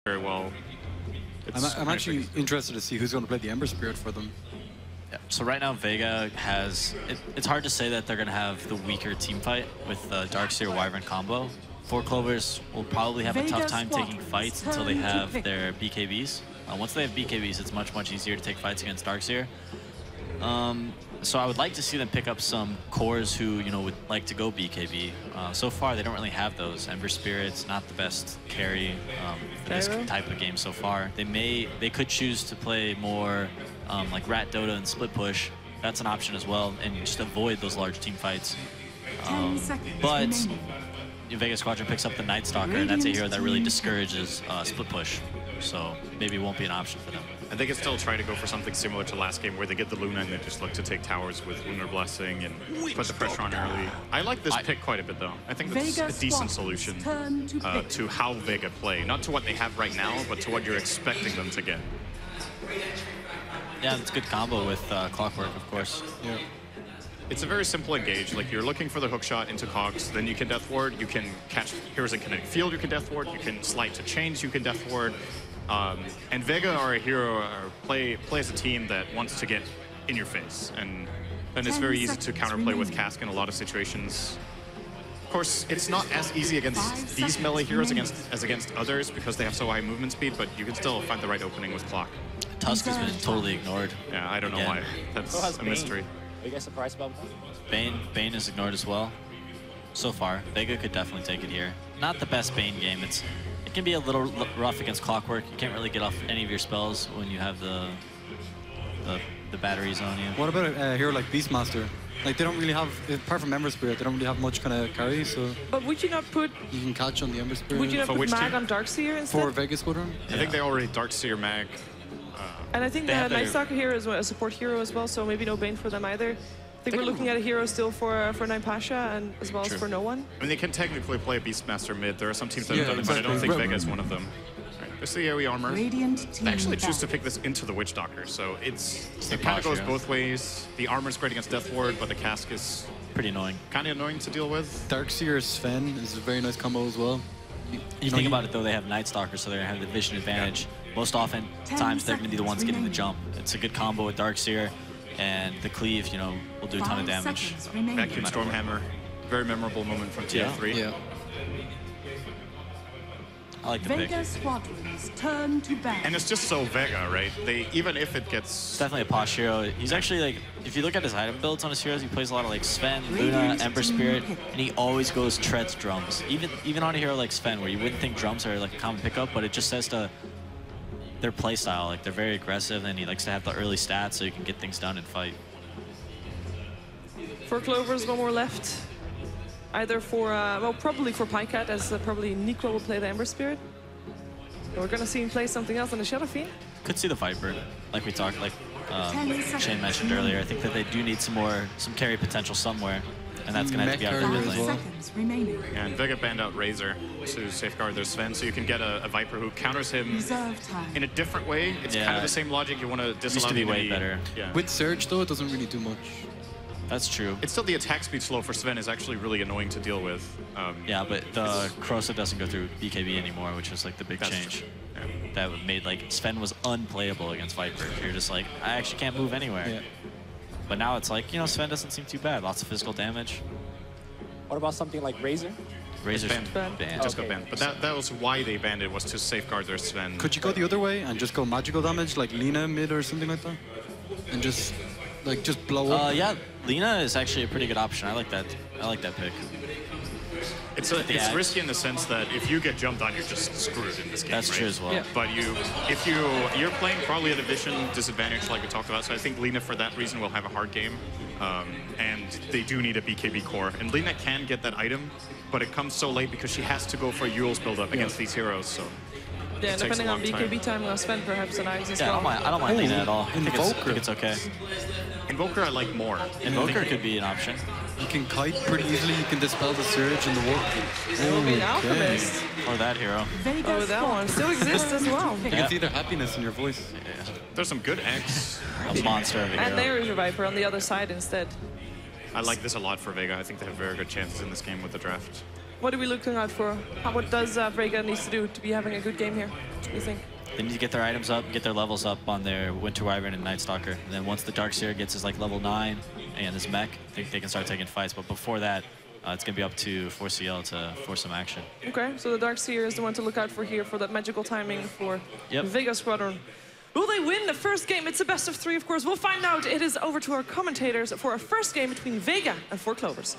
very well. I'm actually interested to see who's going to play the Ember Spirit for them. Yeah. So right now, Vega has... It's hard to say that they're going to have the weaker team fight with the Darkseer Wyvern combo. 4Clovers will probably have a tough time taking fights until they have their BKBs. Once they have BKBs, it's much, much easier to take fights against Darkseer. So I would like to see them pick up some cores who, you know, would like to go BKB. So far, they don't really have those. Ember Spirit's not the best carry for this type of game so far. They could choose to play more like Rat Dota and Split Push. That's an option as well, and just avoid those large team fights. But Vega Squadron picks up the Night Stalker, and that's a hero that really discourages Split Push. So maybe it won't be an option for them. And they can still try to go for something similar to last game where they get the Luna and they just look to take towers with Lunar Blessing and put the pressure on early. I like this pick quite a bit though. I think that's a decent solution to how Vega play. Not to what they have right now, but to what you're expecting them to get. Yeah, it's a good combo with Clockwork, of course. Yeah. It's a very simple engage. Like, you're looking for the hookshot into cogs, then you can death ward, you can catch heroes in kinetic field, you can death ward, you can slide to chains, you can death ward. And Vega are a hero, or play as a team that wants to get in your face. And then it's very easy to counterplay with Cask in a lot of situations. Of course, it's not as easy against these melee heroes as against others because they have so high movement speed, but you can still find the right opening with Clock. Tusk has been totally ignored. Yeah, I don't know why. That's a mystery. Are you guys surprised about that? Bane is ignored as well. So far, Vega could definitely take it here. Not the best Bane game. It can be a little rough against Clockwork. You can't really get off any of your spells when you have the batteries on you. What about a hero like Beastmaster? Like, they don't really have, apart from Ember Spirit, they don't really have much kind of carry, so... But would you not put... You can catch on the Ember Spirit. Would you not put Mag on Darkseer instead? For Vega Squadron? I think they already Darkseer Mag. And I think they had Night Stalker here as well, a support hero as well, so maybe no Bane for them either. I think we're looking at a hero still for Nine Pasha and as well as for no one. I mean, they can technically play Beastmaster mid. There are some teams that have done it, but I don't think Vega is one of them. There's the AoE armor. They actually choose to pick this into the Witch Doctor, so it kind of goes both ways. The armor's great against Death Ward, but the Cask is pretty annoying. Kind of annoying to deal with. Darkseer Sven is a very nice combo as well. You think about it though, they have Night Stalker, so they have the vision advantage. Most often times they're going to be the ones getting the jump. It's a good combo with Darkseer, and the cleave, you know, will do a ton of damage. Vacuum Stormhammer, very memorable moment from TF3. Yeah. I like the pick. Turn to battle. And it's just so Vega, right? Even if it gets... It's definitely a posh hero. He's actually like, if you look at his item builds on his heroes, he plays a lot of like Sven, Luna, Ember Spirit, and he always goes treads drums. Even on a hero like Sven, where you wouldn't think drums are like a common pickup, but it just says to their playstyle, like they're very aggressive, and he likes to have the early stats so you can get things done and fight. 4Clovers, one more left. Either for, well, probably for Pycat, as probably Nikwa will play the Ember Spirit. We're going to see him play something else on the Shadow Fiend. Could see the Viper, like we talked, like Shane mentioned earlier. I think that they do need some carry potential somewhere, and that's going to have to be out there playing. And Vega banned out Razor to safeguard their Sven, so you can get a Viper who counters him in a different way. It's kind of the same logic. You want to disallow the way better. Yeah. With Surge, though, it doesn't really do much. That's true. It's still the attack speed slow for Sven is actually really annoying to deal with. Yeah, but the Krosa doesn't go through BKB anymore, which is like the big change. Yeah. That made like Sven was unplayable against Viper. You're just like, I actually can't move anywhere. Yeah. But now it's like, you know, Sven doesn't seem too bad. Lots of physical damage. What about something like Razor? Razor's banned. It just got banned. But that was why they banned it, was to safeguard their Sven. Could you go the other way and just go magical damage, like Lina mid or something like that? And just blow up? Yeah, Lina is actually a pretty good option. I like that pick. It's risky in the sense that if you get jumped on, you're just screwed in this game. That's true as well. Yeah. But you're playing probably at a vision disadvantage, like we talked about. So I think Lina, for that reason, will have a hard game. And they do need a BKB core. And Lina can get that item, but it comes so late because she has to go for a Eul's build-up against these heroes. So yeah, depending on BKB time, I'll spend perhaps an Ives as well. I don't mind Lina at all. I think it's okay. Invoker I like more. Invoker could be an option. You can kite pretty easily, you can dispel the Surge and the Warp. It will be an Alchemist. Or that hero. Oh, that one still exists as well. You can see the happiness in your voice. Yeah. There's some good X. A monster of a hero. And there is a Viper on the other side instead. I like this a lot for Vega. I think they have very good chances in this game with the draft. What are we looking out for? What does Vega needs to do to be having a good game here, you think? They need to get their items up, get their levels up on their Winter Wyvern and Night Stalker. And then once the Darkseer gets his like level 9 and his mech, I think they can start taking fights. But before that, it's going to be up to 4CL to force some action. Okay, so the Darkseer is the one to look out for here for that magical timing for Vega Squadron. Will they win the first game? It's a best of 3, of course. We'll find out. It is over to our commentators for a first game between Vega and 4Clovers.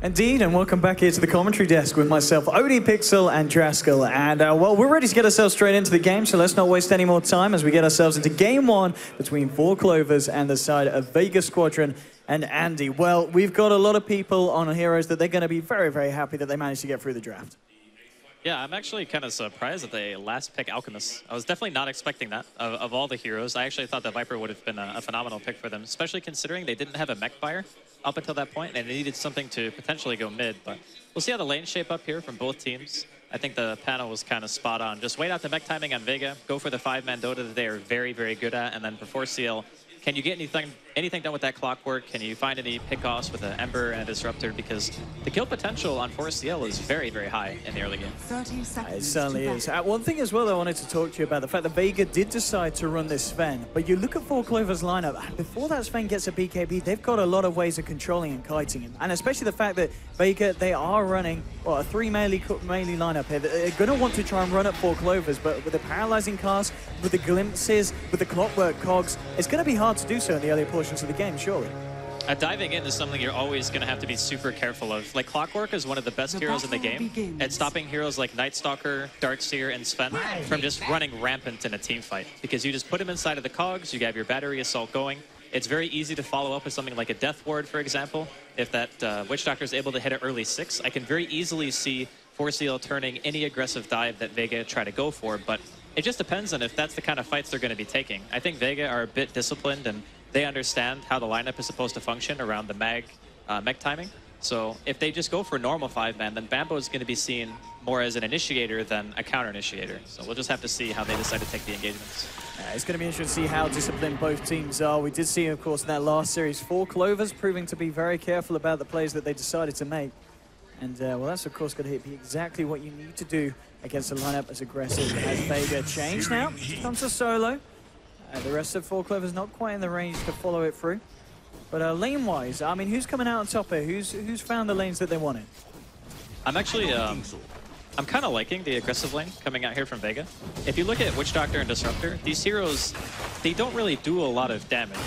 Indeed, and welcome back here to the commentary desk with myself, ODPixel and Draskell. And, well, we're ready to get ourselves straight into the game, so let's not waste any more time as we get ourselves into Game 1 between 4Clovers and the side of Vega Squadron and Andy. Well, we've got a lot of people on Heroes that they're going to be very, very happy that they managed to get through the draft. Yeah, I'm actually kind of surprised that they last pick Alchemist. I was definitely not expecting that of all the heroes. I actually thought that Viper would have been a phenomenal pick for them, especially considering they didn't have a mech buyer up until that point, and they needed something to potentially go mid. But we'll see how the lanes shape up here from both teams. I think the panel was kind of spot on. Just wait out the mech timing on Vega, go for the 5-man Dota that they are very, very good at, and then for 4CL, can you get anything done with that clockwork? Can you find any pickoffs with an Ember and a Disruptor? Because the kill potential on 4CL is very, very high in the early game. 30 seconds. It certainly is. One thing as well I wanted to talk to you about, the fact that Vega did decide to run this Sven, but you look at 4Clovers' lineup, before that Sven gets a BKB, they've got a lot of ways of controlling and kiting him. And especially the fact that Vega, they are running a 3 melee lineup here. They're going to want to try and run at 4Clovers, but with the paralyzing cast, with the glimpses, with the clockwork cogs, it's going to be hard to do so in the early portions of the game, surely. Diving in is something you're always going to have to be super careful of. Like, Clockwork is one of the best heroes in the game at stopping heroes like Night Stalker, Darkseer, and Sven from just running rampant in a team fight. Because you just put them inside of the cogs, you have your battery assault going. It's very easy to follow up with something like a Death Ward, for example. If that Witch Doctor is able to hit an early 6, I can very easily see 4CL turning any aggressive dive that Vega try to go for, but it just depends on if that's the kind of fights they're going to be taking. I think Vega are a bit disciplined and they understand how the lineup is supposed to function around the mech timing. So if they just go for normal 5-man, then Bambo is going to be seen more as an initiator than a counter-initiator. So we'll just have to see how they decide to take the engagements. It's going to be interesting to see how disciplined both teams are. We did see, of course, in that last series, 4Clovers proving to be very careful about the plays that they decided to make. And, well, that's, of course, going to be exactly what you need to do against a lineup as aggressive as Vega. Change now, comes to solo. The rest of 4Clovers not quite in the range to follow it through. But lane-wise, I mean, who's coming out on top here? Who's found the lanes that they wanted? I'm actually, I'm kind of liking the aggressive lane coming out here from Vega. If you look at Witch Doctor and Disruptor, these heroes, they don't really do a lot of damage.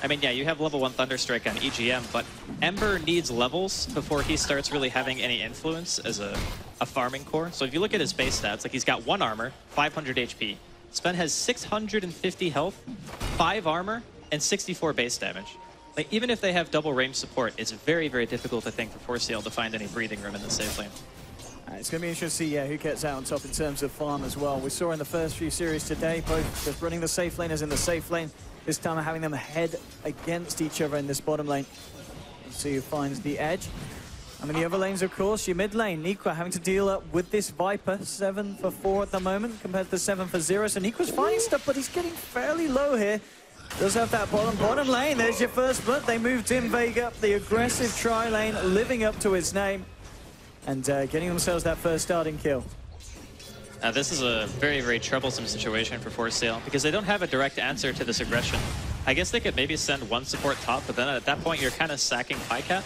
I mean, yeah, you have level 1 Thunderstrike on EGM, but Ember needs levels before he starts really having any influence as a farming core. So if you look at his base stats, like he's got 1 armor, 500 HP. Sven has 650 health, 5 armor, and 64 base damage. Like, even if they have double range support, it's very, very difficult, I think, for 4CL to find any breathing room in the safe lane. It's going to be interesting to see who gets out on top in terms of farm as well. We saw in the first few series today, both just running the safe laners in the safe lane, this time having them head against each other in this bottom lane. Let's see who finds the edge. I mean, the other lanes, of course, your mid lane, Nikwa having to deal up with this Viper, 7 for 4 at the moment, compared to 7 for 0. So Nikwa's finding stuff, but he's getting fairly low here. Does have that bottom lane. There's your first blood. They moved in Vega, the aggressive tri-lane, living up to its name, and getting themselves that first starting kill. This is a very, very troublesome situation for 4CL because they don't have a direct answer to this aggression. I guess they could maybe send 1 support top, but then at that point, you're kind of sacking Pycat.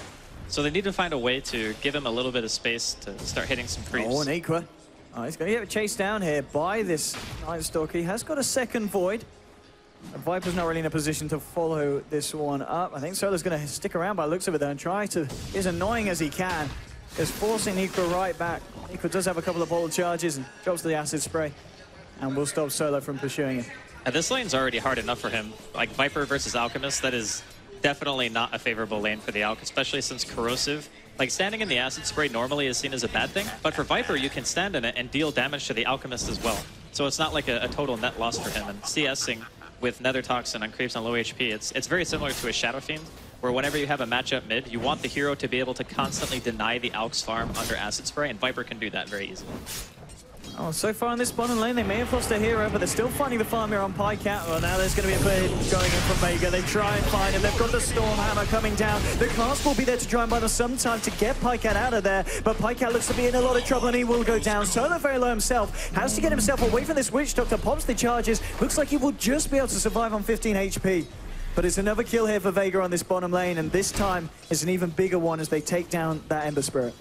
So they need to find a way to give him a little bit of space to start hitting some creeps. Oh, and Nikwa. Oh, he's going to get chased down here by this Night Stalker. He has got a second Void. And Viper's not really in a position to follow this one up. I think Solo's going to stick around by the looks of it though and try to be as annoying as he can. Is forcing Nikwa right back. Nikwa does have a couple of bottle charges and drops the acid spray. And will stop Solo from pursuing him. And this lane's already hard enough for him. Like Viper versus Alchemist, that is definitely not a favorable lane for the Alch, especially since Corrosive. Like, standing in the acid spray normally is seen as a bad thing, but for Viper, you can stand in it and deal damage to the Alchemist as well. So it's not like a total net loss for him. And CSing with Nether Toxin on creeps on low HP, it's very similar to a Shadow Fiend, where whenever you have a matchup mid, you want the hero to be able to constantly deny the Alch's farm under acid spray, and Viper can do that very easily. Oh, so far in this bottom lane, they may have lost a hero, but they're still finding the farm here on Pycat. Well, now there's going to be a play going in from Vega. They try and find him. They've got the Storm Hammer coming down. The cast will be there to try and buy them some time to get Pycat out of there, but Pycat looks to be in a lot of trouble, and he will go down. Solo very low himself. Has to get himself away from this Witch Doctor. Pops the charges. Looks like he will just be able to survive on 15 HP. But it's another kill here for Vega on this bottom lane, and this time is an even bigger one as they take down that Ember Spirit.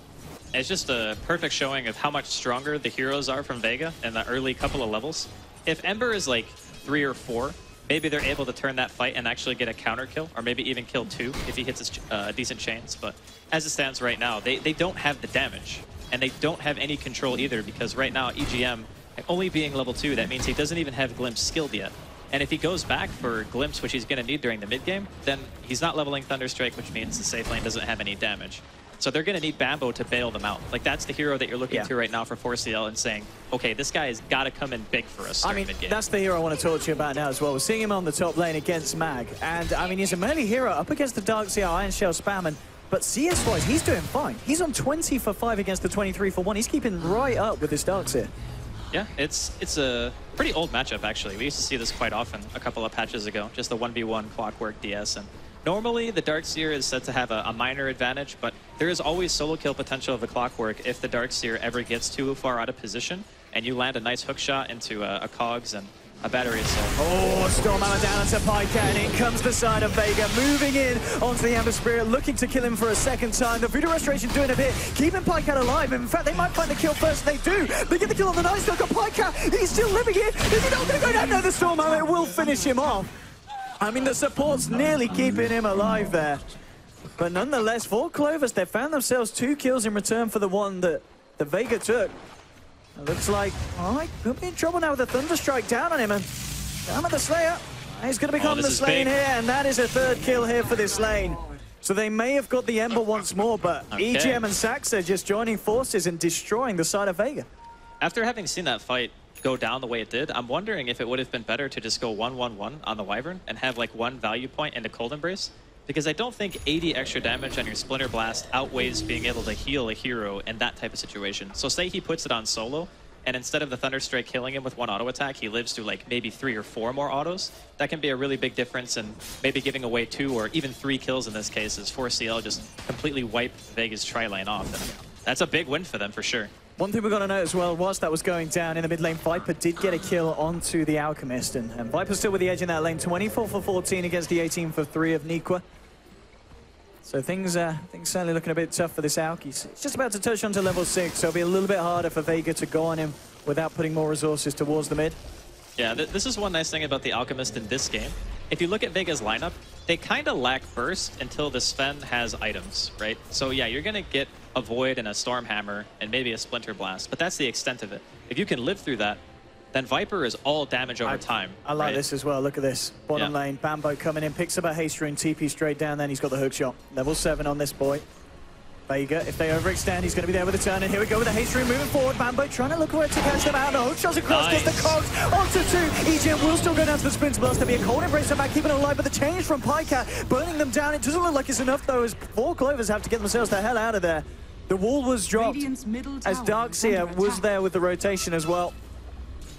It's just a perfect showing of how much stronger the heroes are from Vega in the early couple of levels. If Ember is like 3 or 4, maybe they're able to turn that fight and actually get a counter kill, or maybe even kill 2 if he hits his decent chains. But as it stands right now, they don't have the damage, and they don't have any control either, because right now EGM, only being level 2, that means he doesn't even have Glimpse skilled yet. And if he goes back for Glimpse, which he's going to need during the mid game, then he's not leveling Thunderstrike, which means the safe lane doesn't have any damage. So they're going to need Bambo to bail them out. Like, that's the hero that you're looking to right now for 4CL and saying, okay, this guy has got to come in big for us during mid-game. That's the hero I want to talk to you about now as well. We're seeing him on the top lane against Mag. And, I mean, he's a melee hero up against the Darkseer Iron Shell spamming. But CS-wise, he's doing fine. He's on 20 for 5 against the 23 for 1. He's keeping right up with this Darkseer. Yeah, it's a pretty old matchup, actually. We used to see this quite often a couple of patches ago, just the 1v1 Clockwork DS. And normally, the Darkseer is said to have a minor advantage, but there is always solo kill potential of the Clockwork if the Darkseer ever gets too far out of position and you land a nice hook shot into a Cogs and a battery assault. Oh, Storm Hammer down onto Pycat, and in comes the side of Vega, moving in onto the Ember Spirit, looking to kill him for a second time. The Voodoo Restoration doing a bit, keeping Pycat alive. In fact, they might find the kill first. They do. They get the kill on the Night Stalker. Pycat, he's still living it. Is he not going to go down? No, the Storm Hammer will finish him off. I mean, the support's nearly keeping him alive there. But nonetheless, 4Clovers, they found themselves 2 kills in return for the one that the Vega took. It looks like, all right, could be in trouble now with the Thunderstrike down on him. And down with the Slayer. He's going to become the Slayer here, and that is a 3rd kill here for this lane. So they may have got the Ember once more, but EGM and Saxa just joining forces and destroying the side of Vega. After having seen that fight go down the way it did, I'm wondering if it would have been better to just go 1-1-1 on the Wyvern and have like 1 value point into Cold Embrace, because I don't think 80 extra damage on your Splinter Blast outweighs being able to heal a hero in that type of situation. So say he puts it on solo, and instead of the Thunderstrike killing him with 1 auto attack, he lives through like maybe 3 or 4 more autos. That can be a really big difference, and maybe giving away 2 or even 3 kills in this case as 4CL just completely wipe Vega's tri-lane off. And that's a big win for them for sure. One thing we've got to note as well, whilst that was going down in the mid lane, Viper did get a kill onto the Alchemist, and Viper's still with the edge in that lane, 24 for 14 against the 18 for 3 of Nikwa. So things certainly looking a bit tough for this Alk. He's just about to touch onto level 6, so it'll be a little bit harder for Vega to go on him without putting more resources towards the mid. Yeah, this is one nice thing about the Alchemist in this game. If you look at Vega's lineup, they kind of lack burst until the Sven has items, right? So yeah, you're going to get a Void and a Storm Hammer and maybe a Splinter Blast, but that's the extent of it. If you can live through that, then Viper is all damage over time. I like this as well. Look at this. Bottom lane, Bambo coming in, picks up a haste rune, TP straight down, then he's got the hook shot. Level 7 on this boy. Vega, if they overextend, he's going to be there with a turn, and here we go with the haste rune moving forward. Bambo trying to look where to catch them out. The hook shots across, gets the Cogs onto 2. EGM will still go down to the Splinter Blast. There'll be a Cold Embrace back, keeping it alive, but the change from Pycat, burning them down. It doesn't look like it's enough, though, as 4Clovers have to get themselves the hell out of there. The wall was dropped as Darkseer was there with the rotation as well.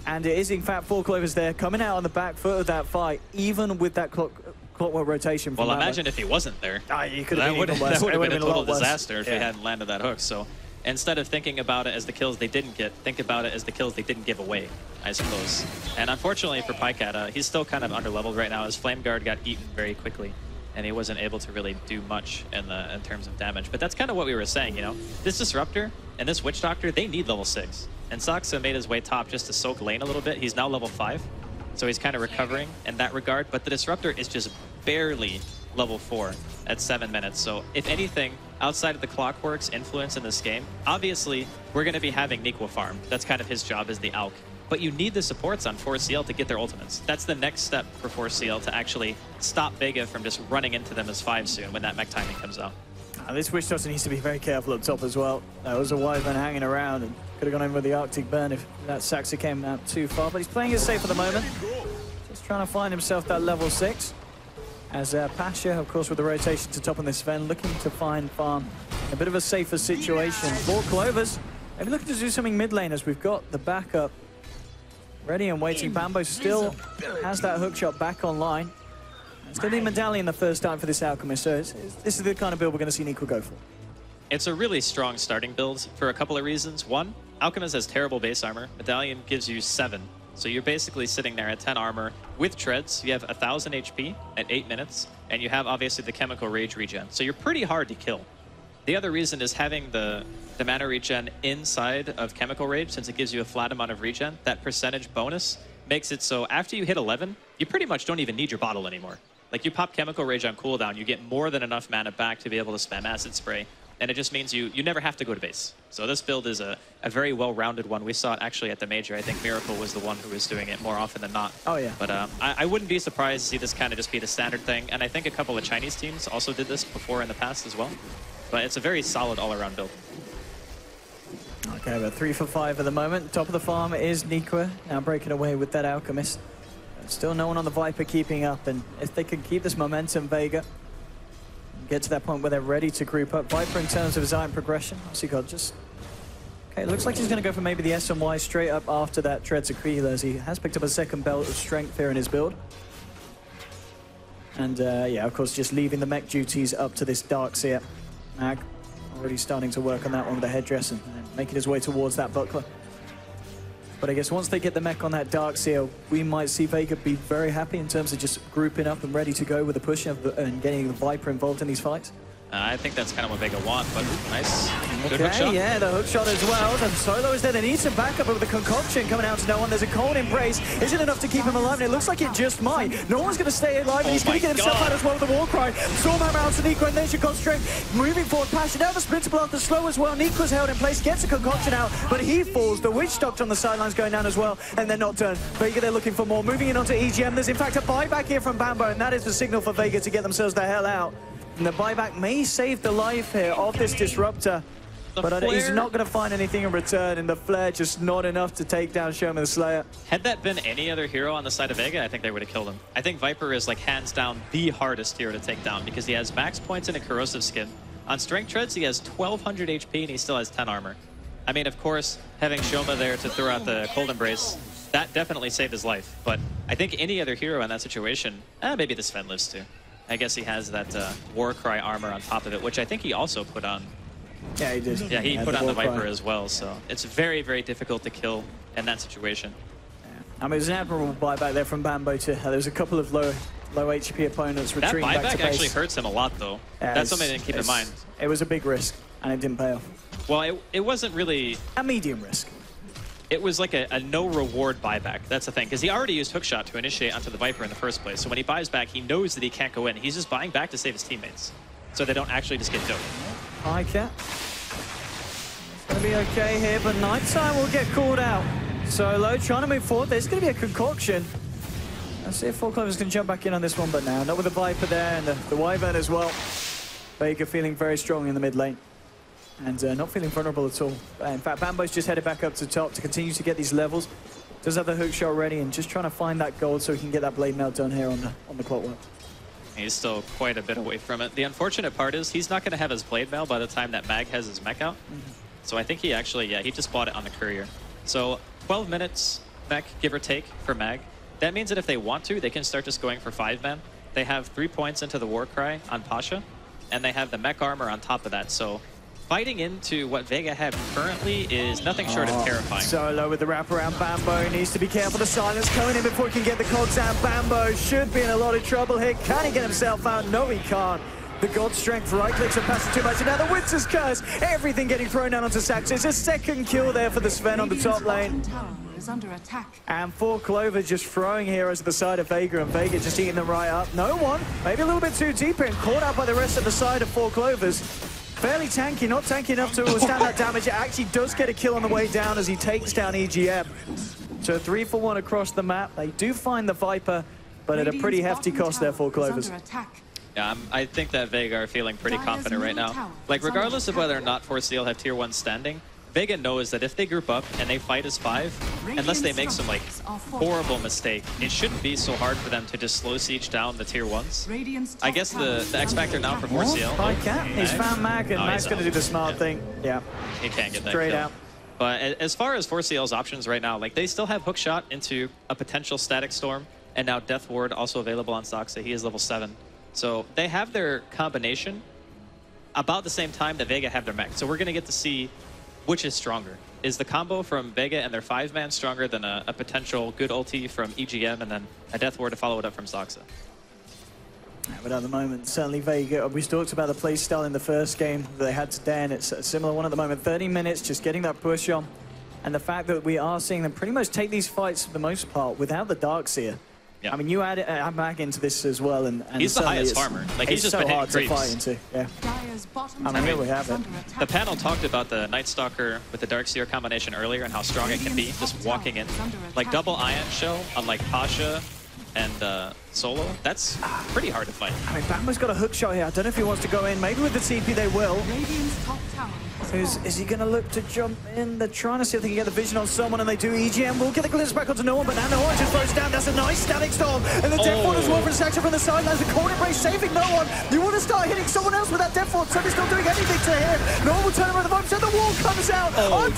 And it is, in fact, 4Clovers there, coming out on the back foot of that fight, even with that clockwork rotation. Well, imagine if he wasn't there. That would have been a total disaster if he hadn't landed that hook. So instead of thinking about it as the kills they didn't get, think about it as the kills they didn't give away, I suppose. And unfortunately for Pycat, he's still kind of underleveled right now. His Flame Guard got eaten very quickly, and he wasn't able to really do much in terms of damage. But that's kind of what we were saying, you know? This Disruptor and this Witch Doctor, they need level 6. And Saxa made his way top just to soak lane a little bit. He's now level 5, so he's kind of recovering in that regard. But the Disruptor is just barely level 4 at 7 minutes. So if anything, outside of the Clockwork's influence in this game, obviously we're going to be having Nikwa farm. That's kind of his job as the Alk. But you need the supports on 4CL to get their ultimates. That's the next step for 4CL to actually stop Vega from just running into them as 5 soon when that mech timing comes out. This Witch Doctor needs to be very careful up top as well. There was a Wyvern hanging around and could have gone in with the Arctic Burn if that Saxa came out too far. But he's playing it safe for the moment. Just trying to find himself that level 6. As Pasha, of course, with the rotation to top on this Sven, looking to find farm a bit of a safer situation. 4Clovers Maybe looking to do something mid lane as we've got the backup ready and waiting. Bambo still has that hookshot back online. It's going to be Medallion the first time for this Alchemist, so this is the kind of build we're going to see Neeko go for. It's a really strong starting build for a couple of reasons. One, Alchemist has terrible base armor. Medallion gives you 7. So you're basically sitting there at 10 armor with treads. You have 1,000 HP at 8 minutes, and you have obviously the chemical rage regen. So you're pretty hard to kill. The other reason is having the mana regen inside of chemical rage, since it gives you a flat amount of regen. That percentage bonus makes it so after you hit 11, you pretty much don't even need your bottle anymore. Like, you pop chemical rage on cooldown, you get more than enough mana back to be able to spam acid spray. And it just means you never have to go to base. So this build is a very well-rounded one. We saw it actually at the Major. I think Miracle was the one who was doing it more often than not. Oh, yeah. But I wouldn't be surprised to see this kind of just be the standard thing. And I think a couple of Chinese teams also did this before in the past as well. But it's a very solid all-around build. Okay, but 3 for 5 at the moment. Top of the farm is Neeko, now breaking away with that Alchemist. Still no one on the Viper keeping up, and if they can keep this momentum, Vega get to that point where they're ready to group up. Viper in terms of his iron progression, obviously got just... Okay, looks like he's going to go for maybe the S and Y straight up after that Treads Aquila, as he has picked up a second belt of strength here in his build. And yeah, of course, just leaving the mech duties up to this Darkseer. Mag already starting to work on that one with the headdress and making his way towards that buckler. But I guess once they get the mech on that Darkseer, we might see Vega be very happy in terms of just grouping up and ready to go with the push and getting the Viper involved in these fights. I think that's kind of what Vega want, but nice. Good okay, hookshot. Yeah, the hookshot as well. And Solo is there. They need some backup with the concoction coming out to no one. There's a cold embrace. Is it enough to keep him alive? And it looks like it just might. No one's going to stay alive, and he's going to get himself out as well with the war cry. Stormhammer out to Neeko, and then she got strength. Moving forward, Passion out the splinter block, the slow as well. Neeko's held in place, gets a concoction out, but he falls. The Witch Doctor on the sidelines going down as well, and they're not done. Vega, they're looking for more. Moving in onto EGM. There's in fact a buyback here from Bambo, and that is the signal for Vega to get themselves the hell out. And the buyback may save the life here of this Disruptor, but he's not going to find anything in return, and the flare just not enough to take down Showman the Slayer. Had that been any other hero on the side of Vega, I think they would have killed him. I think Viper is like hands down the hardest hero to take down because he has max points and a corrosive skin. On Strength Treads, he has 1200 HP and he still has 10 armor. I mean, of course, having Shoma there to throw out the Cold Embrace, that definitely saved his life. But I think any other hero in that situation, maybe the Sven lives too. I guess he has that War Cry armor on top of it, which I think he also put on. Yeah, he did. Yeah, he put on the Viper as well, so it's very, very difficult to kill in that situation. Yeah. I mean, it was an admirable buyback there from Bambo too. There was a couple of low HP opponents retreating back to base. That buyback actually hurts him a lot, though. Yeah, that's something I didn't keep in mind. It was a big risk, and it didn't pay off. Well, it wasn't really... a medium risk. It was like a no-reward buyback. That's the thing, because he already used Hookshot to initiate onto the Viper in the first place. So when he buys back, he knows that he can't go in. He's just buying back to save his teammates, so they don't actually just get doped. Hi, Cat. It's going to be okay here, but Nighttime will get called out. Solo trying to move forward. There's going to be a concoction. Let's see if 4Clovers can jump back in on this one, but now not with the Viper there and the Wyvern as well. Vega feeling very strong in the mid lane. And not feeling vulnerable at all. In fact, Bambo's just headed back up to top to continue to get these levels. Does have the hook shot ready and just trying to find that gold so he can get that blade melt done here on the clockwork. He's still quite a bit away from it. The unfortunate part is he's not going to have his blade mail by the time that Mag has his mech out. So I think he actually, yeah, he just bought it on the courier. So 12 minutes mech, give or take, for Mag. That means that if they want to, they can start just going for 5-man. They have 3 points into the War Cry on Pasha, and they have the mech armor on top of that. So fighting into what Vega have currently is nothing short of terrifying. Solo with the wraparound. Bambo needs to be careful. The silence coming in before he can get the cogs out. Bambo should be in a lot of trouble here. Can he get himself out? No, he can't. The God Strength right clicks are passing too much. And now the Winter's Curse. Everything getting thrown down onto Sax. It's a second kill there for the Sven on the top lane. Under attack. And 4Clovers just throwing heroes to the side of Vega, and Vega just eating them right up. No one, maybe a little bit too deep in, caught out by the rest of the side of 4Clovers. Fairly tanky, not tanky enough to withstand that damage. It actually does get a kill on the way down as he takes down EGM. So 3 for 1 across the map. They do find the Viper, but at a pretty hefty cost there for 4Clovers. Yeah, I think that Vega are feeling pretty confident right now. Like, regardless of whether or not 4C&L have tier 1 standing, Vega knows that if they group up and they fight as 5, unless they make some like horrible mistake, it shouldn't be so hard for them to just slow siege down the tier 1s. I guess the X Factor now for 4C&L. He's found Mag, and Mag's going to do the smart thing. Yeah. He can't get that straight kill. out. But as far as 4CL's options right now, like they still have Hookshot into a potential Static Storm, and now Death Ward also available on Soxa. He is level 7. So they have their combination about the same time that Vega have their mech. So we're going to get to see which is stronger. Is the combo from Vega and their 5-man stronger than a potential good ulti from EGM and then a Death Ward to follow it up from Soxa? But at the moment, certainly Vega, we talked about the play style in the first game that they had today, and it's a similar one at the moment. 30 minutes, just getting that push on. And the fact that we are seeing them pretty much take these fights for the most part without the Darkseer. Yeah. I mean, you add Mag into this as well, and he's the highest farmer. Like he's just so been hard hitting to creeps. fight into. Yeah. I mean, here we have it. The panel talked about the Night Stalker with the Darkseer combination earlier and how strong it can be, just walking in. Like double Ion Shell on like Pasha and Solo, that's pretty hard to fight. I mean, Bamba's got a hook shot here. I don't know if he wants to go in. Maybe with the TP they will. Is he going to look to jump in? They're trying to see if they can get the vision on someone, and they do. EGM will get the glimpse back onto no one, but now no one just throws down. That's a nice Static Storm. And the Death Ward as well for the section from the sidelines. The Cold Embrace saving no one. You want to start hitting someone else with that Death Ward. Sudden's not doing anything to him. No one will turn around the vibes, and the wall comes out. Onto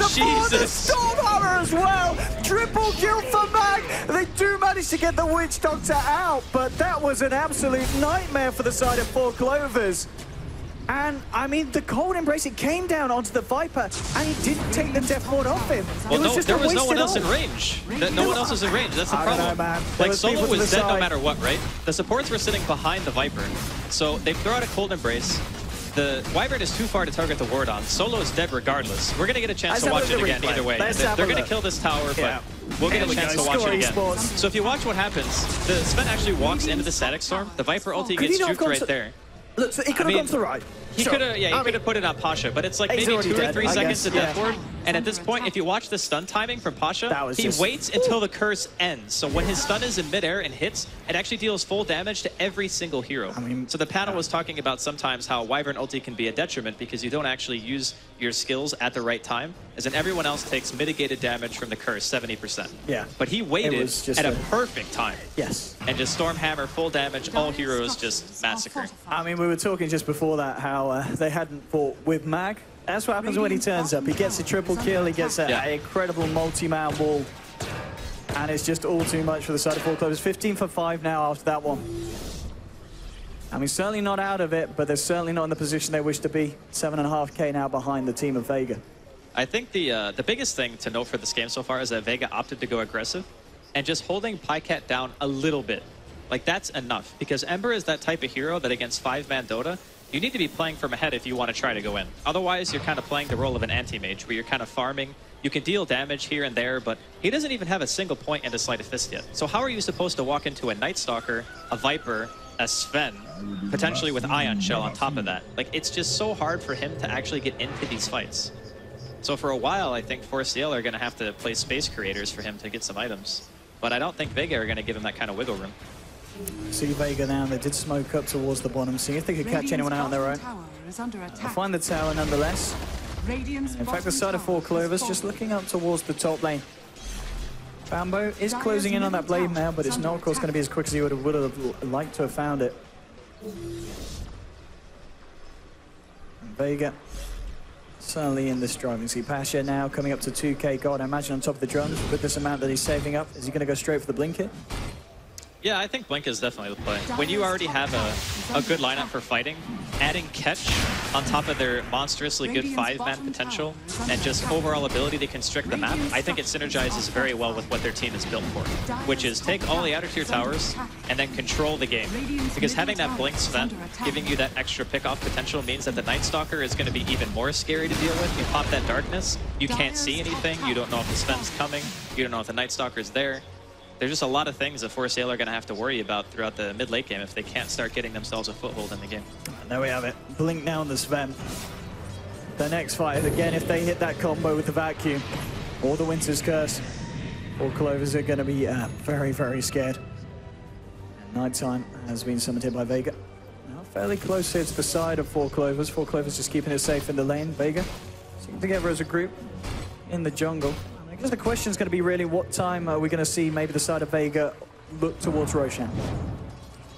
the Stormhammer as well. Triple kill for Mag. They do manage to get the Witch Doctor out, but that was an absolute nightmare for the side of 4Clovers. And, I mean, the Cold Embrace, it came down onto the Viper, and he didn't take the Death Ward off him. Well, there was no one else in range. No one else was in range. That's the problem. Know, man. Like, Solo was dead no matter what, right? The supports were sitting behind the Viper. So they throw out a Cold Embrace. The Wyvern is too far to target the ward on. Solo is dead regardless. We're going to get a chance to watch it again either way. They're going to kill this tower, but we'll get a chance to watch it again. So if you watch what happens, the Sven actually walks into the Static Storm. The Viper ulti gets juked right there. Look, so he could have gone to the right. He could have, he could have put it on Pasha, but it's like maybe 2 or 3 seconds to Death Ward. And at this point, if you watch the stun timing from Pasha, he waits until the curse ends. So when his stun is in midair and hits, it actually deals full damage to every single hero. So the panel was talking about sometimes how Wyvern ulti can be a detriment because you don't actually use your skills at the right time, as in everyone else takes mitigated damage from the curse, 70%. Yeah. But he waited at a perfect time. Yes. And just Stormhammer, full damage, all heroes just massacre. I mean, we were talking just before that how they hadn't fought with Mag. That's what happens when he turns up. He gets a triple kill, he gets an incredible multi-man wall. And it's just all too much for the side of 4Clovers. 15 for 5 now after that one. I mean, certainly not out of it, but they're certainly not in the position they wish to be. 7.5K now behind the team of Vega. I think the biggest thing to note for this game so far is that Vega opted to go aggressive and just holding Pycat down a little bit. Like, that's enough, because Ember is that type of hero that against 5-man Dota, you need to be playing from ahead if you want to try to go in. Otherwise, you're kind of playing the role of an anti-mage, where you're kind of farming. You can deal damage here and there, but he doesn't even have a single point into Sleight of Fist yet. So how are you supposed to walk into a Night Stalker, a Viper, a Sven, potentially with Ion Shell on top of that? Like, it's just so hard for him to actually get into these fights. So for a while, I think 4CL are going to have to play Space Creators for him to get some items. But I don't think Vega are going to give him that kind of wiggle room. See Vega now, they did smoke up towards the bottom, see if they could catch anyone out on their own. They'll find the tower nonetheless. In fact, the side of 4Clovers just looking up towards the top lane. Bambo is closing in on that blade now, but it's not, of course, going to be as quick as he would have liked to have found it. Vega certainly in this driving seat. Pasha now coming up to 2K gold, I imagine, on top of the drums with this amount that he's saving up. Is he going to go straight for the blink hit? Yeah, I think Blink is definitely the play. When you already have a good lineup for fighting, adding Catch on top of their monstrously good 5-man potential and just overall ability to constrict the map, I think it synergizes very well with what their team is built for, which is take all the outer tier towers and then control the game. Because having that Blink Sven, giving you that extra pick-off potential means that the Night Stalker is going to be even more scary to deal with. You pop that darkness, you can't see anything, you don't know if the Sven's coming, you don't know if the Night Stalker's there. There's just a lot of things that 4CL are going to have to worry about throughout the mid-late game if they can't start getting themselves a foothold in the game. And there we have it. Blink now on the Sven. The next fight, again, if they hit that combo with the Vacuum or the Winter's Curse, 4Clovers are going to be very, very scared. And Nighttime has been summoned here by Vega. Now fairly close here to the side of 4Clovers. 4Clovers just keeping it safe in the lane. Vega sticking together as a group in the jungle. I guess the question is going to be really what time are we going to see maybe the side of Vega look towards Roshan?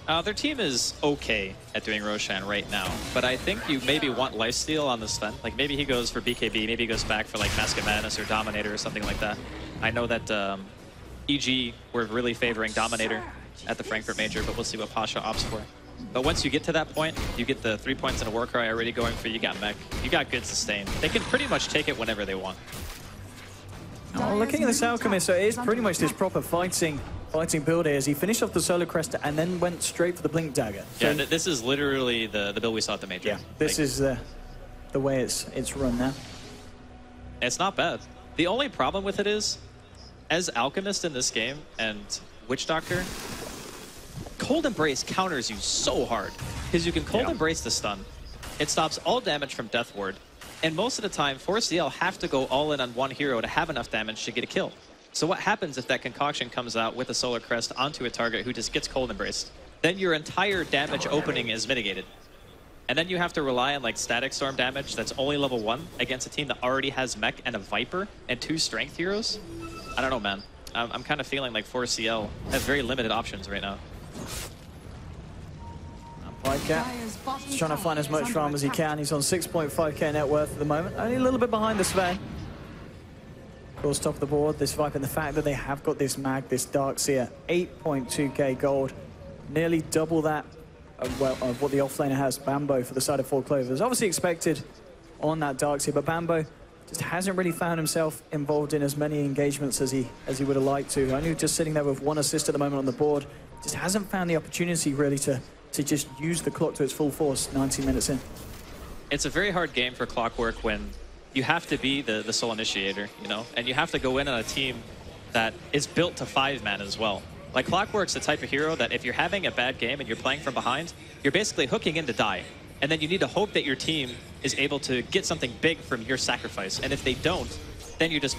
Their team is okay at doing Roshan right now, but I think you maybe want lifesteal on the Sven. Like maybe he goes for BKB, maybe he goes back for like Mask of Madness or Dominator or something like that. I know that EG were really favoring Dominator at the Frankfurt Major, but we'll see what Pasha opts for. But once you get to that point, you get the 3 points and a Warcry already going for you, got mech, you got good sustain. They can pretty much take it whenever they want. Well, looking at this Alchemist, so it is pretty much this proper fighting build here as he finished off the Solar Crest and then went straight for the Blink Dagger. So yeah, this is literally the build we saw at the Major. Yeah, this is the way it's run now. It's not bad. The only problem with it is, as Alchemist in this game and Witch Doctor, Cold Embrace counters you so hard because you can Cold Embrace the stun. It stops all damage from Death Ward, and most of the time 4CL have to go all in on one hero to have enough damage to get a kill. So what happens if that concoction comes out with a Solar Crest onto a target who just gets Cold Embraced? Then your entire damage opening is mitigated. And then you have to rely on like Static Storm damage that's only level 1 against a team that already has Mech and a Viper and 2 Strength heroes. I don't know, man. I'm kind of feeling like 4CL has very limited options right now. Whitecat is trying to find as much farm as he can. He's on 6.5k net worth at the moment. Only a little bit behind the Sven. Of course, top of the board, this Viper, and the fact that they have got this mag, this Darkseer, 8.2k gold. Nearly double that of what the offlaner has, Bambo, for the side of 4Clovers. Obviously expected on that Darkseer, but Bambo just hasn't really found himself involved in as many engagements as he would have liked to. Only just sitting there with 1 assist at the moment on the board. Just hasn't found the opportunity really to just use the clock to its full force 90 minutes in. It's a very hard game for Clockwork when you have to be the sole initiator, you know, and you have to go in on a team that is built to 5-man as well. Like Clockwork's the type of hero that if you're having a bad game and you're playing from behind, you're basically hooking in to die. And then you need to hope that your team is able to get something big from your sacrifice. And if they don't, then you're just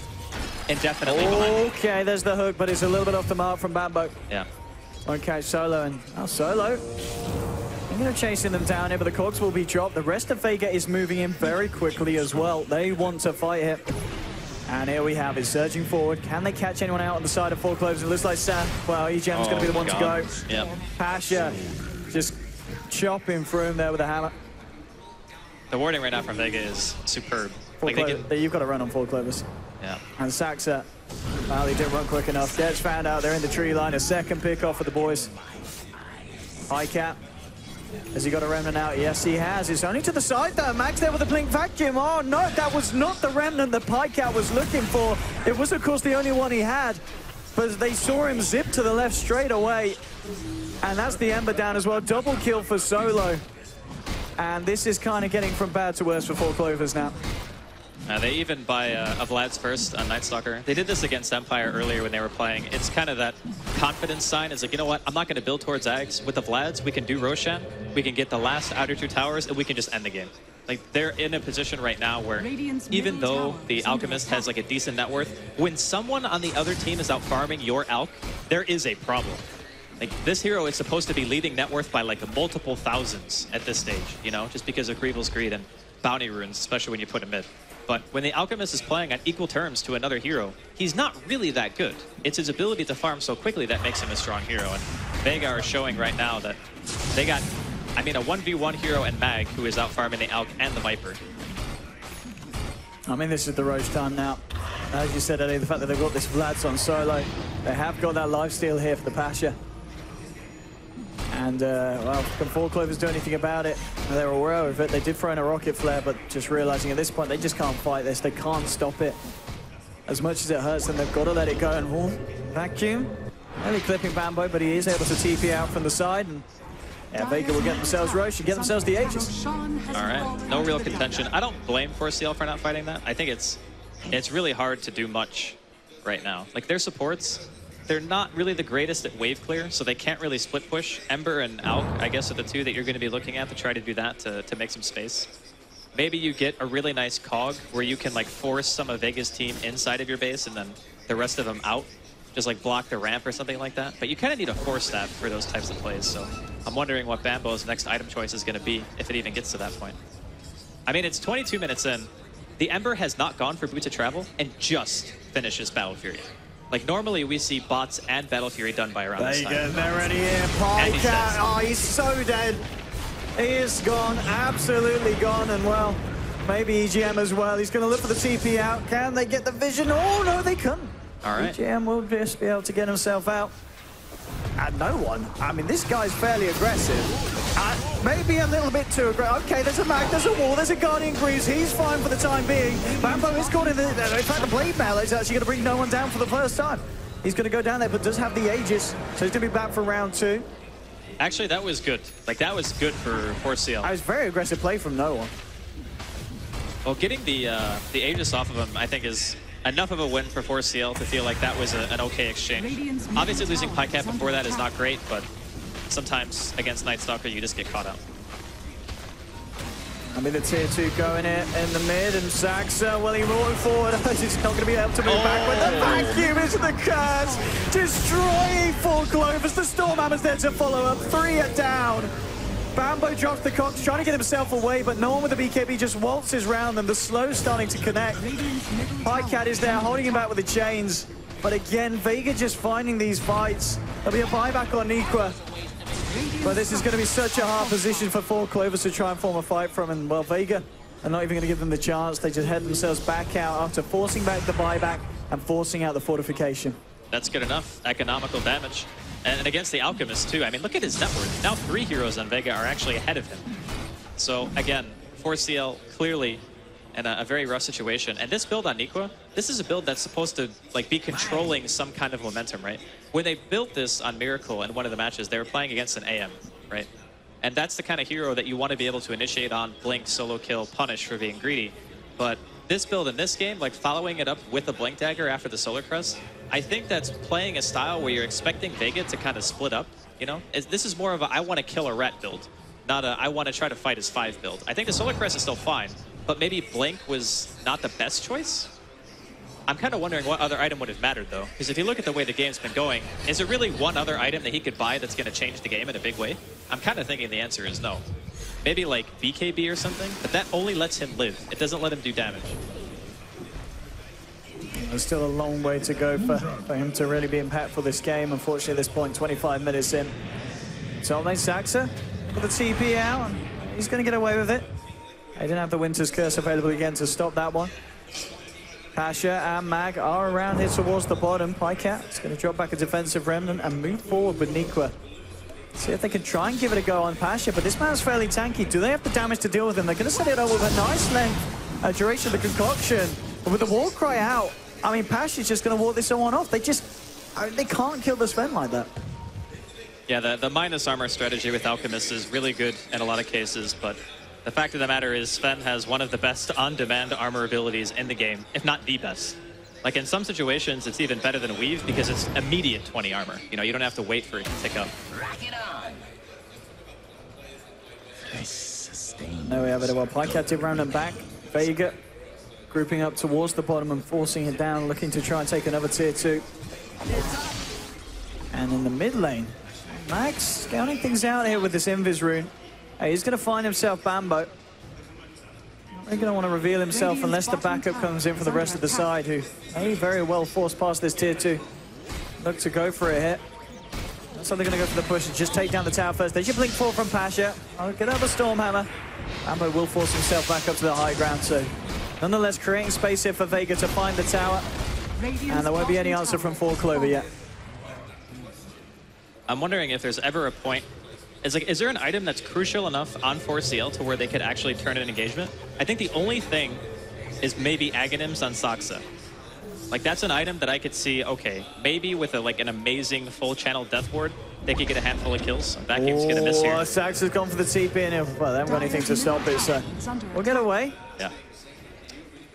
indefinitely behind. Okay, there's the hook, but it's a little bit off the mark from Bambo. Yeah. Won't catch Solo, and Solo. I'm going to chasing them down here, but the cogs will be dropped. The rest of Vega is moving in very quickly as well. They want to fight here. And here we have it, surging forward. Can they catch anyone out on the side of 4Clovers? It looks like Sam. Well, EGM's going to be the one to go. Yep. Pasha just chopping through him there with a hammer. The warding right now from Vega is superb. Like you've got to run on 4Clovers. Yeah. And Saxa, well, he didn't run quick enough. Gets found out. They're in the tree line. A second pick off for the boys. Highcap. Has he got a remnant out? Yes, he has. It's only to the side though. Max there with a blink vacuum. Oh no, that was not the remnant that Pycat was looking for. It was, of course, the only one he had. But they saw him zip to the left straight away. And that's the Ember down as well. Double kill for Solo. And this is kind of getting from bad to worse for 4Clovers now. They even buy a Vlad's first on Night Stalker. They did this against Empire earlier when they were playing. It's kind of that confidence sign. It's like, you know what? I'm not going to build towards Ags. With the Vlads, we can do Roshan. We can get the last outer 2 towers, and we can just end the game. Like, they're in a position right now where even though the Alchemist has like a decent net worth, when someone on the other team is out farming your Alch, there is a problem. Like, this hero is supposed to be leading net worth by like multiple thousands at this stage, you know, just because of Greevil's Greed and bounty runes, especially when you put him mid. But when the Alchemist is playing on equal terms to another hero, he's not really that good. It's his ability to farm so quickly that makes him a strong hero. And Vega are showing right now that they got, I mean, a 1v1 hero and Mag who is out farming the Alch and the Viper. I mean, this is the Roche time now. As you said earlier, the fact that they've got this Vlad's on Solo, they have got that lifesteal here for the Pasha. And, well, can 4Clovers do anything about it? They're aware of it. They did throw in a rocket flare, but just realizing at this point they just can't fight this. They can't stop it. As much as it hurts them, they've got to let it go. And vacuum, only clipping Bambo, but he is able to TP out from the side. And yeah, Vega will get themselves Roche and get themselves the Aegis. All right, no real contention. I don't blame 4CL for not fighting that. I think it's really hard to do much right now. Like, their supports, they're not really the greatest at wave clear, so they can't really split push. Ember and Alch, I guess, are the two that you're going to be looking at to try to do that to make some space. Maybe you get a really nice cog where you can like force some of Vega's team inside of your base and then the rest of them out. Just like block the ramp or something like that. But you kind of need a force stab for those types of plays, so I'm wondering what Bambo's next item choice is going to be if it even gets to that point. I mean, it's 22 minutes in. The Ember has not gone for Boots of Travel and just finishes Battle Fury. Like, normally we see bots and Battle Fury done by around this time. They're already here. Pycat, oh, he's so dead. He is gone, absolutely gone, and well, maybe EGM as well. He's going to look for the TP out. Can they get the vision? Oh, no, they couldn't. All right. EGM will just be able to get himself out. And no one. I mean, this guy's fairly aggressive. Maybe a little bit too aggressive. Okay, there's a mag, there's a wall, there's a Guardian Greaves. He's fine for the time being. Bambo is caught in the... In fact, the blade mail is actually going to bring no one down for the first time. He's going to go down there, but does have the Aegis. So he's going to be back for round 2. Actually, that was good. Like, that was good for 4CL. That was very aggressive play from no one. Well, getting the Aegis off of him, I think, is enough of a win for 4CL to feel like that was an okay exchange. Obviously, losing Pycat before that is not great, but sometimes against Night Stalker, you just get caught out. I mean, the tier 2 going in the mid, and Saxa, well, he rolling forward. He's not going to be able to move back with the vacuum into the curse, destroying 4Clovers. The Stormhammer's there to follow up. 3 are down. Bambo drops the Cox, trying to get himself away, but no one with the BKB just waltzes around them. The slow starting to connect. Pycat is there, holding him back with the chains. But again, Vega just finding these fights. There'll be a buyback on Nikwa. But this is going to be such a hard position for 4Clovers to try and form a fight from. And, well, Vega are not even going to give them the chance. They just head themselves back out after forcing back the buyback and forcing out the fortification. That's good enough. Economical damage. And against the Alchemist, too. I mean, look at his net worth. Now 3 heroes on Vega are actually ahead of him. So, again, 4CL clearly in a very rough situation. And this build on Nikwa, this is a build that's supposed to like be controlling some kind of momentum, right? When they built this on Miracle in one of the matches, they were playing against an AM, right? And that's the kind of hero that you want to be able to initiate on, blink, solo kill, punish for being greedy. But this build in this game, like following it up with a Blink Dagger after the Solar Crest, I think that's playing a style where you're expecting Vega to kind of split up, you know? This is more of a I want to kill a rat build, not a I want to try to fight his 5 build. I think the Solar Crest is still fine, but maybe Blink was not the best choice. I'm kind of wondering what other item would have mattered, though. Because if you look at the way the game's been going, is there really one other item that he could buy that's going to change the game in a big way? I'm kind of thinking the answer is no. Maybe like BKB or something, but that only lets him live. It doesn't let him do damage. There's still a long way to go for him to really be impactful this game. Unfortunately, at this point, 25 minutes in. So lane Saxa with the TP out, and he's going to get away with it. They didn't have the Winter's Curse available again to stop that one. Pasha and Mag are around here towards the bottom. Pycat is going to drop back a defensive remnant and move forward with Nikwa. See if they can try and give it a go on Pasha, but this man's fairly tanky. Do they have the damage to deal with him? They're going to set it up with a nice length duration of the concoction. But with the war cry out, I mean, Pasha's just going to walk this one off. They can't kill the Sven like that. Yeah, the minus armor strategy with Alchemist is really good in a lot of cases, but the fact of the matter is Sven has one of the best on-demand armor abilities in the game, if not the best. Like in some situations, it's even better than Weave because it's immediate 20 armor. You know, you don't have to wait for it to tick up. Rock it on. There we have it. Well, Pycat did round and back. Vega grouping up towards the bottom and forcing it down, looking to try and take another tier 2. And in the mid lane, Max scouting things out here with this Invis rune. Hey, he's going to find himself Bambo. He's going to want to reveal himself unless the backup comes in from the rest of the side, who may very well force past this tier 2. Look to go for a hit. So they're going to go for the push and just take down the tower first. There's your Blink 4 from Pasha. I'll get out the Stormhammer. Bambo will force himself back up to the high ground, so nonetheless creating space here for Vega to find the tower. And there won't be any answer from 4Clover yet. I'm wondering if there's ever a point. Is there an item that's crucial enough on 4CL to where they could actually turn an engagement? I think the only thing is maybe Aghanims on Saxa. Like that's an item that I could see, okay, maybe with an amazing full channel death ward, they could get a handful of kills. Vacuum's gonna miss here. Saxa's gone for the TP and well, they haven't got anything to stop it, so we'll get away. Yeah.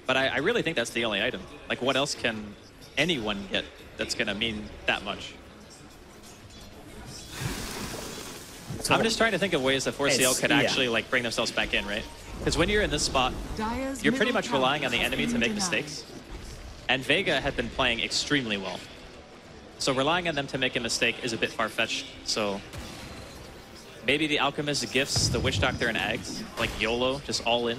But I really think that's the only item. Like what else can anyone get that's gonna mean that much? I'm just trying to think of ways that 4CL could actually like bring themselves back in, right? Because when you're in this spot, you're pretty much relying on the enemy to make mistakes. And Vega had been playing extremely well. So relying on them to make a mistake is a bit far-fetched. So maybe the Alchemist gifts the Witch Doctor and Ags, like YOLO, just all in.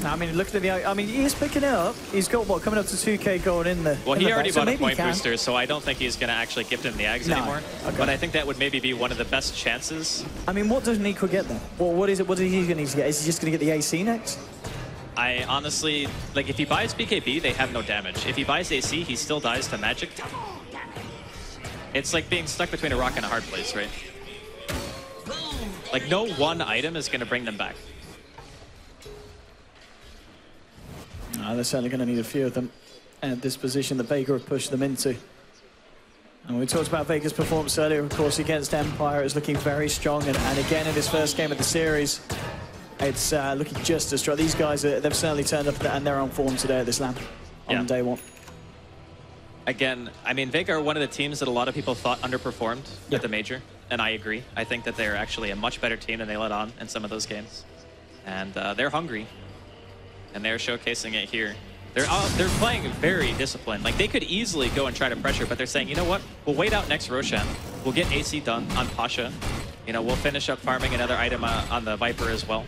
I mean, look at I mean, he is picking it up. He's got, what, coming up to 2K gold in the Well, he already bought a point booster, booster, so I don't think he's going to actually gift him the eggs anymore. Okay. But I think that would maybe be one of the best chances. I mean, what does Nico get then? Well, what is he going to need to get? Is he just going to get the AC next? I honestly, like, if he buys BKB, they have no damage. If he buys AC, he still dies to magic. It's like being stuck between a rock and a hard place, right? Like, no one item is going to bring them back. They're certainly going to need a few of them at this position that Vega have pushed them into. And we talked about Vega's performance earlier, of course, against Empire. It's looking very strong. And again, in this first game of the series, it's looking just as strong. These guys, they've certainly turned up and they're on form today at this LAN on day one. Again, I mean, Vega are one of the teams that a lot of people thought underperformed at the Major. And I agree. I think that they're actually a much better team than they let on in some of those games. And they're hungry. And they're showcasing it here. They're playing very disciplined. Like, they could easily go and try to pressure, but they're saying, you know what? We'll wait out next Roshan. We'll get AC done on Pasha. You know, we'll finish up farming another item on the Viper as well.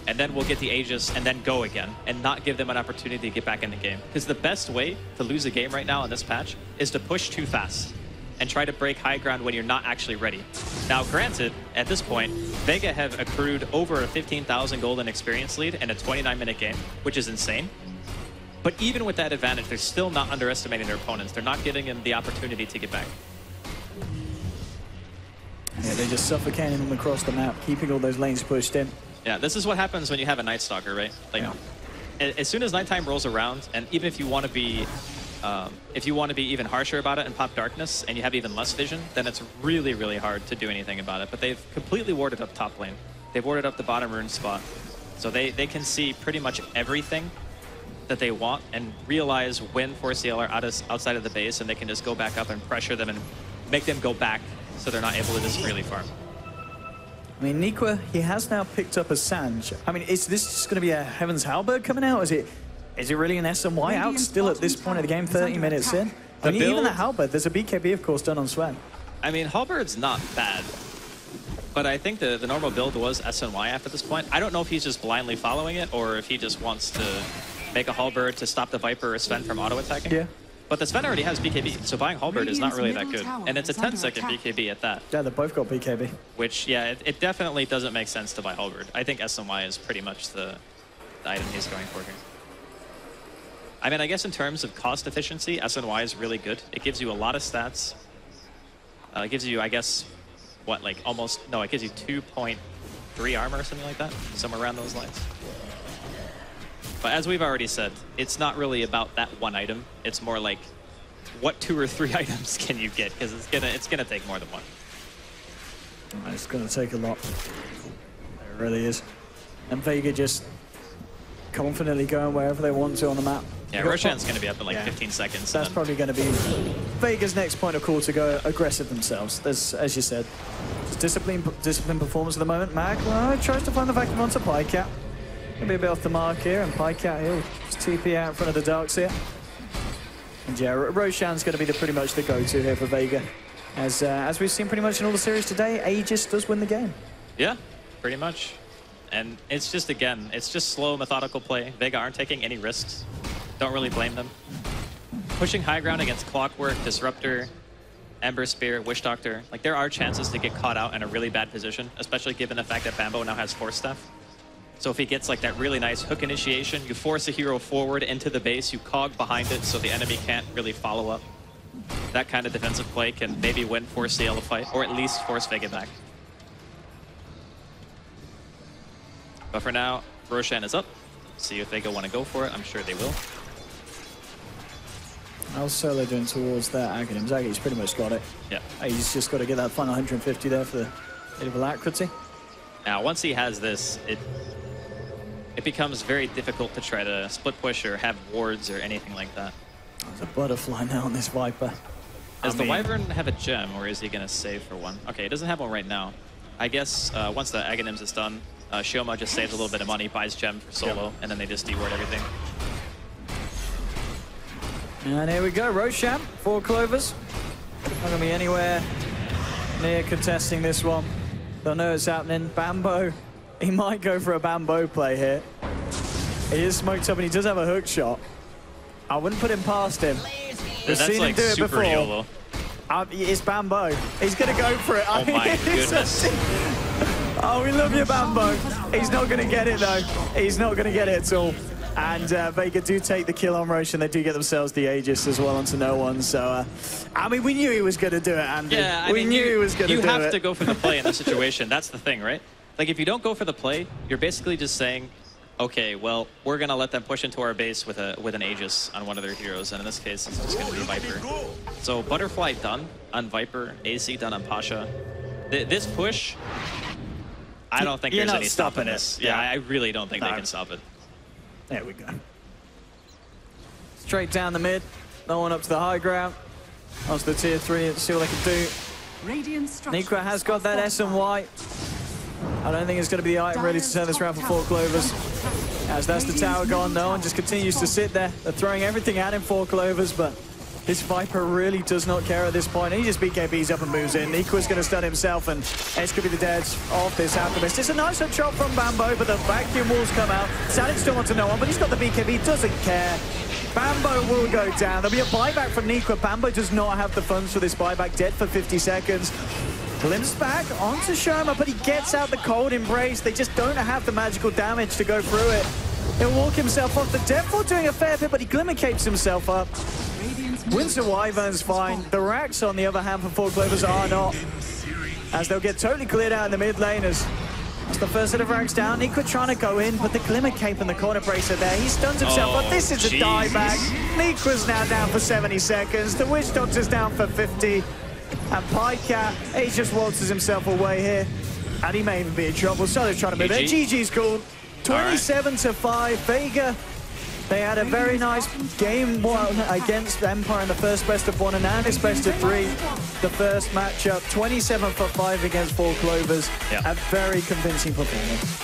And then we'll get the Aegis and then go again and not give them an opportunity to get back in the game. Because the best way to lose a game right now in this patch is to push too fast and try to break high ground when you're not actually ready. Now, granted, at this point, Vega have accrued over a 15,000 golden experience lead in a 29-minute game, which is insane. But even with that advantage, they're still not underestimating their opponents. They're not giving them the opportunity to get back. Yeah, they're just suffocating them across the map, keeping all those lanes pushed in. Yeah, this is what happens when you have a Night Stalker, right? Like, as soon as nighttime rolls around, and even if you want to be even harsher about it and pop darkness, and you have even less vision, then it's really, really hard to do anything about it. But they've completely warded up top lane. They've warded up the bottom rune spot. So they can see pretty much everything that they want and realize when 4CL are outside of the base, and they can just go back up and pressure them and make them go back so they're not able to just freely farm. I mean, Nikwa, he has now picked up a Sanj. I mean, is this just going to be a Heaven's Halberd coming out? Is it really an SMY out still at this point of the game, 30 minutes in? I mean, even the Halberd, there's a BKB, of course, done on Sven. I mean, Halberd's not bad, but I think the normal build was SNY after this point. I don't know if he's just blindly following it or if he just wants to make a Halberd to stop the Viper or Sven from auto-attacking. Yeah. But the Sven already has BKB, so buying Halberd is not really that good. And it's a 10-second BKB at that. Yeah, they both got BKB. Which, yeah, it definitely doesn't make sense to buy Halberd. I think SNY is pretty much the item he's going for here. I mean, I guess in terms of cost efficiency, SNY is really good. It gives you a lot of stats. It gives you, I guess, what, like almost, no, it gives you 2.3 armor or something like that, somewhere around those lines. But as we've already said, it's not really about that one item. It's more like, what 2 or 3 items can you get? Because it's gonna take more than one. It's gonna take a lot. It really is. And Vega just confidently going wherever they want to on the map. Yeah, Roshan's going to be up in like 15 seconds. That's probably going to be Vega's next point of call to go aggressive themselves. There's, as you said, disciplined performance at the moment. Mag tries to find the vacuum onto Pycat. Going to be a bit off the mark here, and Pycat here will just TP out in front of the Darks here. And yeah, Roshan's going to be pretty much the go-to here for Vega. As we've seen pretty much in all the series today, Aegis does win the game. Yeah, pretty much. And it's just, again, it's just slow, methodical play. Vega aren't taking any risks. Don't really blame them. Pushing high ground against Clockwork, Disruptor, Ember Spear, Wish Doctor. Like, there are chances to get caught out in a really bad position, especially given the fact that Bambo now has Force Staff. So if he gets like that really nice hook initiation, you force a hero forward into the base, you cog behind it so the enemy can't really follow up. That kind of defensive play can maybe win 4CL a fight, or at least force Vega back. But for now, Roshan is up. See if Vega want to go for it. I'm sure they will. How's Solo doing towards that Aghanim? Zaggy's pretty much got it. Yeah. He's just got to get that final 150 there for the bit of alacrity. Now, once he has this, it becomes very difficult to try to split push or have wards or anything like that. There's a butterfly now on this Viper. Does the Wyvern have a gem, or is he going to save for one? Okay, he doesn't have one right now. I guess once the Aghanims is done, Shioma just saves a little bit of money, buys gem for solo, and then they just deward everything. And here we go, Roshan, 4Clovers. Not going to be anywhere near contesting this one. Don't know what's happening. Bambo, he might go for a Bambo play here. He is smoked up and he does have a hook shot. I wouldn't put him past him. We've That's seen like him do it super before. YOLO. It's Bambo. He's going to go for it. Oh my goodness. Oh, we love you, Bambo. He's not going to get it, though. He's not going to get it at all. And Vega do take the kill on Roche, and they do get themselves the Aegis as well onto no one. So, I mean, we knew he was going to do it, Andy. Yeah, we knew he was going to do it. You have to go for the play in this situation. That's the thing, right? Like, if you don't go for the play, you're basically just saying, okay, well, we're going to let them push into our base with an Aegis on one of their heroes, and in this case, it's just going to be Viper. So Butterfly done on Viper, AC done on Pasha. This push, I don't think there's any stopping this. Yeah, I really don't think they can stop it. There we go. Straight down the mid. No one up to the high ground. Onto the tier 3. Let's see what they can do. Nikwa has got that S and Y. I don't think it's going to be the item really to turn this around for 4Clovers. As that's the tower gone, no one just continues to sit there. They're throwing everything at him, 4Clovers, but this Viper really does not care at this point. He just BKBs up and moves in. Nikwa's going to stun himself, and Edge could be the dead off this Alchemist. It's a nice hook shot from Bambo, but the vacuum walls come out. Salad still wants to know one, but he's got the BKB, doesn't care. Bambo will go down. There'll be a buyback from Nikwa. Bambo does not have the funds for this buyback. Dead for 50 seconds. Glimpse back onto Sherma, but he gets out the cold embrace. They just don't have the magical damage to go through it. He'll walk himself off. The Deathfall doing a fair bit, but he glimmer capes himself up. Winter Wyvern's fine. The racks, on the other hand, for 4Clovers are not. As they'll get totally cleared out in the mid lane as that's the first set of racks down. Nikwa trying to go in, but the glimmer cape and the corner bracer there. He stuns himself, but this is a dieback. Nikwa's now down for 70 seconds. The Witch Doctor's down for 50. And Pycat, he just waltzes himself away here. And he may even be in trouble. So they're trying to move it. GG's called. 27-5. Vega, they had a very nice game one against Empire in the first best of 1, and now this best of 3. The first matchup, 27-5 against 4Clovers. Yeah. A very convincing performance.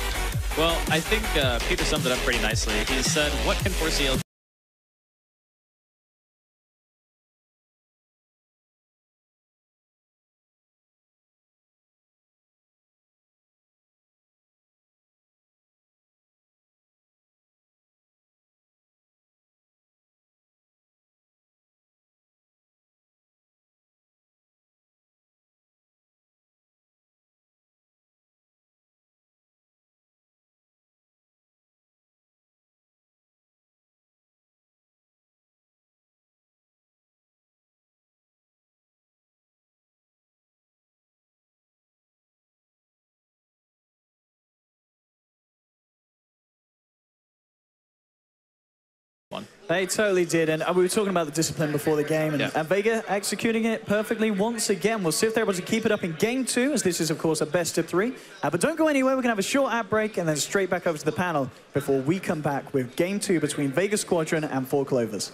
Well, I think Peter summed it up pretty nicely. He said, what can 4CL They totally did, and we were talking about the discipline before the game, and Vega executing it perfectly once again. We'll see if they're able to keep it up in game 2, as this is, of course, a best of 3. But don't go anywhere. We're going to have a short ad break and then straight back over to the panel before we come back with game 2 between Vega Squadron and 4Clovers.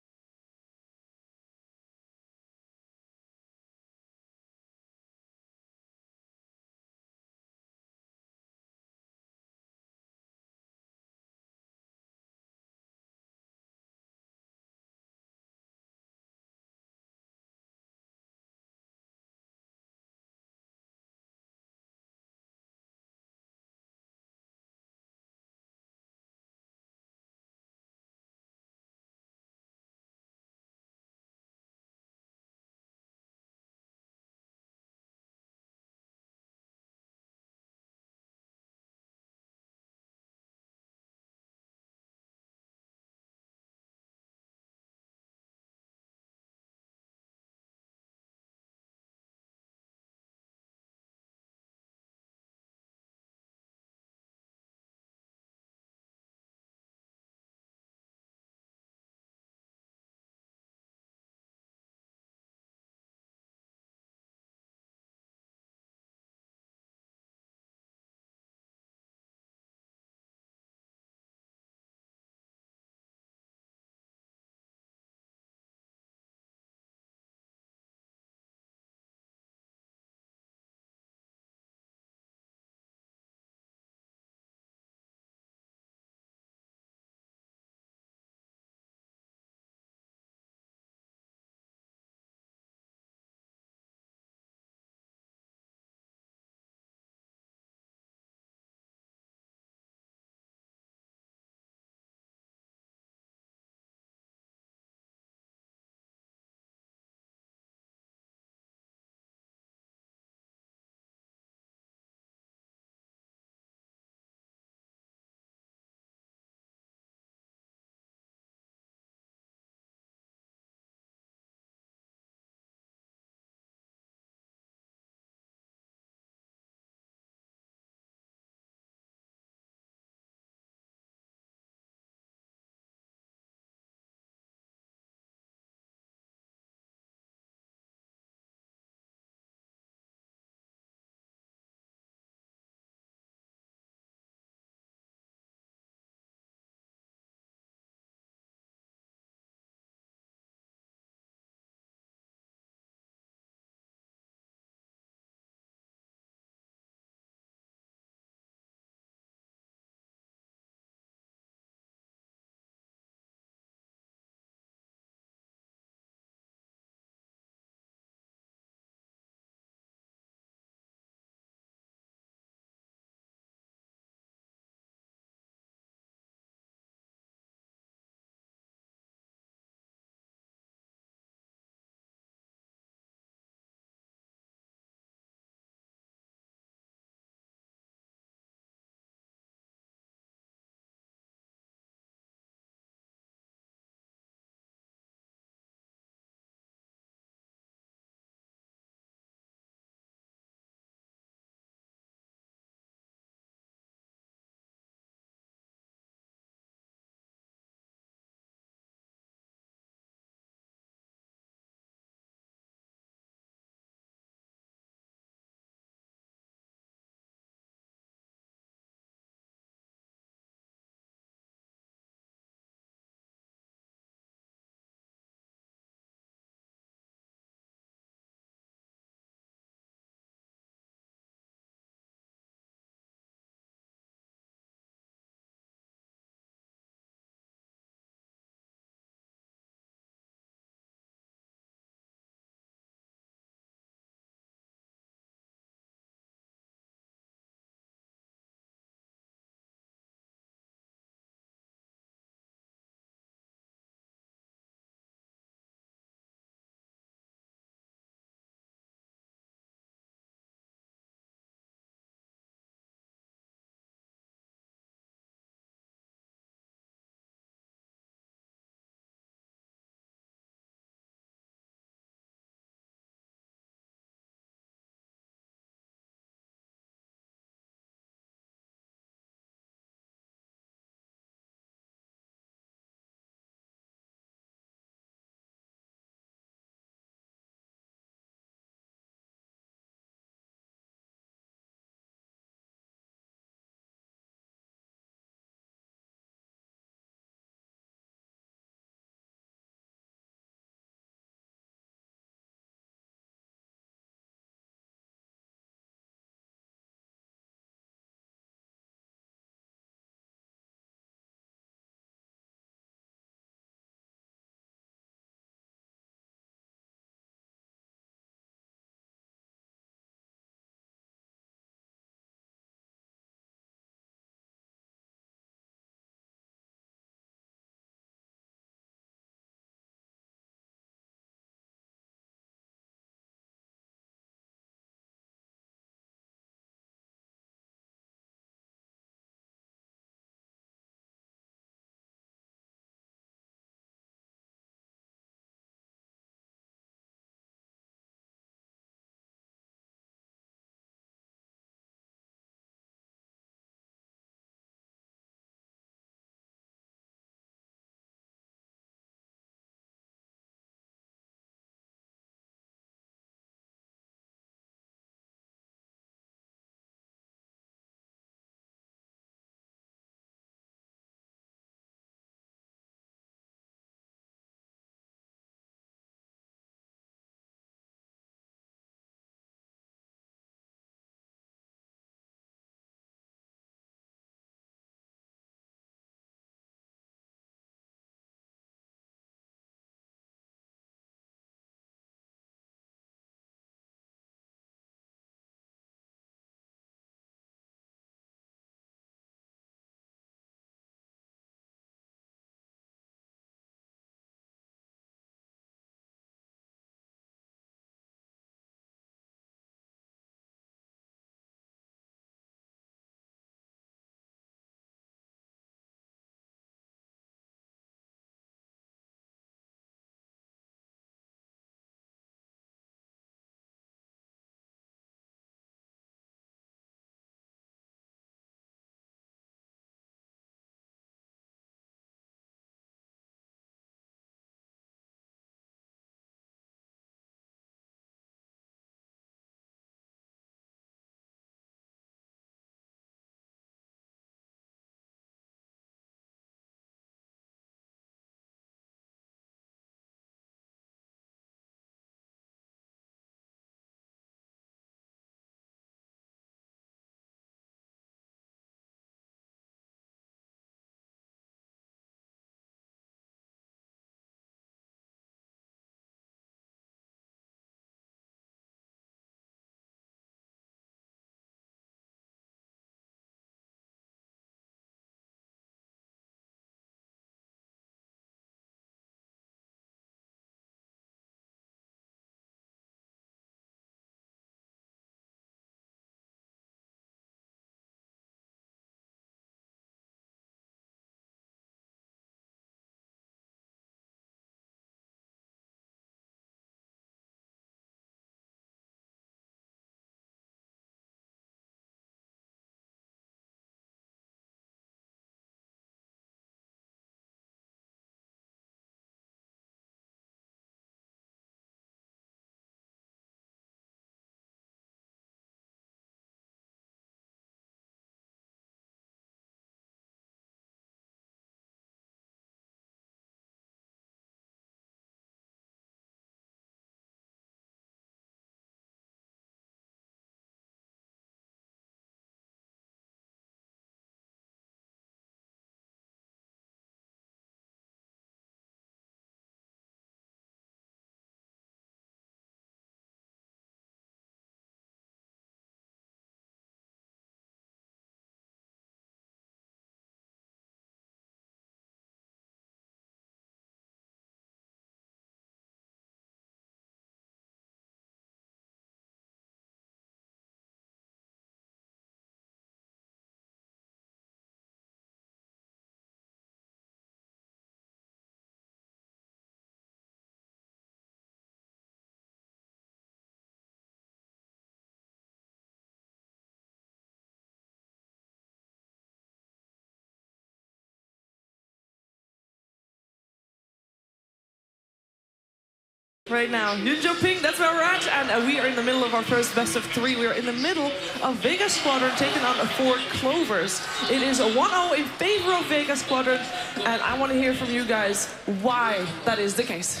Right now, Ninja Ping, that's where we're at, and we are in the middle of our first best of 3. We are in the middle of Vega Squadron taking on 4Clovers. It is a 1-0 in favor of Vega Squadron, and I want to hear from you guys why that is the case.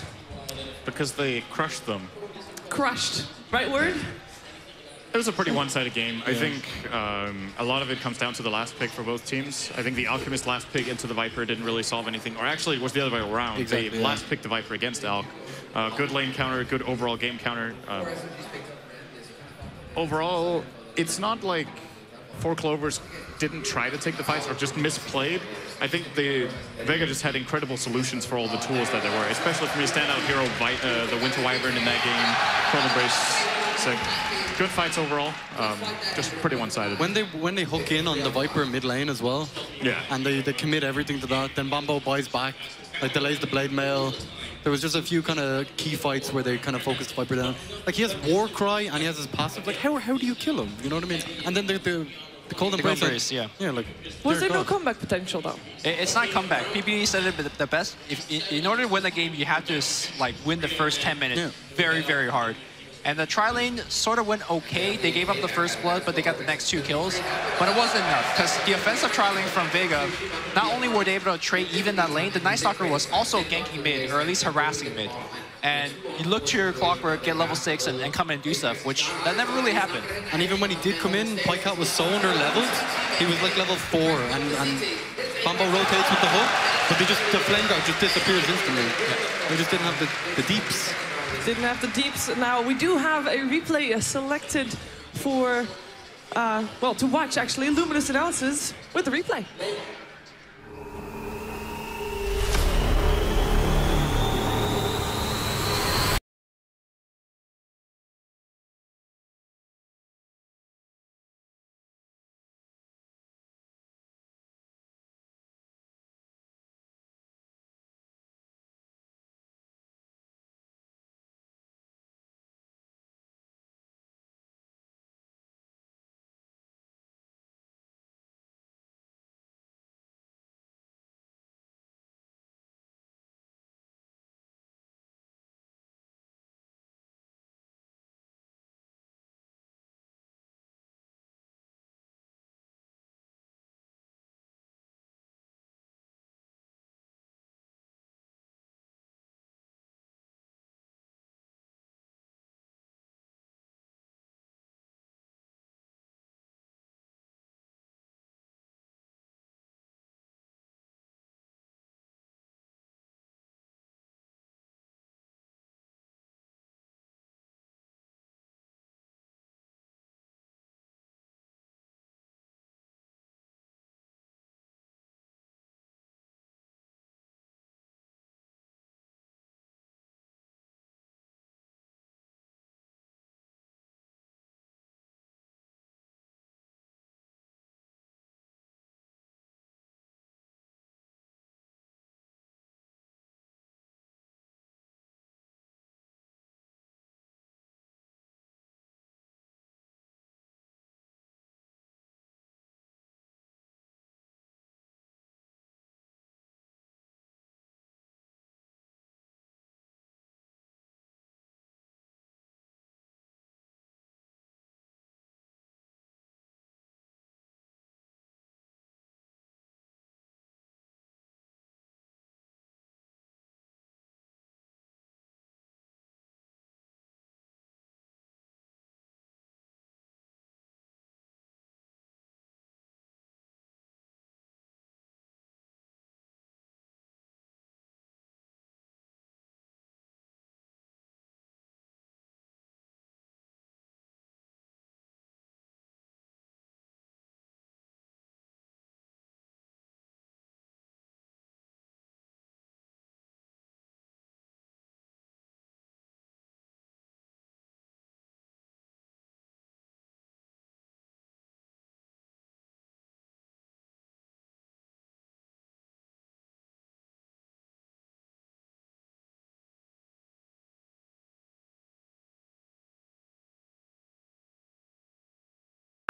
Because they crushed them. Crushed, right word? It was a pretty one-sided game. I think a lot of it comes down to the last pick for both teams. I think the Alchemist last pick into the Viper didn't really solve anything, or actually it was the other way around. Exactly, they last picked the Viper against Alk. Good lane counter, good overall game counter. Overall, it's not like 4Clovers didn't try to take the fights or just misplayed. I think Vega just had incredible solutions for all the tools that there were, especially for me, standout hero, the Winter Wyvern in that game, Cold Embrace. So good fights overall, just pretty one-sided. When they hook in on the Viper mid lane as well, and they commit everything to that, then Bambo buys back, like delays the blade mail. There was just a few kind of key fights where they kind of focused Viper down. Like he has War Cry and he has his passive. Like how do you kill him? You know what I mean? And then the Cold Embrace, yeah. Like was there no comeback potential though? It's not comeback. PPD said it the best. In order to win the game, you have to like win the first 10 minutes very, very hard. And the tri-lane sort of went okay. They gave up the first blood, but they got the next 2 kills. But it wasn't enough, because the offensive tri-lane from Vega, not only were they able to trade even that lane, the Night Stalker was also ganking mid, or at least harassing mid. And you look to your Clockwork, get level 6, and come in and do stuff, which that never really happened. And even when he did come in, Pycat was so under-leveled, he was like level 4, and Bambo rotates with the hook, but the flame guard just disappears instantly. They just didn't have the deeps. Didn't have the deeps. Now, we do have a replay selected for, well, to watch, actually, Luminous Analysis with the replay.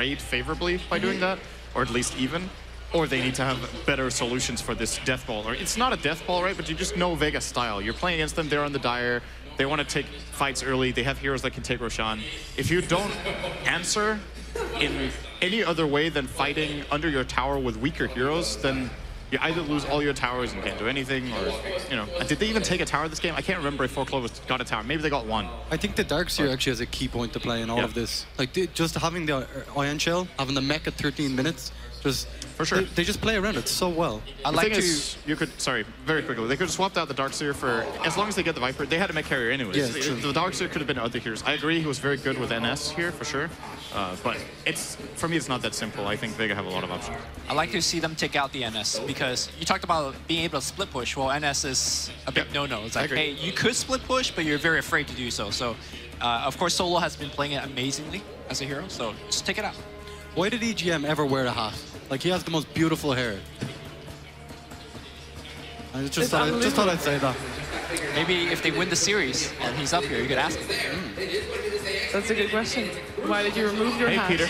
Trade favorably by doing that, or at least even, or they need to have better solutions for this death ball. Or it's not a death ball, right? But you just know Vega's style. You're playing against them, they're on the Dire, They want to take fights early. They have heroes that can take Roshan. If you don't answer in any other way than fighting under your tower with weaker heroes, then you either lose all your towers and can't do anything, or, you know. Did they even take a tower this game? I can't remember if 4Clovers got a tower. Maybe they got one. I think the Darkseer actually has a key point to play in all of this. Like, just having the Ion Shell, having the mech at 13 minutes, just... For sure. They just play around it so well. The thing is, you could, sorry, very quickly, they could have swapped out the Darkseer for, as long as they get the Viper, they had a mech carrier anyways. Yeah, the Darkseer could have been other heroes. I agree, he was very good with NS here, for sure. But for me, it's not that simple. I think Vega have a lot of options. I like to see them take out the NS, because you talked about being able to split push. Well, NS is a big no-no. It's like, hey, you could split push, but you're very afraid to do so. So, of course, Solo has been playing it amazingly as a hero, so just take it out. Why did EGM ever wear a hat? Like, he has the most beautiful hair. I just thought I'd say that. Maybe if they win the series and he's up here, you could ask him. That's a good question. Why did you remove your hat? Hey, Peter.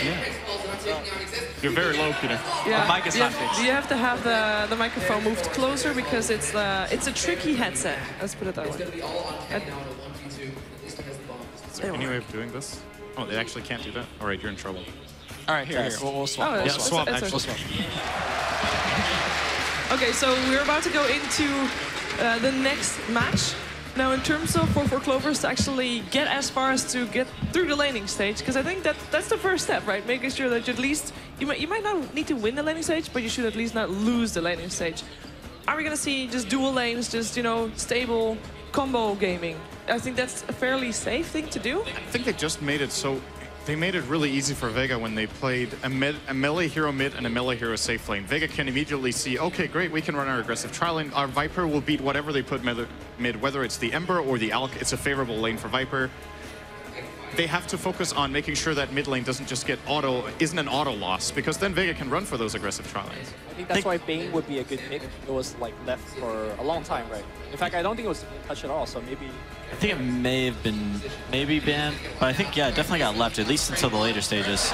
You're very low, Peter. Yeah. Mic is not fixed. You have to have the microphone moved closer because it's a tricky headset. Let's put it that way. Is there any way of doing this? Oh, they actually can't do that? All right, you're in trouble. All right, here. We'll swap. Oh, yeah, swap, actually. We'll swap. Okay, so we're about to go into the next match. Now, in terms of 4Clovers to actually get as far as to get through the laning stage, because I think that's the first step, right? Making sure that you at least, you might not need to win the laning stage, but you should at least not lose the laning stage. Are we going to see just dual lanes, just, you know, stable combo gaming? I think that's a fairly safe thing to do. I think they just made it so... They made it really easy for Vega when they played a melee hero mid and a melee hero safe lane. Vega can immediately see, okay, great, we can run our aggressive trial lane. Our Viper will beat whatever they put mid, whether it's the Ember or the Alk. It's a favorable lane for Viper. They have to focus on making sure that mid lane doesn't just get isn't an auto loss, because then Vega can run for those aggressive trial lanes. I think that's why Bane would be a good pick. It was like left for a long time, right? In fact, I don't think it was touched at all, so maybe... I think it may have been banned, but I think, yeah, it definitely got left, at least until the later stages.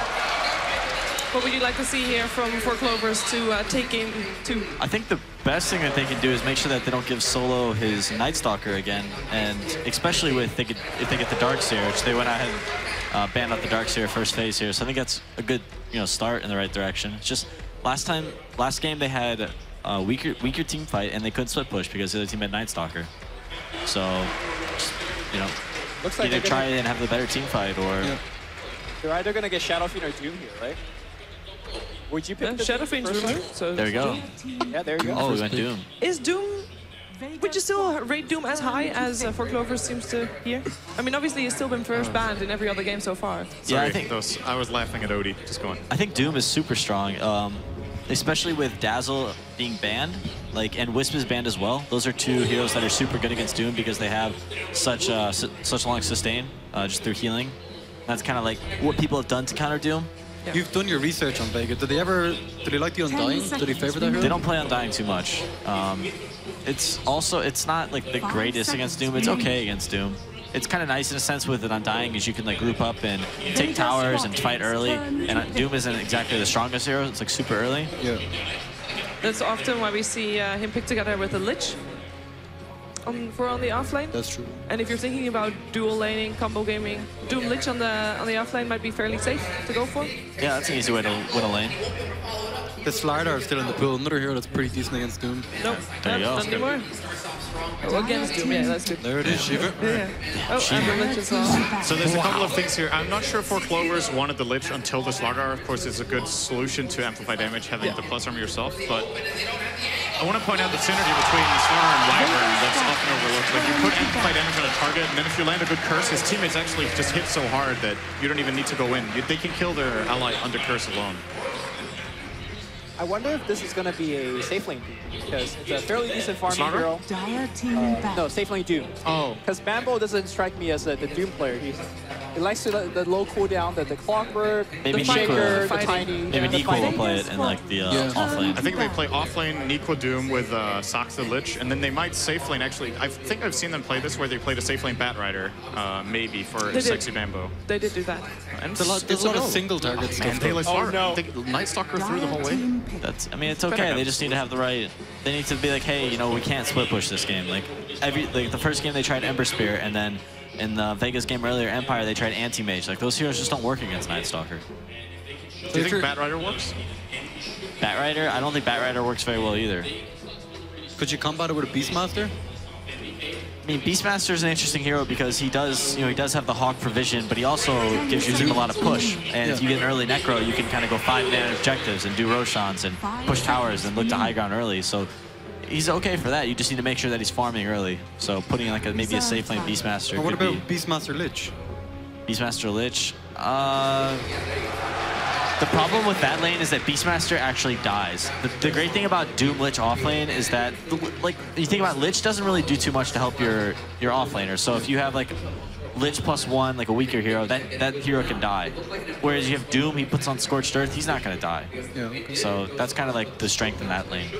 What would you like to see here from 4Clovers to take game 2? I think the best thing that they can do is make sure that they don't give Solo his Night Stalker again, and especially if they get the Darkseer, which they went out and banned out the Darkseer first phase here. So I think that's a good, start in the right direction. It's just last game they had a weaker team fight and they couldn't split push because the other team had Night Stalker. So, looks like either try and have the better team fight or... Yeah. They're either going to get Shadow Fiend or Doom here, right? Would you pick Shadow Fiend's removed? So there you go. Yeah, there you go. Oh, we went Doom. Is Doom... Would you still rate Doom as high as 4Clovers seems to here? I mean, obviously he's still been first banned in every other game so far. Sorry, yeah, I was laughing at Odie. Just going. I think Doom is super strong, especially with Dazzle being banned, and Wisp is banned as well. Those are two heroes that are super good against Doom because they have such long sustain just through healing. That's kind of like what people have done to counter Doom. Yeah. You've done your research on Vega. Did they like the Undying? Did they favor that hero? They don't play Undying too much. It's not like the greatest against Doom. It's okay against Doom. It's kind of nice in a sense with an Undying is you can group up and take towers and fight early. And Doom isn't exactly the strongest hero. It's super early. Yeah. That's often why we see him pick together with a Lich on the off lane. That's true. And if you're thinking about dual laning, combo gaming, Doom Lich on the off lane might be fairly safe to go for. Yeah, that's an easy way to win a lane. The Slardar is still in the pool. Another hero that's pretty decent against Doom. Nope, not anymore. Oh, against Doom, yeah, that's good. There it is, Shiva. Yeah. Oh, and the Lich as well. So there's a couple of things here. I'm not sure 4Clovers wanted the Lich until the Slardar. Of course, it's a good solution to amplify damage, having the plus armor yourself, but I want to point out the synergy between Slardar and Wyvern that's often overlooked. Like, you put amplify damage on a target, and then if you land a good curse, his teammates actually just hit so hard that you don't even need to go in. They can kill their ally under curse alone. I wonder if this is going to be a safe lane Doom, because it's a fairly decent farming hero. No, safe lane Doom. Oh. Because Bambo doesn't strike me as the Doom player. It likes the low cooldown, the clockwork, maybe the shaker, the Nico, tiny. maybe Nico will play it in like the off lane. I think they play off lane Nico Doom with Saxa Lich, and then they might safe lane. Actually, I think I've seen them play this where they played a safe lane Bat Rider, maybe for Sexy Bambo. They did do that. And there's a lot of single target stuff. Night Stalker through the whole way. I mean, it's okay. They just need to have the right. They need to be like, hey, you know, we can't split push this game. Like the first game they tried Ember Spear, and then in the Vegas game earlier, Empire, they tried Anti-Mage. Like those heroes just don't work against Night Stalker. Do you think Bat Rider works? Bat Rider? I don't think Bat Rider works very well either. Could you combat it with a Beastmaster? I mean, Beastmaster is an interesting hero because he does have the Hawk provision, but he also gives you a lot of push. And if you get an early Necro, you can kind of go 5-man objectives and do Roshans and push towers and look to high ground early. So he's okay for that. You just need to make sure that he's farming early. So putting like maybe a safe lane Beastmaster. Or what about Beastmaster Lich? Beastmaster Lich. The problem with that lane is that Beastmaster actually dies. The great thing about Doom Lich offlane is that, like, you think about Lich doesn't really do too much to help your offlaner. So if you have like Lich +1, like a weaker hero, that hero can die. Whereas you have Doom, he puts on Scorched Earth, he's not gonna die. Yeah, okay. So that's kind of like the strength in that lane.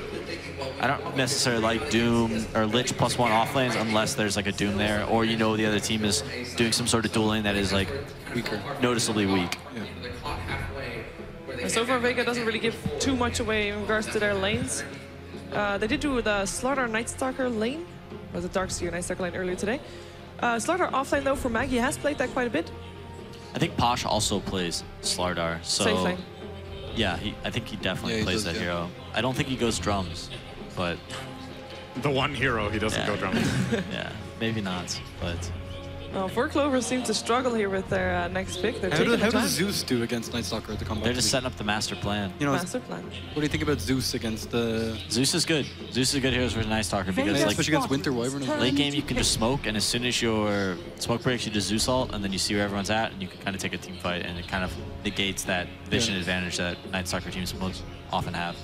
I don't necessarily like Doom or Lich +1 offlanes unless there's like a Doom there, or you know the other team is doing some sort of duel lane that is like weaker, noticeably weak. Yeah. So far, Vega doesn't really give too much away in regards to their lanes. They did do the Slaughter Night Stalker lane, or the Darkseer Night Stalker lane earlier today. Slaughter offlane though for Maggie has played that quite a bit. I think Posh also plays Slardar, so safe lane. Yeah, I think he definitely plays that hero. I don't think he goes drums, but the one hero he doesn't go drums. Yeah, maybe not, but. 4Clovers seem to struggle here with their next pick. They're how does Zeus do against Night Stalker at the combat? They're just setting up the master plan. You know, master plan. What do you think about Zeus against the? Zeus is good. Zeus is a good hero for Night Stalker because like especially against Winter Wyvern. Late game you can just smoke, and as soon as your smoke breaks, you just Zeus ult, and then you see where everyone's at, and you can kind of take a team fight, and it kind of negates that vision advantage that Night Stalker teams most often have.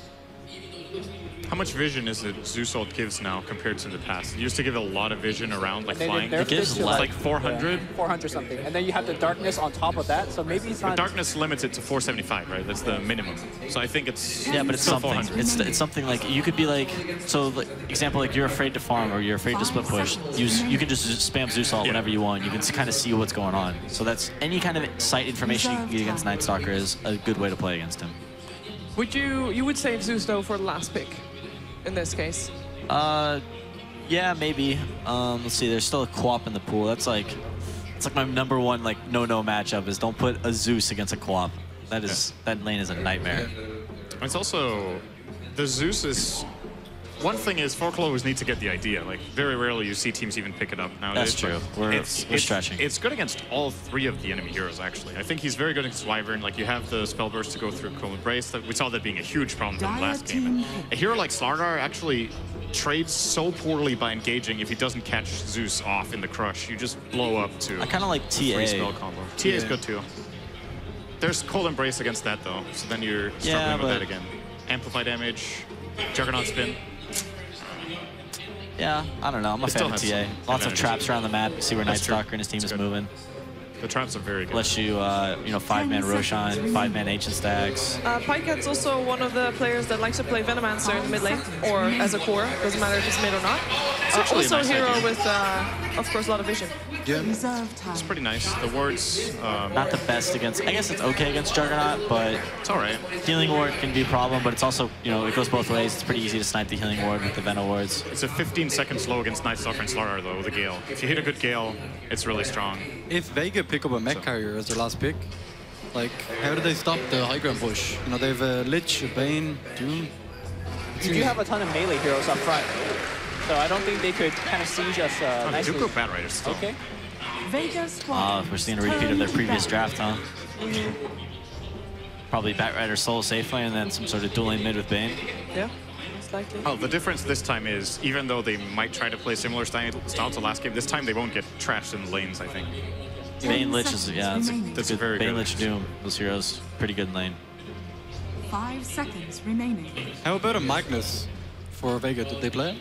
How much vision is it Zeus ult gives now compared to the past? It used to give a lot of vision around, like flying. It gives like 400? 400 something. And then you have the darkness on top of that, so maybe it's not... But darkness limits it to 475, right? That's the minimum. So I think it's but it's still something. 400. It's something like, you could be like, so like, example, like you're afraid to farm or you're afraid to split push. You can just spam Zeus ult whenever you want. You can kind of see what's going on. So that's any kind of sight information you can get against Night Stalker is a good way to play against him. You would save Zeus though for the last pick? In this case? Yeah, maybe. Let's see, there's still a co-op in the pool. That's like my #1 like no matchup is don't put a Zeus against a co-op. That lane is a nightmare. It's also, the Zeus is, one thing is 4Clovers need to get the idea. Like very rarely you see teams even pick it up nowadays. That's true. We're stretching. It's good against all 3 of the enemy heroes actually. I think he's very good against Wyvern. Like you have the spell burst to go through Cool Embrace. We saw that being a huge problem in the last game. And a hero like Slardar actually trades so poorly by engaging. If he doesn't catch Zeus off in the crush, you just blow up to. I kind of like TA. 3 spell combo. TA is good too. There's Cold Embrace against that though, so then you're struggling with that again. Amplify damage, Juggernaut spin. Yeah, I don't know. I'm a fan of TA. Lots of traps around the map. You see where Night Stalker and his team is moving. The traps are very good. Unless you, 5-man Roshan, 5-man Ancient Stacks. Pikehead's also one of the players that likes to play Venomancer in the mid lane, or as a core. Doesn't matter if it's mid or not. Also a hero with, of course, a lot of vision. Yeah, it's pretty nice. The wards... not the best against... I guess it's okay against Juggernaut, but... It's alright. Healing ward can be a problem, but it's also, it goes both ways. It's pretty easy to snipe the healing ward with the Venom wards. It's a 15-second slow against Night Stalker and Slardar, though, with a Gale. If you hit a good Gale, it's really strong. If Vega pick up a mech carrier as their last pick, like, how do they stop the high ground push? They have a Lich, a Bane, Doom. You do have a ton of melee heroes up front, so I don't think they could kind of siege us nicely. They do go Bat Riders still. Okay. We're seeing a repeat of their previous draft, huh? Probably Bat Rider solo safe lane and then some sort of dueling mid with Bane. Yeah. Likely. Oh, the difference this time is, even though they might try to play similar style to last game, this time they won't get trashed in the lanes, I think. Bane Lich is, that's a very Bane good. Lich Doom, those heroes, pretty good in lane. 5 seconds remaining. How about a Magnus for Vega? Did they play it?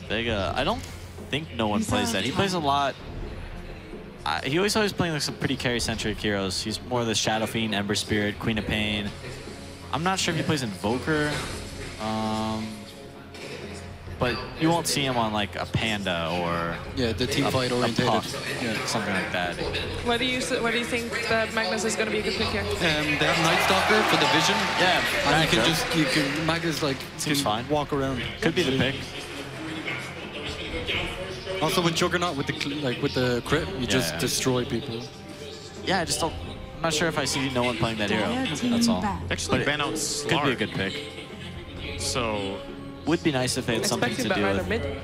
Vega, I don't think no one plays that. He plays a lot. He always playing like some pretty carry-centric heroes. He's more the Shadow Fiend, Ember Spirit, Queen of Pain. I'm not sure if he plays Invoker. But you won't see him on like a Panda or the team fight oriented, something like that. Why do you think that Magnus is going to be a good pick here? They have Night Stalker for the vision. Yeah, and you can Magnus like he's fine. Walk around. Could be the pick. Also with Juggernaut with the crit, you just destroy people. Yeah, I just don't. I'm not sure if I see no one playing that hero. That's all. Actually, ban out Slark. Could be a good pick. So. Would be nice if they had something to do with. Mid.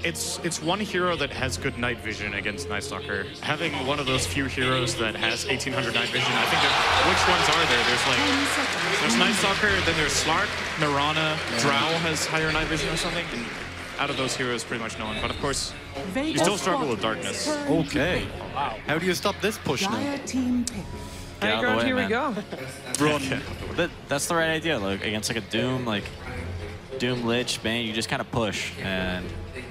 It's one hero that has good night vision against Night Stalker. Having one of those few heroes that has 1800 night vision, I think which ones are there? There's Night Stalker, then there's Slark, Mirana, Drow has higher night vision or something. And out of those heroes, pretty much no one. But of course, you still struggle with darkness. Okay. Wow. How do you stop this push now? Get out of the way, here man. we go. Run. That's the right idea. Like against like a Doom, Doom, Lich, Bane, you just kind of push, and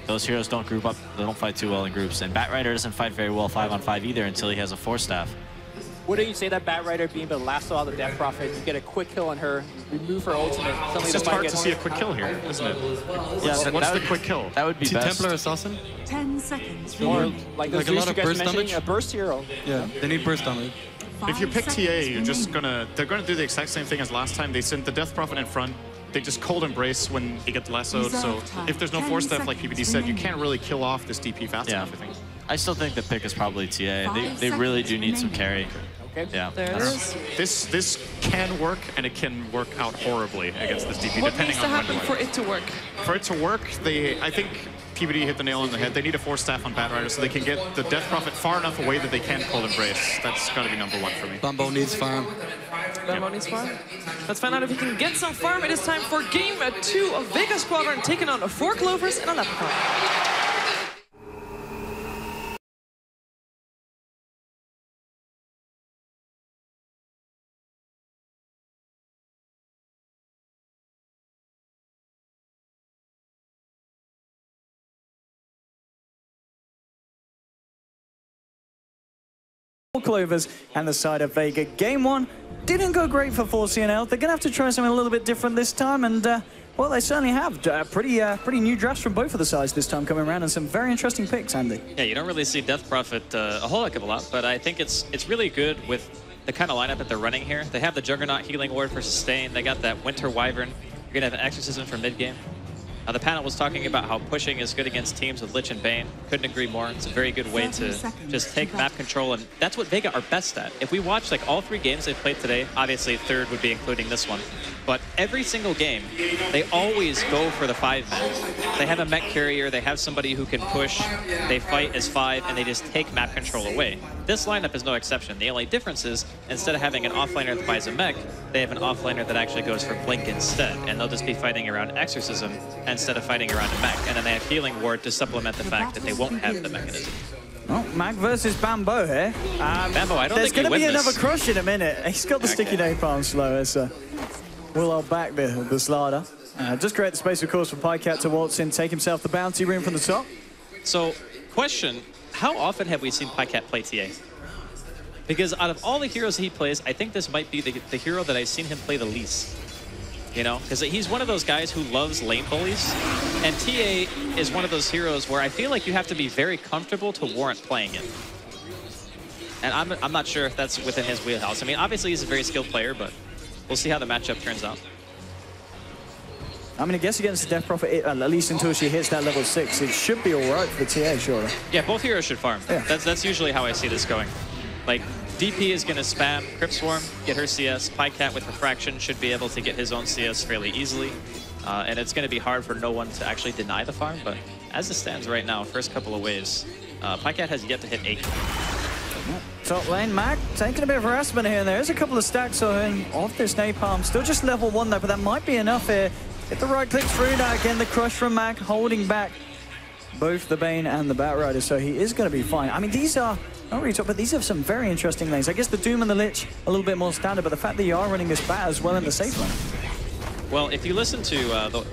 those heroes don't group up. They don't fight too well in groups. And Batrider doesn't fight very well 5-on-5 either until he has a 4-staff. Wouldn't you say that Batrider being able to lasso out the Death Prophet, you get a quick kill on her, remove her ultimate. It's just hard to see a quick kill here, isn't it? Yeah, what's the quick kill? That would be best. Templar Assassin? 10 seconds. Or like a lot of burst damage? A burst hero. Yeah, they need burst damage. If you pick TA, they're gonna do the exact same thing as last time. They sent the Death Prophet in front. They just cold embrace when he gets lassoed. So if there's no 4-step, like PBD said, you can't really kill off this DP fast enough, I think. I still think the pick is probably TA. They really do need some carry. Okay. Yeah. There it is. This can work, and it can work out horribly against this DP, What depending needs to on happen for it to work? For it to work, I think PBD hit the nail on the head. They need a 4-staff on Batrider so they can get the Death Prophet far enough away that they can cold embrace. That's got to be #1 for me. Bambo needs farm. Bambo needs farm. Let's find out if he can get some farm. It is time for game 2 of Vega Squadron taking on 4Clovers and a Lepricon. Clovers and the side of Vega. Game 1 didn't go great for 4C&L. They're going to have to try something a little bit different this time, and well, they certainly have pretty new drafts from both of the sides this time coming around, and some very interesting picks, Andy. Yeah, you don't really see Death Prophet a whole heck of a lot, but I think it's really good with the kind of lineup that they're running here. They have the Juggernaut Healing Ward for sustain. They got that Winter Wyvern. You're going to have an Exorcism for mid-game. The panel was talking about how pushing is good against teams with Lich and Bane. Couldn't agree more. It's a very good way to just take map control, and that's what Vega are best at. If we watch like all 3 games they've played today, obviously 3rd would be including this one, but every single game, they always go for the 5-man. They have a mech carrier, they have somebody who can push, they fight as 5, and they just take map control away. This lineup is no exception. The only difference is, instead of having an offlaner that buys a mech, they have an offlaner that actually goes for Blink instead, and they'll just be fighting around Exorcism instead of fighting around a mech, and then they have Healing Ward to supplement the fact that they won't have the mechanism. Well, Mac versus Bambo here. Bambo, I don't there's think going to be this. another crush in a minute. He's got the sticky napalm slower, so we'll hold back the slider. Just create the space, of course, for Pycat to waltz in, take himself the bounty room from the top. So, question, how often have we seen Pycat play TA? Because out of all the heroes he plays, I think this might be the hero that I've seen him play the least. You know, because he's one of those guys who loves lane bullies, and TA is one of those heroes where I feel like you have to be very comfortable to warrant playing it. And I'm not sure if that's within his wheelhouse. I mean, obviously he's a very skilled player, but we'll see how the matchup turns out. I mean, I guess against the Death Prophet, at least until she hits that level 6, it should be all right for the TA, surely. Yeah, both heroes should farm. Yeah. That's usually how I see this going. Like, DP is going to spam Crypt Swarm, get her CS. Pycat with Refraction should be able to get his own CS fairly easily. And it's going to be hard for no one to actually deny the farm, but as it stands right now, first couple of waves, Pycat has yet to hit 8. Top lane, Mac taking a bit of harassment here and there. There's a couple of stacks on him off this napalm. Still just level 1 though, but that might be enough here. Get the right click through now. Again, the crush from Mac holding back both the Bane and the Batrider, so he is going to be fine. I mean, these are, not really top, but these are some very interesting lanes. I guess the Doom and the Lich, a little bit more standard, but the fact that you are running this Bat as well in the safe lane. Well, if you listen to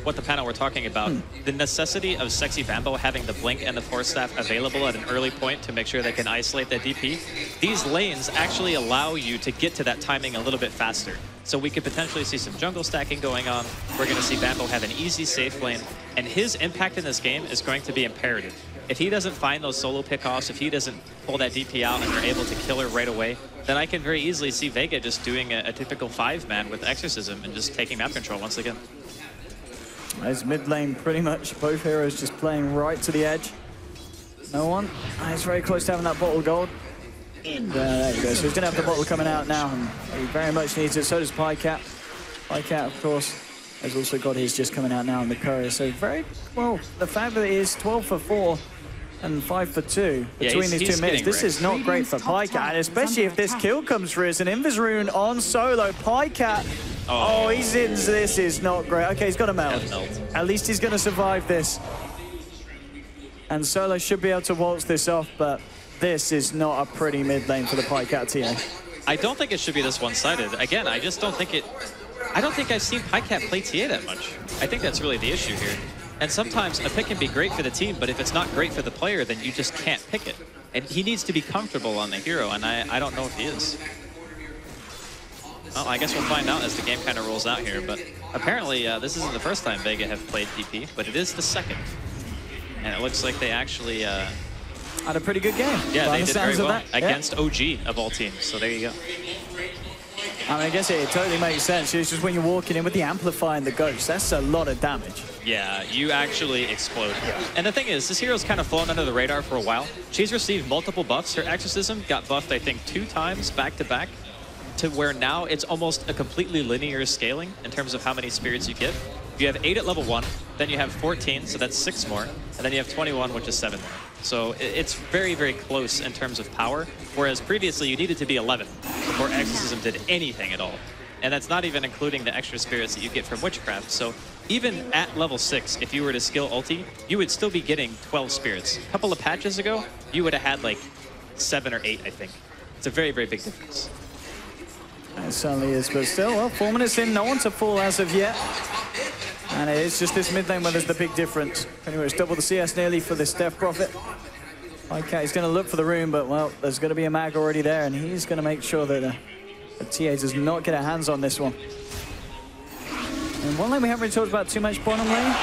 what the panel were talking about, the necessity of Sexy Bambo having the Blink and the Force Staff available at an early point to make sure they can isolate the DP, these lanes actually allow you to get to that timing a little bit faster. So we could potentially see some jungle stacking going on. We're going to see Bambo have an easy safe lane, and his impact in this game is going to be imperative. If he doesn't find those solo pickoffs, if he doesn't pull that DP out and they're able to kill her right away, then I can very easily see Vega just doing a typical 5-man with Exorcism and just taking map control once again. As mid lane, pretty much both heroes just playing right to the edge. No one. He's very close to having that bottle gold. There you go. So he's going to have the bottle coming out now, and he very much needs it. So does Pycat. Pycat, of course, has also got his just coming out now in the courier. So very well. The fact that it is 12 for 4 and 5 for 2 between these 2 mids. This is not great for Pycat, especially if this kill comes through. It's an Invis rune on solo. Pycat. Oh, he's in. This is not great. Okay, he's got a melt. At least he's going to survive this. And Solo should be able to waltz this off, but this is not a pretty mid lane for the Pycat TA. I don't think it should be this one-sided. Again, I just don't think it... I don't think I've seen Pycat play TA that much. I think that's really the issue here. And sometimes a pick can be great for the team, but if it's not great for the player, then you just can't pick it. And he needs to be comfortable on the hero, and I don't know if he is. Well, I guess we'll find out as the game kind of rolls out here, but apparently this isn't the first time Vega have played DP, but it is the second. And it looks like they actually... had a pretty good game. Yeah, they did very well against OG of all teams, so there you go. I mean, I guess it totally makes sense. It's just when you're walking in with the Amplify and the Ghost, that's a lot of damage. Yeah, you actually explode. And the thing is, this hero's kind of flown under the radar for a while. She's received multiple buffs. Her Exorcism got buffed, I think, 2 times back-to-back, to where now it's almost a completely linear scaling in terms of how many spirits you get. You have 8 at level 1, then you have 14, so that's 6 more, and then you have 21, which is 7 more. So it's very, very close in terms of power, whereas previously you needed to be 11 before Exorcism did anything at all. And that's not even including the extra spirits that you get from Witchcraft. So even at level 6, if you were to skill ulti, you would still be getting 12 spirits. A couple of patches ago, you would have had like 7 or 8, I think. It's a very, very big difference. It certainly is, but still, well, 4 minutes in, no one to fall as of yet. And it is just this mid lane where there's the big difference. Anyway, it's double the CS nearly for this Death Prophet. Okay, he's going to look for the rune, but, well, there's going to be a mag already there, and he's going to make sure that the TA does not get a hands on this one. In one lane, we haven't really talked about too much bottom lane.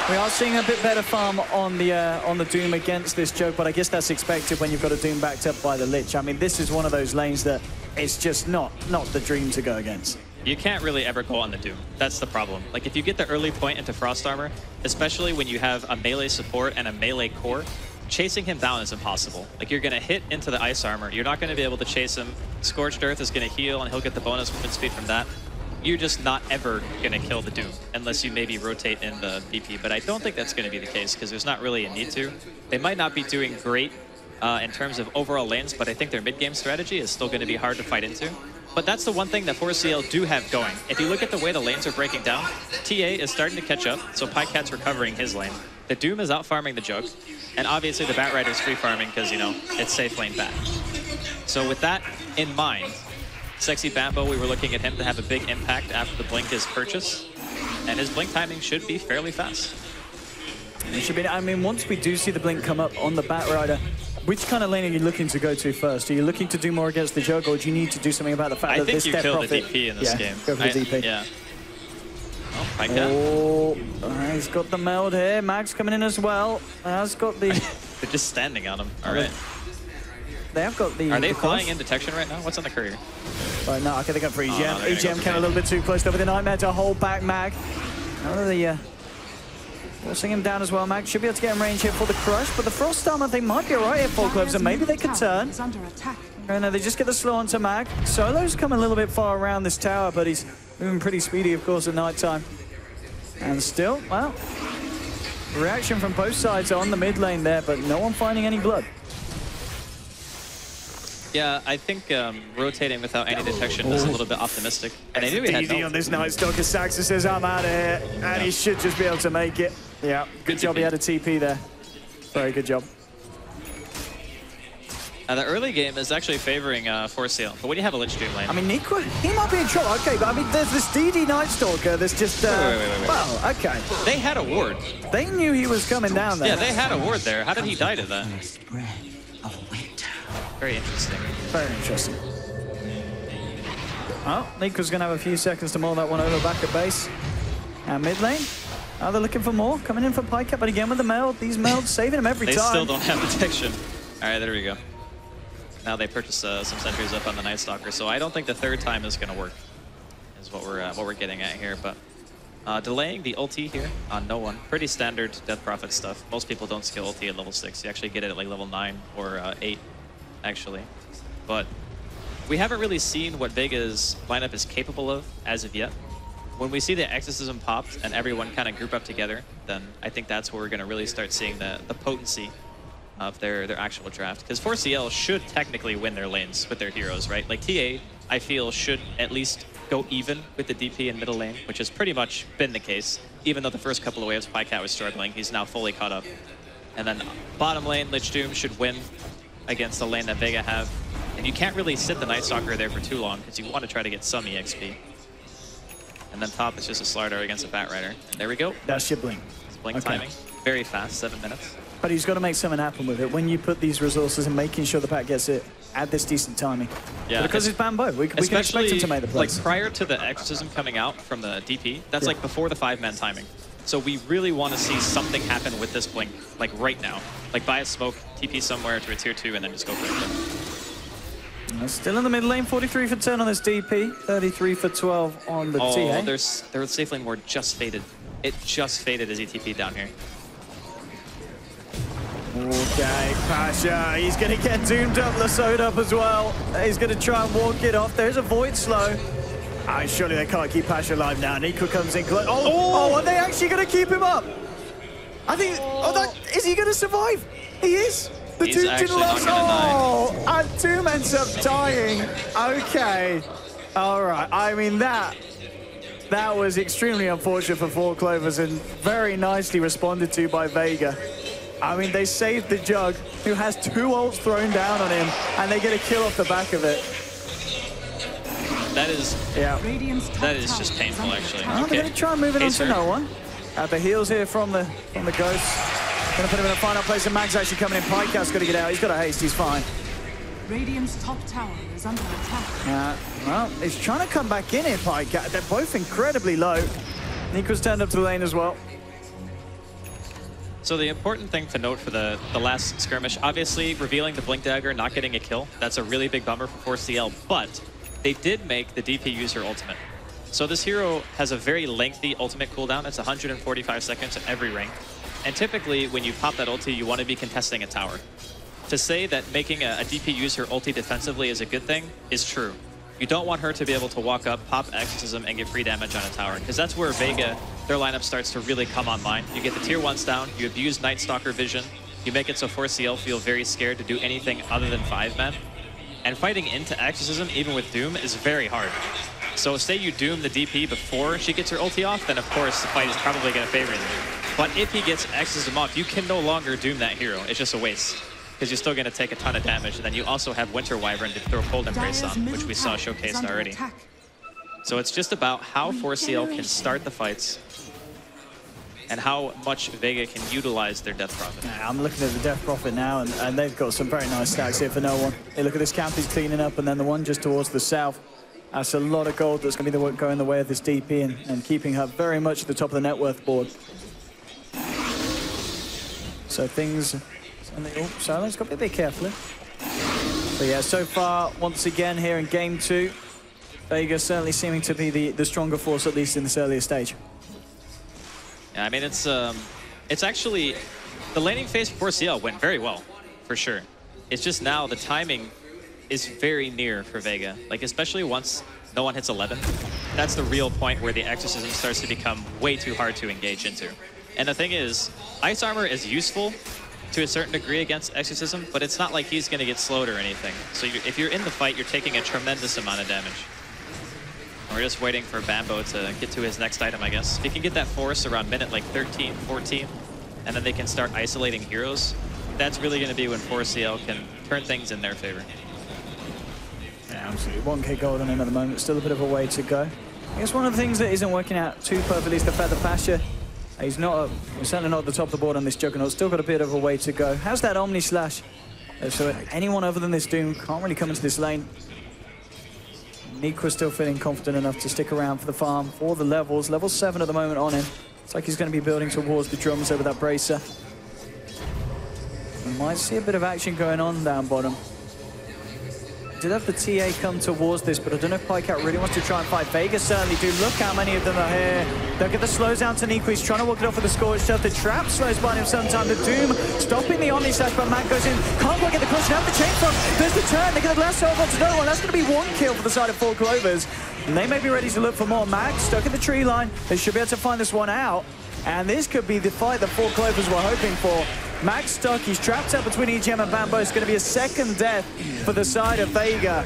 We are seeing a bit better farm on the Doom against this joke, but I guess that's expected when you've got a Doom backed up by the Lich. I mean, this is one of those lanes that it's just not the dream to go against. You can't really ever go on the Doom. That's the problem. Like, if you get the early point into Frost Armor, especially when you have a melee support and a melee core, chasing him down is impossible. Like, you're going to hit into the Ice Armor. You're not going to be able to chase him. Scorched Earth is going to heal, and he'll get the bonus movement speed from that. You're just not ever going to kill the Doom, unless you maybe rotate in the DP. But I don't think that's going to be the case, because there's not really a need to. They might not be doing great in terms of overall lanes, but I think their mid-game strategy is still going to be hard to fight into. But that's the one thing that 4CL do have going. If you look at the way the lanes are breaking down, TA is starting to catch up, so Pycat's recovering his lane. The Doom is out-farming the Jug, and obviously the Batrider's free-farming because, you know, it's safe lane back. So with that in mind, Sexy Bambo, we were looking at him to have a big impact after the Blink is purchased, and his Blink timing should be fairly fast. It should be, I mean, once we do see the Blink come up on the Batrider, which kind of lane are you looking to go to first? Are you looking to do more against the Jug, or do you need to do something about the fact that this Death Prophet... I think you kill the DP in this game. Go for the DP. Yeah. Oh, Pycat. Oh, he's got the meld here. Mag's coming in as well. Has got the... They're just standing on him. All right. They have got the... Are they flying in detection right now? What's on the courier? Right, no, okay, they go for EGM. EGM came a little bit too close there with the Nightmare to hold back Mag. Now the... forcing him down as well. Mag should be able to get in range here for the crush, but the Frost Armor, they might be alright here, 4Clovers, and maybe they could turn. And they just get the slow onto Mag. Solo's come a little bit far around this tower, but he's moving pretty speedy, of course, at night time. And still, well, reaction from both sides on the mid lane there, but no one finding any blood. Yeah, I think rotating without any detection is a little bit optimistic. And I knew he had DD on this Night Stalker. Saxa says, I'm out of here. And he should just be able to make it. Yeah, good job. He had a TP there. Very good job. The early game is actually favoring 4C&L, but when you have a Lich Dream lane... I mean, Nico, he might be in trouble. Okay, but I mean, there's this DD Night Stalker that's just... Wait. Well, okay. They had a ward. They knew he was coming down there. Yeah, they had a ward there. How did he die to that? Very interesting. Very interesting. Oh, Nico's going to have a few seconds to mull that one over back at base. And mid lane. Oh, they're looking for more. Coming in for Pike, but again with the meld. These melds saving him every time. They still don't have detection. All right, there we go. Now they purchase some sentries up on the Night Stalker, so I don't think the third time is going to work, is what we're getting at here. But delaying the ulti here on no one, pretty standard Death Prophet stuff. Most people don't skill ulti at level 6. You actually get it at like level 9 or 8, actually. But we haven't really seen what Vega's lineup is capable of as of yet. When we see the Exorcism popped and everyone kind of group up together, then I think that's where we're going to really start seeing the potency of their actual draft. Because 4C&L should technically win their lanes with their heroes, right? Like TA, I feel, should at least go even with the DP in middle lane, which has pretty much been the case. Even though the first couple of waves, Pycat was struggling, he's now fully caught up. And then bottom lane, Lich Doom should win against the lane that Vega have. And you can't really sit the Night Stalker there for too long, because you want to try to get some EXP. And then top is just a Slardar against a Bat Rider. And there we go. That's your blink. It's blink timing. Very fast, 7 minutes. But he's got to make something happen with it when you put these resources and making sure the pack gets it at this decent timing. Yeah, but because it's Bambo, we can expect him to make the plays. Like prior to the Exorcism coming out from the DP, that's like before the 5-man timing. So we really want to see something happen with this blink, like right now. Like buy a smoke, TP somewhere to a tier 2, and then just go for it. Still in the mid lane, 43 for 10 on this DP, 33 for 12 on the TA. Oh, their safe lane ward just faded. It just faded as ETP down here. Okay, Pasha, he's going to get doomed up, lassoed up as well. He's going to try and walk it off. There's a Void Slow. Surely they can't keep Pasha alive now. Nico comes in. Oh, are they actually going to keep him up? I think, is he going to survive? He is. The He's Doom actually didn't last. not gonna and Doom ends up dying. Okay. All right. I mean, that was extremely unfortunate for 4Clovers and very nicely responded to by Vega. I mean, they saved the Jug, who has 2 ults thrown down on him, and they get a kill off the back of it. That is just painful, actually. Oh, they're going to try and move it on to no one. The heals here from the Ghost. Going to put him in a final place, and Mag's actually coming in. Pycat's got to get out. He's got a haste. He's fine. Radiant's top tower is under attack. Well, he's trying to come back in here, Pycat. They're both incredibly low. Nico's turned up to the lane as well. So the important thing to note for the last skirmish, obviously revealing the Blink Dagger, not getting a kill, that's a really big bummer for 4C&L, but they did make the DP use her ultimate. So this hero has a very lengthy ultimate cooldown. It's 145 seconds at every ring. And typically when you pop that ulti, you want to be contesting a tower. To say that making a DP use her ulti defensively is a good thing is true. You don't want her to be able to walk up, pop Exorcism, and get free damage on a tower, because that's where Vega, their lineup starts to really come online. You get the tier 1s down, you abuse Night Stalker vision, you make it so 4C&L feel very scared to do anything other than 5-man. And fighting into Exorcism, even with Doom, is very hard. So say you Doom the DP before she gets her ulti off, then of course the fight is probably going to favor you. But if he gets Exorcism off, you can no longer Doom that hero. It's just a waste, because you're still going to take a ton of damage, and then you also have Winter Wyvern to throw Cold Embrace on, which we saw showcased already. So it's just about how 4C&L can start the fights and how much Vega can utilize their Death Prophet. I'm looking at the Death Prophet now, and they've got some very nice stacks here for no one. Hey, look at this camp he's cleaning up, and then the one just towards the south. That's a lot of gold that's going to be going the way of this DP and keeping her very much at the top of the net worth board. So things... Oh, Silence, got to be a bit careful. But yeah, so far, once again here in Game 2, Vega certainly seeming to be the stronger force, at least in this earlier stage. Yeah, I mean, it's actually... The laning phase for 4C&L went very well, for sure. It's just now the timing is very near for Vega. Like, especially once no one hits 11. That's the real point where the Exorcism starts to become way too hard to engage into. And the thing is, Ice Armor is useful to a certain degree against Exorcism, but it's not like he's going to get slowed or anything. So if you're in the fight, you're taking a tremendous amount of damage. We're just waiting for Bambo to get to his next item, I guess. If he can get that force around minute like 13, 14, and then they can start isolating heroes, that's really going to be when 4CL can turn things in their favor. Yeah, absolutely. 1K gold on him at the moment. Still a bit of a way to go. I guess one of the things that isn't working out too perfectly is the Feather Pasha. He's certainly not at the top of the board on this Juggernaut. Still got a bit of a way to go. How's that Omni Slash? So anyone other than this Doom can't really come into this lane. Niqua's still feeling confident enough to stick around for the farm for the levels. Level 7 at the moment on him. It's like he's going to be building towards the drums over that bracer. We might see a bit of action going on down bottom. Did have the TA come towards this, but I don't know if Pikeout really wants to try and fight. Vega certainly do. Look how many of them are here. They'll get the slows down to Niqua. He's trying to walk it off with the Scorch Stuff. The trap slows by him sometime. The Doom stopping the Omni Slash, but Matt goes in. Can't quite get the cushion out the chain front. There's the turn. They get the last over to no one. That's going to be 1 kill for the side of 4Clovers. And they may be ready to look for more. Max stuck in the tree line. They should be able to find this one out. And this could be the fight that 4Clovers were hoping for. Max stuck. He's trapped up between EGM and Bambo. It's going to be a second death for the side of Vega.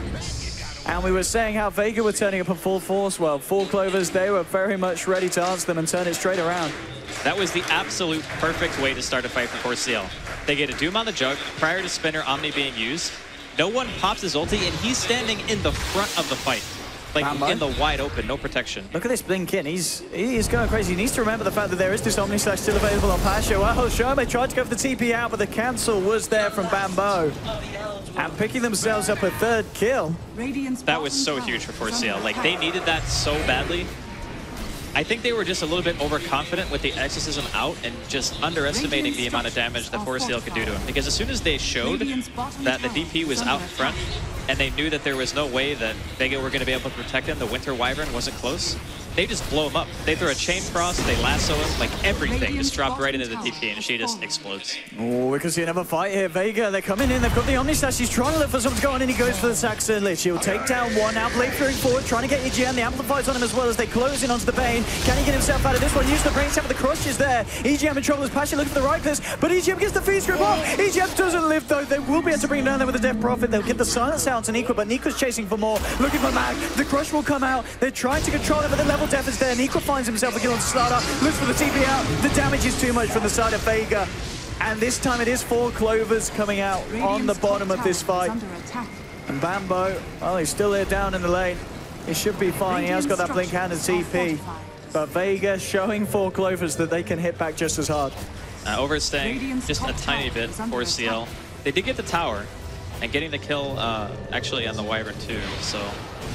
And we were saying how Vega were turning up in full force. Well, 4Clovers, they were very much ready to answer them and turn it straight around. That was the absolute perfect way to start a fight for 4CL. They get a Doom on the Jug prior to Spinner Omni being used. No one pops his ulti, and he's standing in the front of the fight. Like Bambo. In the wide open, no protection. Look at this Blinkin. He's going crazy. He needs to remember the fact that there is this Omni Slash still available on Pasha. Well, Shome tried to go for the TP out, but the cancel was there from Bambo. And picking themselves up a 3rd kill. That was so huge for 4CL. Like, they needed that so badly. I think they were just a little bit overconfident with the Exorcism out and just underestimating the amount of damage that 4CL could do to him. Because as soon as they showed that the DP was out in front, and they knew that there was no way that Vega were going to be able to protect him, the Winter Wyvern wasn't close, they just blow him up. They throw a Chain Frost, they lasso him, like everything just dropped right into the DP, and she just explodes. Oh, we can see another fight here. Vega, they're coming in, they've got the Omni Slash, he's trying to look for someone to go on, and he goes for the Saxon Lich. He'll take down one, now Blade throwing forward, trying to get EGM, the Amplifiers on him as well as they close in onto the Bane. Can he get himself out of this one? Use the Brain Sap, but the Crush is there. EGM in trouble as Pasha looking for the Ripeness, but EGM gets the feed script off. EGM doesn't live though, they will be able to bring him down there with the Death Prophet. They'll get the Silence out to Niqua, but Niqua's chasing for more, looking for Mag. The Crush will come out, they're trying to control it, but the level death is there. Niqua finds himself a kill on Slaughter, looks for the TP out. The damage is too much from the side of Vega. And this time it is 4Clovers coming out on the bottom of this fight. And Bambo, well, he's still there down in the lane. He should be fine, he has got that blink hand and TP. But Vega showing 4Clovers that they can hit back just as hard. Overstaying just a tiny bit for CL. They did get the tower and getting the kill actually on the Wyvern too, so.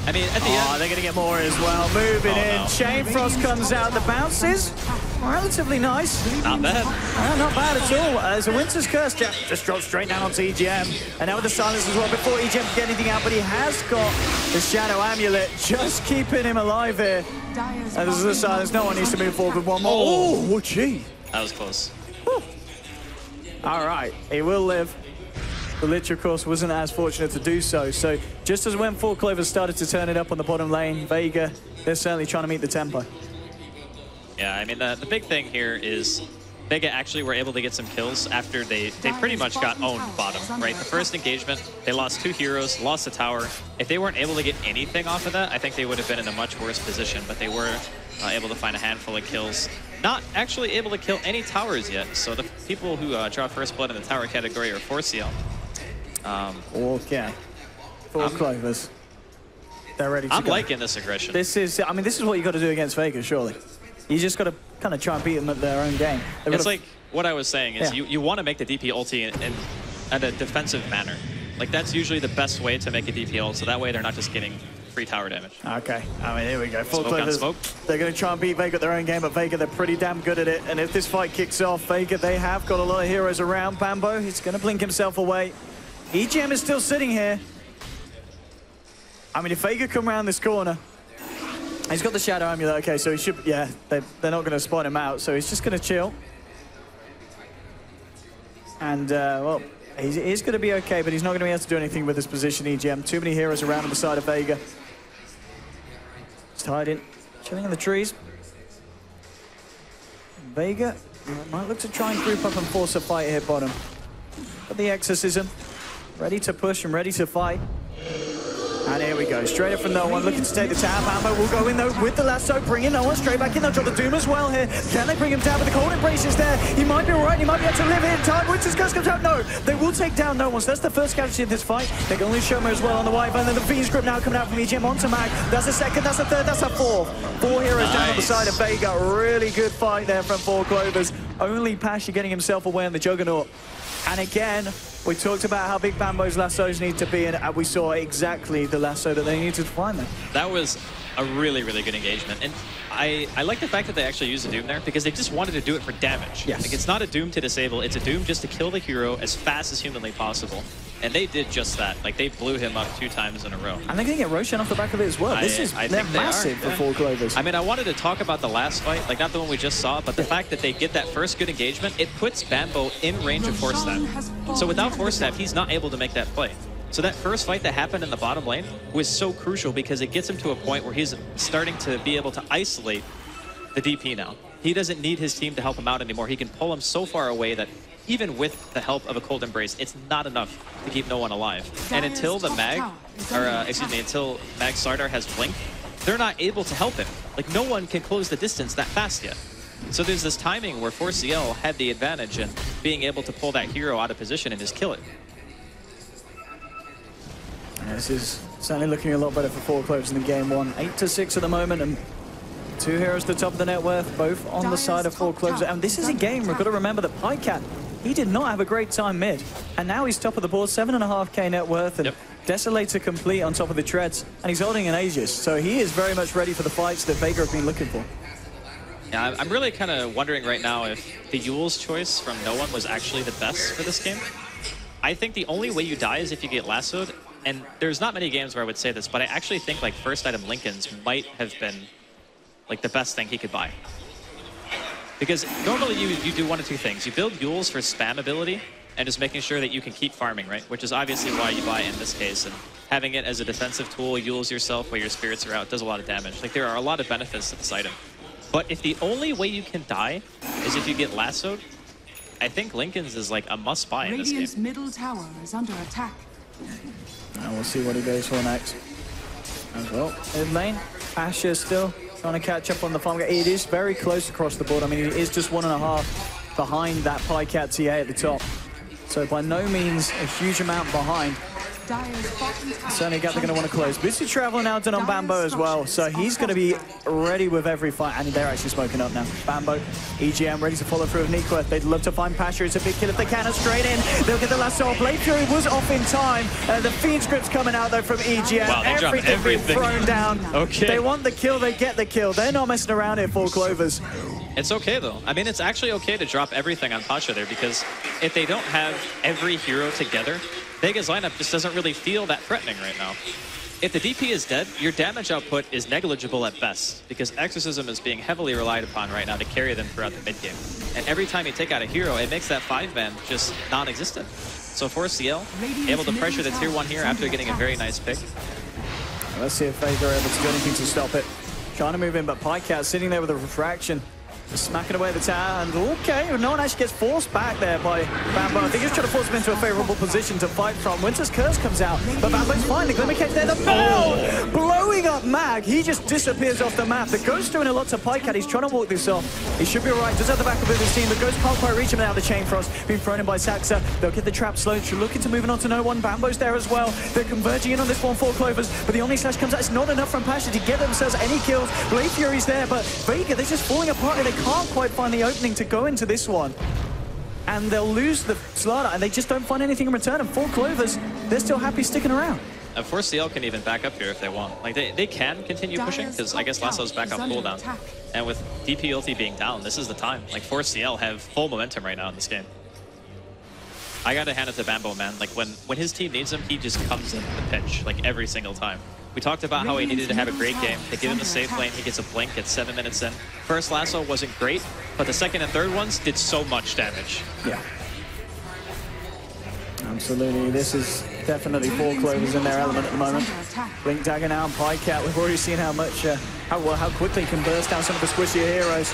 I mean, at the end... they're going to get more as well. Moving in. No. Chain Frost comes out. The bounces, relatively nice. Not bad. Not bad at all. As a Winter's Curse just drops straight down onto EGM. And now with the Silence as well, before EGM can get anything out, but he has got the Shadow Amulet, just keeping him alive here. And this is the Silence. No one needs to move forward with one more. Oh, gee. That was close. Whew. All right, he will live. The Lich, of course, wasn't as fortunate to do so. So just as when 4Clovers started to turn it up on the bottom lane, Vega, they're certainly trying to meet the tempo. Yeah, I mean, the big thing here is Vega actually were able to get some kills after they pretty much got owned bottom, right? The first engagement, they lost 2 heroes, lost the tower. If they weren't able to get anything off of that, I think they would have been in a much worse position, but they were able to find a handful of kills. Not actually able to kill any towers yet, so the people who draw first blood in the tower category are 4CL. Okay. 4Clovers. They're ready to I'm go. liking this aggression. This is what you got to do against Vega, surely. You just got to kind of try and beat them at their own game. It's like what I was saying is you want to make the DP ulti in a defensive manner. Like that's usually the best way to make a DP ult, so that way they're not just getting free tower damage. Okay, I mean, here we go. Smoke on smoke. They're going to try and beat Vega at their own game, but Vega, they're pretty damn good at it. And if this fight kicks off, Vega, they have got a lot of heroes around. Bambo, he's going to blink himself away. EGM is still sitting here. I mean, if Vega come around this corner, he's got the Shadow Amulet. Okay, so he should, yeah, they're not going to spawn him out, so he's just going to chill. And, well, he's going to be okay, but he's not going to be able to do anything with his position, EGM. Too many heroes around on the side of Vega. He's tied in, chilling in the trees. Vega might look to try and group up and force a fight here bottom. But the Exorcism, ready to push and ready to fight. And here we go, straight up from no one, looking to take the tower. Bambo will go in though with the lasso, bringing no one straight back in. They'll drop the Doom as well here. Can they bring him down with the cold embraces there? He might be alright, he might be able to live in time. Winter's Curse comes out, no! They will take down no one, so that's the first casualty of this fight. They can only Shoma as well on the wave, and then the Fiend's Grip now coming out from EGM onto Mag. That's a second, that's a third, that's a fourth. 4 heroes down on the side of Vega. Really good fight there from 4Clovers. Only Pasha getting himself away on the Juggernaut. And again, we talked about how big Bambo's lassos need to be, and we saw exactly the lasso that they needed to find them. That was a really, really good engagement. And I like the fact that they actually used a Doom there because they just wanted to do it for damage. Yes. Like, it's not a Doom to disable, it's a Doom just to kill the hero as fast as humanly possible. And they did just that. Like, they blew him up 2 times in a row. And they're going to get Roshan off the back of it as well. They're massive for 4Clovers. I mean, I wanted to talk about the last fight, like not the one we just saw, but the fact that they get that first good engagement, it puts Bambo in range of Force Staff. So without Force Staff, he's not able to make that play. So that first fight that happened in the bottom lane was so crucial because it gets him to a point where he's starting to be able to isolate the DP now. He doesn't need his team to help him out anymore. He can pull him so far away that even with the help of a Cold Embrace, it's not enough to keep no one alive. And until the until Mag Sardar has Blink, they're not able to help him. Like, no one can close the distance that fast yet. So there's this timing where 4CL had the advantage in being able to pull that hero out of position and just kill it. This is certainly looking a lot better for 4Clovers in the game 1. 8-6 at the moment, and 2 heroes at the top of the net worth, both on the side of 4Clovers. And this is a game, we've got to remember that Pycat, he did not have a great time mid. And now he's top of the board, 7.5k net worth, and Desolator complete on top of the treads. And he's holding an Aegis, so he is very much ready for the fights that Vega have been looking for. Yeah, I'm really kind of wondering right now if the Yule's choice from no one was actually the best for this game. I think the only way you die is if you get lassoed. And there's not many games where I would say this, but I actually think like first item Lincoln's might have been like the best thing he could buy. Because normally you do one of 2 things. You build Yules for spam ability and just making sure that you can keep farming, right? Which is obviously why you buy in this case. And having it as a defensive tool, Yules yourself while your spirits are out, does a lot of damage. Like, there are a lot of benefits to this item. But if the only way you can die is if you get lassoed, I think Lincoln's is like a must buy in this game. Radiant's middle tower is under attack. And we'll see what he goes for next. As well, in lane, Asher still trying to catch up on the farm. It is very close across the board. I mean, it is just 1.5 behind that Pycat TA at the top. So by no means a huge amount behind. Certainly a gap they're going to want to close. Busy traveling out on Bambo as well, so he's going to be ready with every fight, and they're actually smoking up now. Bambo, EGM ready to follow through with Nikwa. They'd love to find Pasha. It's a big kill if they can, and straight in. They'll get the lasso. Blade Fury was off in time. The Fiend Script's coming out though from EGM. Wow, everything being thrown down. Okay. They want the kill, they get the kill. They're not messing around here, 4Clovers. It's okay though. I mean, it's actually okay to drop everything on Pasha there because if they don't have every hero together, Vega's lineup just doesn't really feel that threatening right now. If the DP is dead, your damage output is negligible at best because Exorcism is being heavily relied upon right now to carry them throughout the mid game. And every time you take out a hero, it makes that 5-man just non-existent. So 4CL, able to pressure the tier 1 here after getting a very nice pick. Let's see if Vega are able to do anything to stop it. Trying to move in, but Pycat sitting there with a refraction. Smacking away the tower, and okay, no one actually gets forced back there by Bambo. I think he's trying to force him into a favorable position to fight from. Winter's Curse comes out, but Bambo's fine. The Glimmer Cage there, the bell blowing up Mag. He just disappears off the map. The Ghost doing a lot to Pycat. He's trying to walk this off. He should be alright. Does have the backup of his team. The Ghost can't quite reach him now. The Chain Frost being thrown in by Saxa. They'll get the trap slow. Looking to moving on to no one. Bambo's there as well. They're converging in on this one, 4Clovers, but the Omni Slash comes out. It's not enough from Pasha to get themselves any kills. Blade Fury's there, but Vega, they're just falling apart and they can't quite find the opening to go into this one. And they'll lose the Slaughter, and they just don't find anything in return. And 4Clovers, they're still happy sticking around. 4CL can even back up here if they want. Like, they can continue pushing, because I guess Lasso's back up cooldown. And with DP ulti being down, this is the time. Like, 4CL have full momentum right now in this game. I gotta hand it to Bambo, man. Like, when his team needs him, he just comes in the pitch, like, every single time. We talked about how he needed to have a great game. They give him a safe lane, he gets a blink at 7 minutes in. First lasso wasn't great, but the second and third ones did so much damage. Yeah. Absolutely, this is definitely 4Clovers in their element at the moment. Blink Dagger now and Pycat, we've already seen how much, how quickly he can burst down some of the squishier heroes.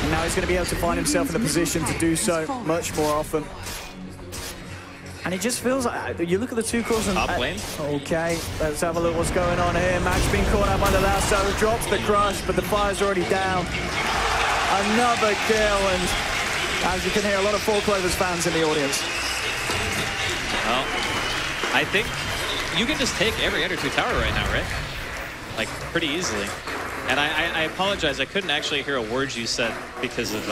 And now he's going to be able to find himself in a position to do so much more often. And it just feels like, you look at the two cores and... Top lane. Okay, let's have a look what's going on here. Max being caught out by the lasso, drops the crush, but the fire's already down. Another kill, and as you can hear, a lot of 4Clovers fans in the audience. Well, I think you can just take every Ender 2 tower right now, right? Like, pretty easily. And I apologize, I couldn't actually hear a word you said because of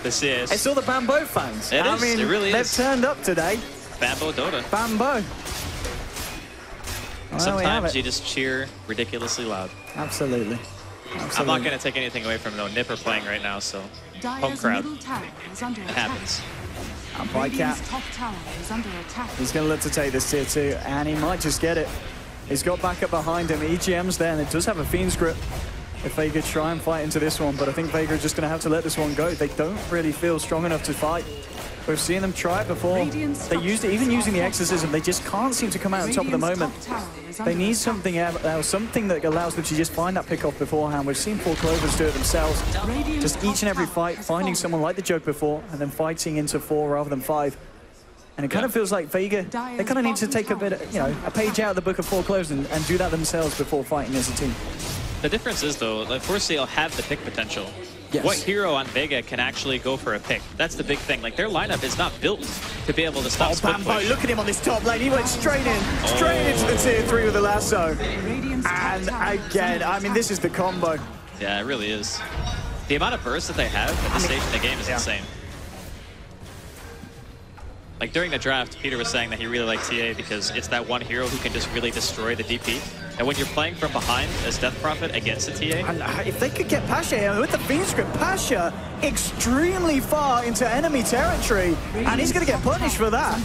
the CS. It's all the Bambo fans. It really is. They've turned up today. Bambo Dota. Bambo. Well, sometimes you just cheer ridiculously loud. Absolutely. I'm not going to take anything away from though. Nipper playing right now, so home crowd. It happens. And by Cat. He's going to look to take this tier 2, and he might just get it. He's got backup behind him. EGM's there, and it does have a Fiend's Grip. If Vega try and fight into this one, but I think Vega are just going to have to let this one go. They don't really feel strong enough to fight. We've seen them try it before. They used it, even using the Exorcism, they just can't seem to come out on top at the moment. They need something else, something that allows them to just find that pick-off beforehand. We've seen 4Clovers do it themselves. Just each and every fight, finding someone like the Joke before, and then fighting into 4 rather than 5. And it kind of feels like Vega, they kind of need to take a bit, a page out of the book of 4Clovers and do that themselves before fighting as a team. The difference is, though, like 4C&L have the pick potential. Yes. What hero on Vega can actually go for a pick? That's the big thing. Like, their lineup is not built to be able to stop split Bambo, push. look at him on this top lane. He went straight into the tier 3 with the lasso. And again, I mean, this is the combo. Yeah, it really is. The amount of bursts that they have at this stage in the game is insane. Like, during the draft, Peter was saying that he really liked TA because it's that one hero who can just really destroy the DP. And when you're playing from behind as Death Prophet against a TA... And if they could get Pasha here with the Fiend Script, Pasha extremely far into enemy territory, and he's going to get punished for that.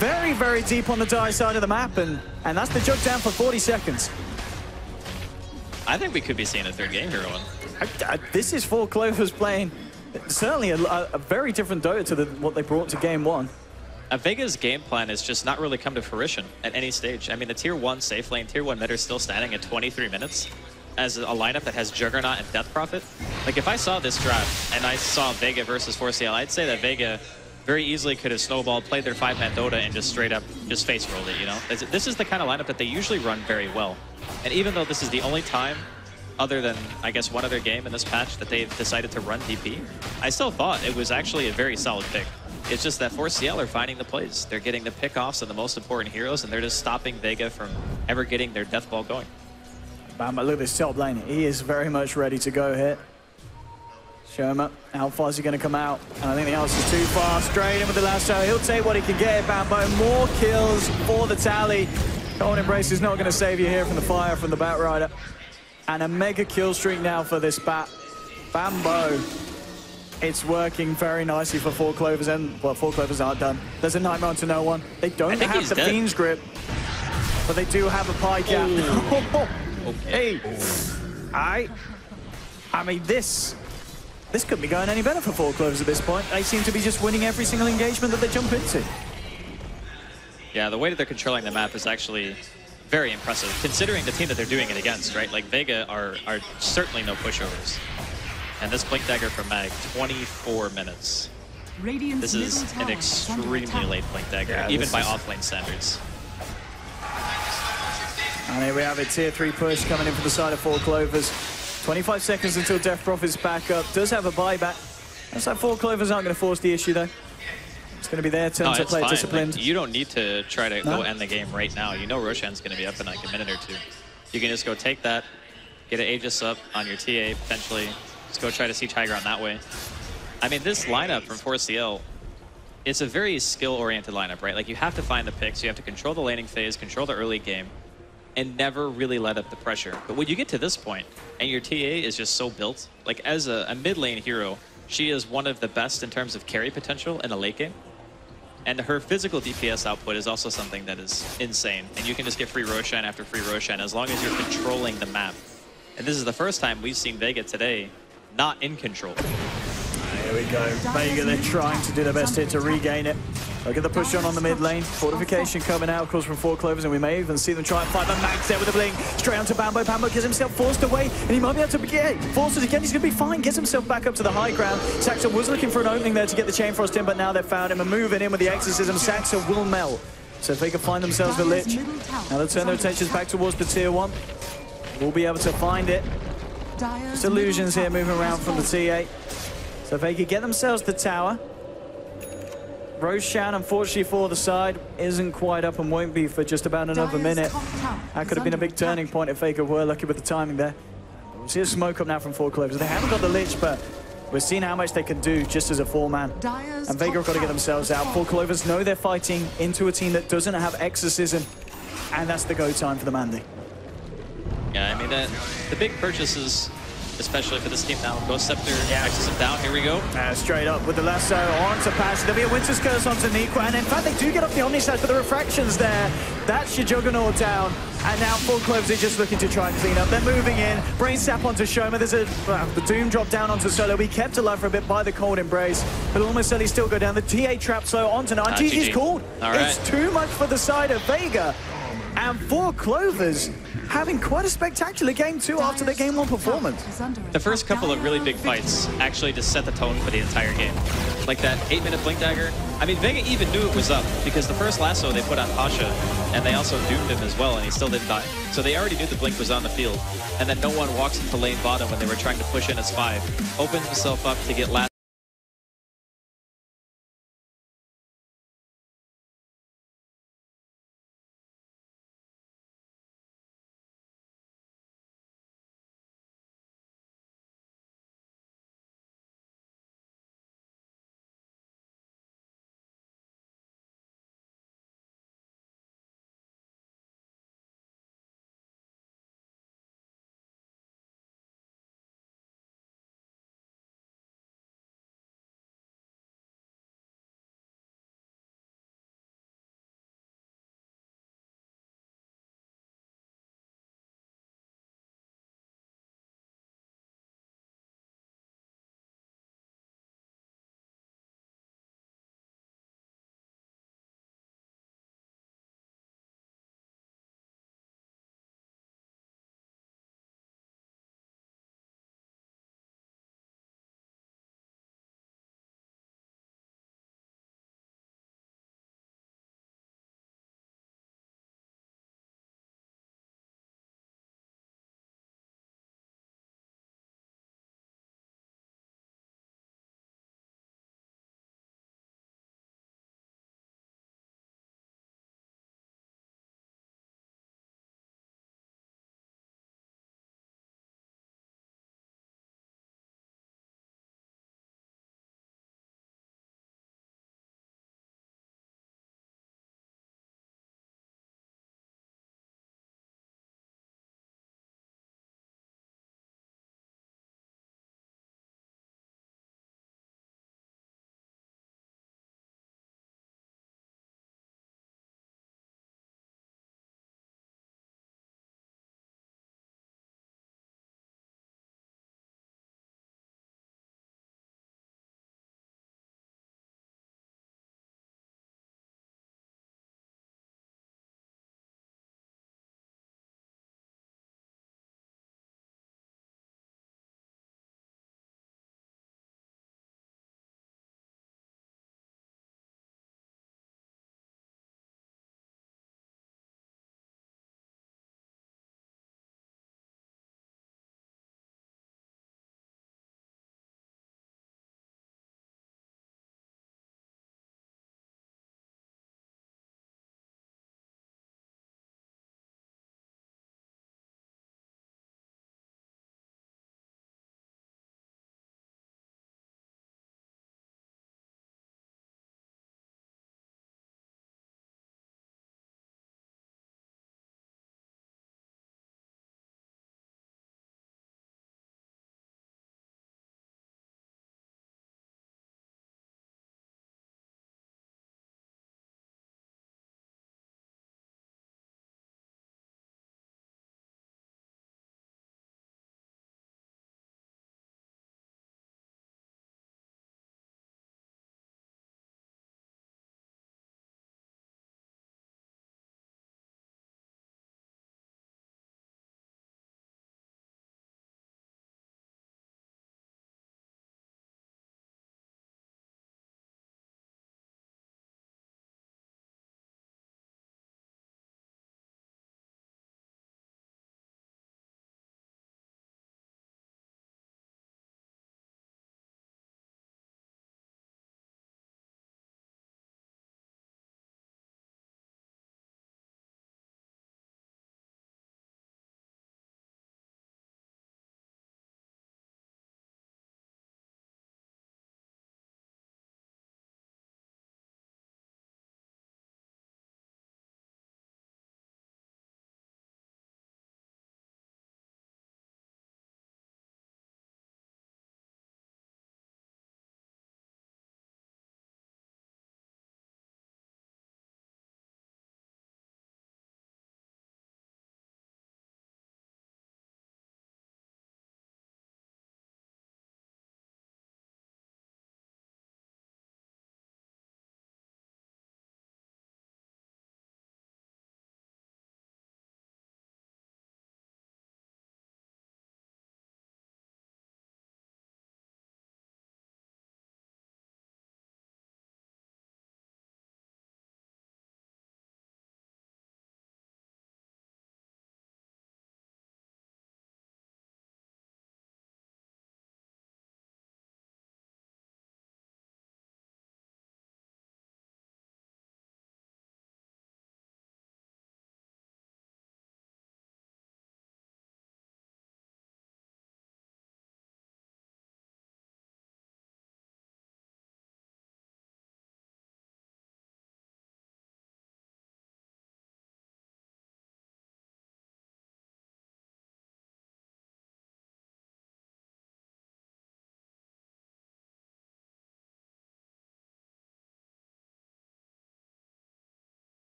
Very, very deep on the die side of the map, and that's the jug down for 40 seconds. I think we could be seeing a third game hero one. This is 4Clovers playing certainly a very different Dota to what they brought to game 1. Vega's game plan has just not really come to fruition at any stage. I mean, the tier 1 safe lane, tier 1 mid are still standing at 23 minutes as a lineup that has Juggernaut and Death Prophet. Like, if I saw this draft and I saw Vega versus 4C&L, I'd say that Vega very easily could have snowballed, played their 5-man Dota, and just straight up just face rolled it, you know? This is the kind of lineup that they usually run very well. And even though this is the only time, other than, I guess, one other game in this patch that they've decided to run DP, I still thought it was actually a very solid pick. It's just that 4C&L are finding the plays. They're getting the pickoffs of the most important heroes, and they're just stopping Vega from ever getting their death ball going. Bam, look at this top lane. He is very much ready to go here. Show him up. How far is he going to come out? And I think the answer's too far. Straight in with the lasso. He'll take what he can get. Bambo, more kills for the tally. Cold Embrace is not going to save you here from the fire from the Batrider. And a mega kill streak now for this Bat. Bambo. It's working very nicely for 4Clovers, and, well, 4Clovers aren't done. There's a Nightmare onto no one. They don't have the Fiend's Grip, but they do have a pie cap. Okay. Hey. I mean, this couldn't be going any better for 4Clovers at this point. They seem to be just winning every single engagement that they jump into. Yeah, the way that they're controlling the map is actually very impressive, considering the team that they're doing it against, right? Like, Vega are certainly no pushovers. And this Blink Dagger from Mag, 24 minutes. This is an extremely late Blink Dagger, even by offlane standards. And here we have it, tier 3 push coming in from the side of 4Clovers. 25 seconds until Death Prophet's back up. Does have a buyback. Looks like 4Clovers aren't going to force the issue, though. It's going to be their turn to play disciplined. Like, you don't need to try to go end the game right now. You know Roshan's going to be up in like a minute or two. You can just go take that, get an Aegis up on your TA, potentially. Just go try to see Tiger on that way. I mean, this lineup from 4C&L, it's a very skill-oriented lineup, right? Like, you have to find the picks, you have to control the laning phase, control the early game, and never really let up the pressure. But when you get to this point, and your TA is just so built, like, as a mid-lane hero, she is one of the best in terms of carry potential in a late game. And her physical DPS output is also something that is insane. And you can just get free Roshan after free Roshan as long as you're controlling the map. And this is the first time we've seen Vega today not in control. Here we go. Vega, they're trying to do their best here to regain it. Look at the push on the mid lane. Fortification coming out, of course, from 4Clovers, and we may even see them try and fight the Max there with a blink. Straight onto Bambo. Bambo gets himself forced away, and he might be able to get forced it again. He's going to be fine. Gets himself back up to the high ground. Saxo was looking for an opening there to get the Chain Frost in, but now they've found him and moving in with the Exorcism. Saxo will melt. So if they can find themselves the Lich, now they'll turn their attentions back towards the tier 1. We'll be able to find it. Just illusions here moving around from the T8. So if they could get themselves the tower. Roshan, unfortunately for the side, isn't quite up and won't be for just about another minute. That could have been a big turning point if Vega were lucky with the timing there. We'll see a smoke up now from 4Clovers. They haven't got the Lich, but we're seeing how much they can do just as a 4-man. And Vega have got to get themselves out. 4Clovers know they're fighting into a team that doesn't have Exorcism, and that's the go time for the Mandy. Yeah, I mean, the big purchases, especially for this team now. Ghost Scepter, Exorcism down, here we go. Straight up with the lasso onto Pass. There'll be a Winter's Curse onto Niqua, and in fact they do get off the Omnislash, but the refractions there. That's your Juggernaut down. And now 4Clovers are just looking to try and clean up. They're moving in. Brain Sap onto Shoma. There's the Doom drop down onto Solo. Be kept alive for a bit by the Cold Embrace, but almost certainly still go down. The TA trap slow onto Nine. GG's called. It's too much for the side of Vega. And 4Clovers having quite a spectacular game too after their game 1 performance. The first couple of really big fights actually just set the tone for the entire game. Like that 8-minute Blink Dagger. I mean, Vega even knew it was up because the first lasso they put on Pasha, and they also doomed him as well, and he still didn't die. So they already knew the Blink was on the field. And then no one walks into lane bottom when they were trying to push in as 5. Opens himself up to get last.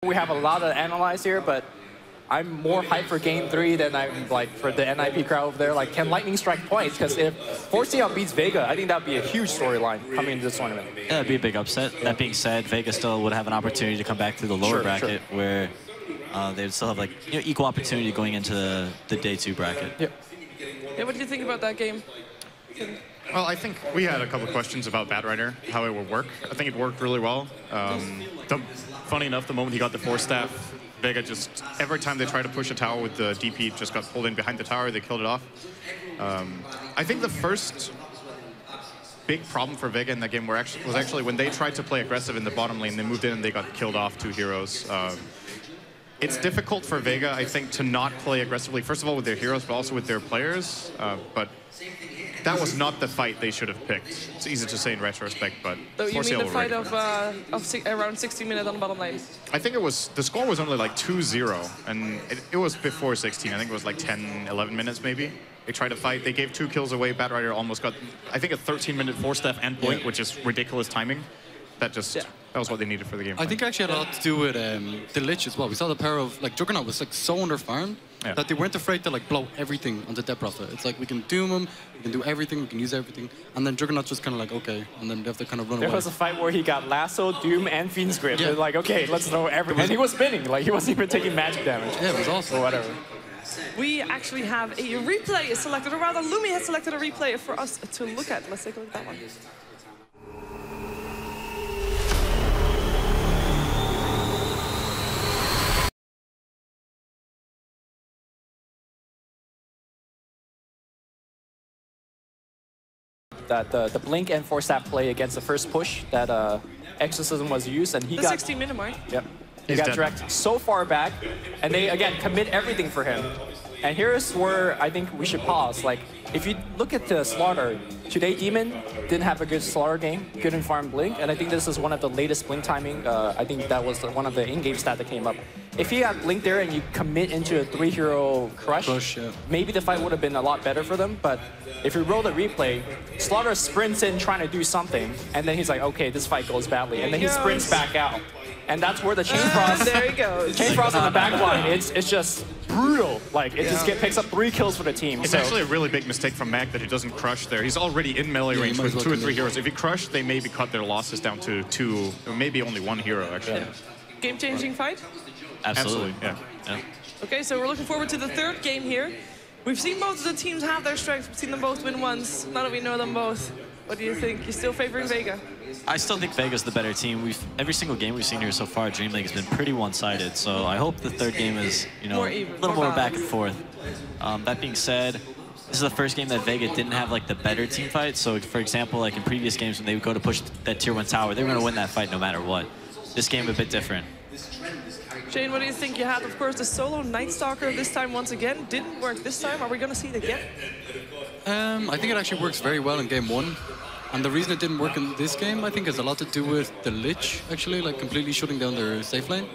We have a lot to analyze here, but I'm more hyped for Game 3 than I'm like for the NIP crowd over there. Like, can Lightning strike twice? Because if 4C&L beats Vega, I think that would be a huge storyline coming into this tournament. Yeah, it'd be a big upset. That being said, Vega still would have an opportunity to come back to the lower bracket where they would still have like equal opportunity going into the day 2 bracket. Yeah, what do you think about that game? Well, I think we had a couple of questions about Batrider, how it would work. I think it worked really well. Funny enough, the moment he got the 4-staff, Vega just, every time they tried to push a tower with the DP, just got pulled in behind the tower, they killed it off. I think the first big problem for Vega in that game was actually when they tried to play aggressive in the bottom lane, they moved in and they got killed off 2 heroes. It's difficult for Vega, I think, to not play aggressively, first of all with their heroes, but also with their players. But that was not the fight they should have picked. It's easy to say in retrospect, but so you mean the fight of around 60 minutes on the bottom lane? I think it was, the score was only like 2-0, and it was before 16. I think it was like 10, 11 minutes maybe. They tried to fight, they gave 2 kills away, Batrider almost got, I think, a 13-minute 4-staff endpoint, which is ridiculous timing. That just, that was what they needed for the game. I think it actually had a lot to do with the Lich as well. We saw the power of, like, Juggernaut was like so underfarmed that they weren't afraid to like blow everything onto Death Prophet. It's like, we can doom him, we can do everything, we can use everything. And then Juggernaut's just kind of like, okay, and then they have to kind of run away. There was a fight where he got Lasso, Doom, and Fiend's Grip. They're like, okay, let's throw everything. And he was spinning, like he wasn't even taking magic damage. Yeah, it was awesome. Or whatever. We actually have a replay selected, or rather Lumi has selected a replay for us to look at. Let's take a look at that one. That the Blink and 4-staff play against the first push that Exorcism was used, and he got 16-minute mark. Yep. He got dragged so far back, and they again commit everything for him. And here's where I think we should pause. Like, if you look at the Slaughter, today Demon didn't have a good Slaughter game, couldn't farm Blink, and I think this is one of the latest Blink timing. I think that was one of the in-game stats that came up. If you had Blink there and you commit into a 3-hero crush, maybe the fight would have been a lot better for them. But if you roll the replay, Slaughter sprints in trying to do something, and then he's like, okay, this fight goes badly, and then he sprints back out. And that's where the Chain Frost, there he goes. Chain Frost on the back line, it's just brutal. Like, it just picks up 3 kills for the team. It's actually a really big mistake from Mac that he doesn't crush there. He's already in melee range with 2 or 3 heroes. If he crushed, they maybe cut their losses down to 2, or maybe only 1 hero, actually. Game-changing fight? Absolutely, yeah. Okay, so we're looking forward to the 3rd game here. We've seen both of the teams have their strengths. We've seen them both win once. Now that we know them both, what do you think? You're still favoring Vega? I still think Vega's the better team. Every single game we've seen here so far, Dreamleague has been pretty one-sided. So I hope the 3rd game is, a little more back and forth. That being said, this is the first game that Vega didn't have like the better team fight. So for example, like in previous games when they would go to push that tier 1 tower, they were going to win that fight no matter what. This game a bit different. Shane, what do you think? You had, of course, the solo Night Stalker this time once again. Didn't work this time. Are we going to see it again? I think it actually works very well in game 1. And the reason it didn't work in this game, I think, has a lot to do with the Lich, actually, like completely shutting down their safe lane.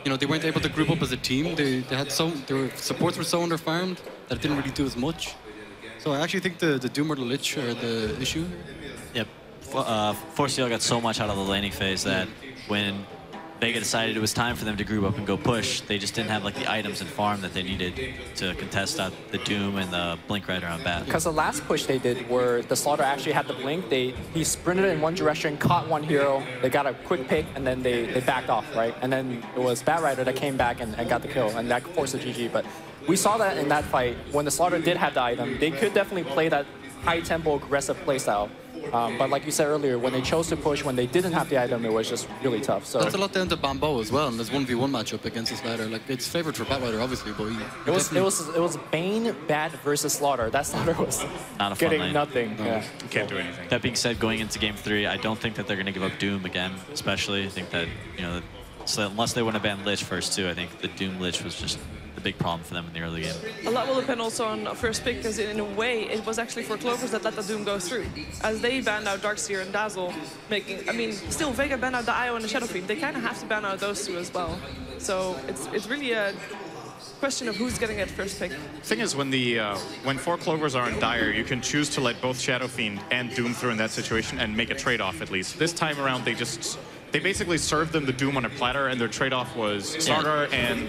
They weren't able to group up as a team. Their supports were so underfarmed that it didn't really do as much. So I actually think the Doom or the Lich are the issue. Yep. 4C&L got so much out of the laning phase that when Vega decided it was time for them to group up and go push, they just didn't have like the items and farm that they needed to contest out the Doom and the Blink Rider on bat. Because the last push they did where the Slaughter actually had the Blink, he sprinted in one direction, caught 1 hero, they got a quick pick, and then they backed off, right? And then it was Batrider that came back and got the kill, and that forced the GG. But we saw that in that fight, when the Slaughter did have the item, they could definitely play that high-tempo, aggressive playstyle. But like you said earlier, when they chose to push, when they didn't have the item, it was just really tough. So that's a lot down to Bambo as well, and there's 1v1 matchup against the Slaughter. Like, it's favored for Batrider, obviously, but it was Bane Bat versus Slaughter. That Slaughter was not a getting nothing. No. Yeah. You can't do anything. That being said, going into game 3, I don't think that they're going to give up Doom again, especially. I think that, so unless they want to ban Lich first too, I think the Doom Lich was just the big problem for them in the early game. A lot will depend also on first pick, because in a way it was actually 4Clovers that let the Doom go through, as they banned out Darkseer and Dazzle, still Vega banned out the IO and the Shadow Fiend. They kind of have to ban out those 2 as well. So it's really a question of who's getting it first pick. The thing is, when 4Clovers are in Dire, you can choose to let both Shadow Fiend and Doom through in that situation and make a trade-off at least. This time around, they just they basically served them the Doom on a platter, and their trade-off was Starter and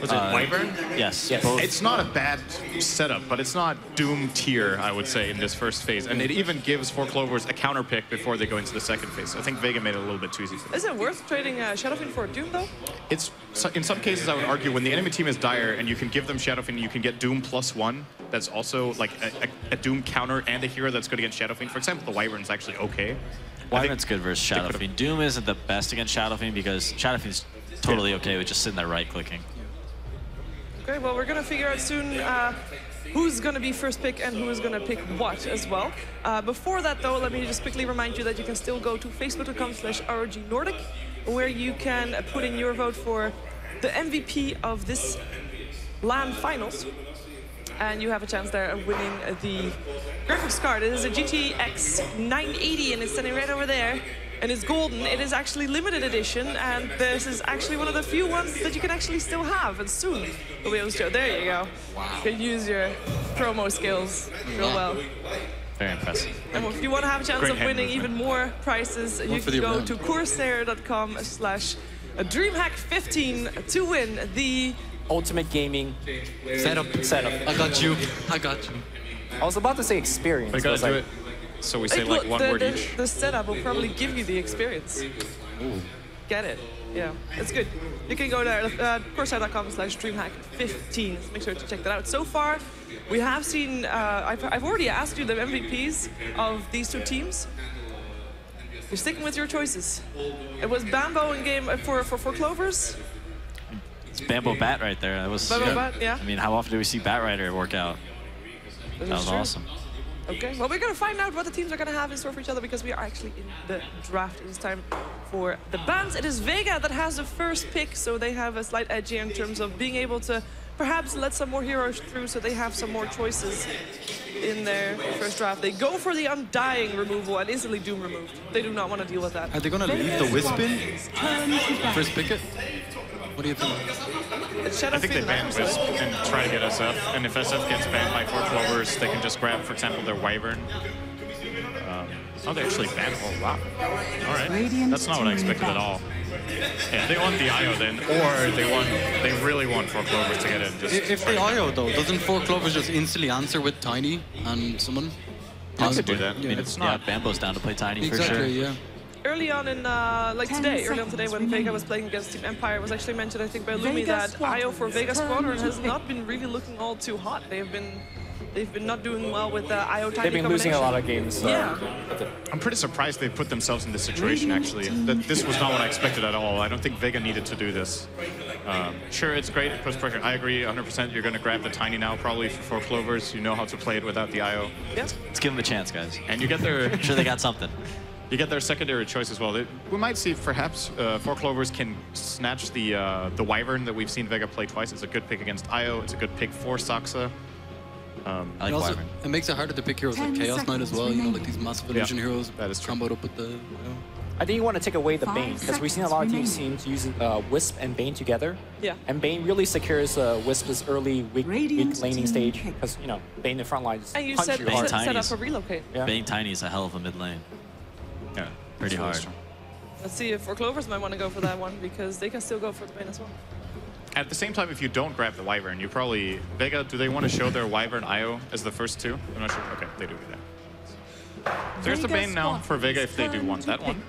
was it Wyvern? Yes. It's not a bad setup, but it's not Doom tier, I would say, in this first phase. And it even gives 4Clovers a counter pick before they go into the second phase. I think Vega made it a little bit too easy for them. Is it worth trading Shadowfiend for Doom, though? It's in some cases, I would argue, when the enemy team is dire and you can give them Shadowfiend, you can get Doom +1. That's also like a Doom counter and a hero that's good against Shadowfiend. For example, the Wyvern's actually okay. Wyvern's good versus Shadowfiend. Doom isn't the best against Shadowfiend because Shadowfiend's totally okay with just sitting there right-clicking. Okay, well, we're going to figure out soon who's going to be first pick and who is going to pick what as well. Before that, though, let me just quickly remind you that you can still go to facebook.com/ROGNordic, where you can put in your vote for the MVP of this LAN finals. And you have a chance there of winning the graphics card. It is a GTX 980 and it's standing right over there. And it's golden. It is actually limited edition, and this is actually one of the few ones that you can actually still have, and soon we'll be able to show. There you go. Wow. You can use your promo skills real well. Very impressive. And if you want to have a chance of winning even more prizes, you can go to Corsair.com/DreamHack15 to win the Ultimate Gaming setup. I got you. I got you. I was about to say experience. We gotta do it. So we say like one word each. The setup will probably give you the experience. Ooh. Get it? Yeah, it's good. You can go there, Corsair.com/DreamHack15. Make sure to check that out. So far, we have seen. I've already asked you the MVPs of these two teams. You're sticking with your choices. It was Bambo in game for 4Clovers. It's Bambo Bat right there. That was. Bambo Bat, yeah. I mean, how often do we see Bat Rider work out? That was awesome. Okay, well, we're going to find out what the teams are going to have in store for each other because we are actually in the draft. It is time for the bans. It is Vega that has the first pick, so they have a slight edge here in terms of being able to perhaps let some more heroes through so they have some more choices in their first draft. They go for the Undying removal and instantly Doom removed. They do not want to deal with that. Are they going to leave the Wisp in? First pick it? What do you think? I think they ban Wisp and try to get SF, and if SF gets banned by 4Clovers, they can just grab, for example, their Wyvern. Oh, they actually banned. Oh, wow. All right. That's not what I expected at all. Yeah, they want the IO then, or they really want 4Clovers to get in. If they IO though, doesn't 4Clovers just instantly answer with Tiny and summon? You could do that. I mean, it's not. Bambo's down to play Tiny for sure. Exactly, yeah. Early on in, like today, when Vega was playing against Team Empire, it was actually mentioned, I think, by Lumi that IO for Vega Squadron has not been really looking all too hot. They've been not doing well with the IO Tiny They've been losing a lot of games. Yeah. I'm pretty surprised they put themselves in this situation, actually. This was not what I expected at all. I don't think Vega needed to do this. Sure, it's great, it puts pressure. I agree 100%. You're going to grab the Tiny now, probably for 4Clovers. You know how to play it without the IO. Yes. Let's give them a chance, guys. And you get their... I'm sure they got something. You get their secondary choice as well. We might see perhaps 4Clovers can snatch the Wyvern that we've seen Vega play twice. It's a good pick against IO. It's a good pick for Saxa. I like Wyvern. It makes it harder to pick heroes like Chaos Knight as well. You know, like these massive illusion heroes. That is comboed up with the. I think you want to take away the Bane because we've seen a lot of teams use Wisp and Bane together. Yeah. And Bane really secures Wisp's early weak laning stage because Bane in front line is and you set up a relocate. Yeah. Bane Tiny is a hell of a mid lane. Yeah, pretty hard. Let's see if 4Clovers might want to go for that one because they can still go for the Bane as well. At the same time, if you don't grab the Wyvern, you probably... Vega, do they want to show their Wyvern IO as the first two? I'm not sure. Okay, they do that. There's the Bane now for Vega if they do want that one.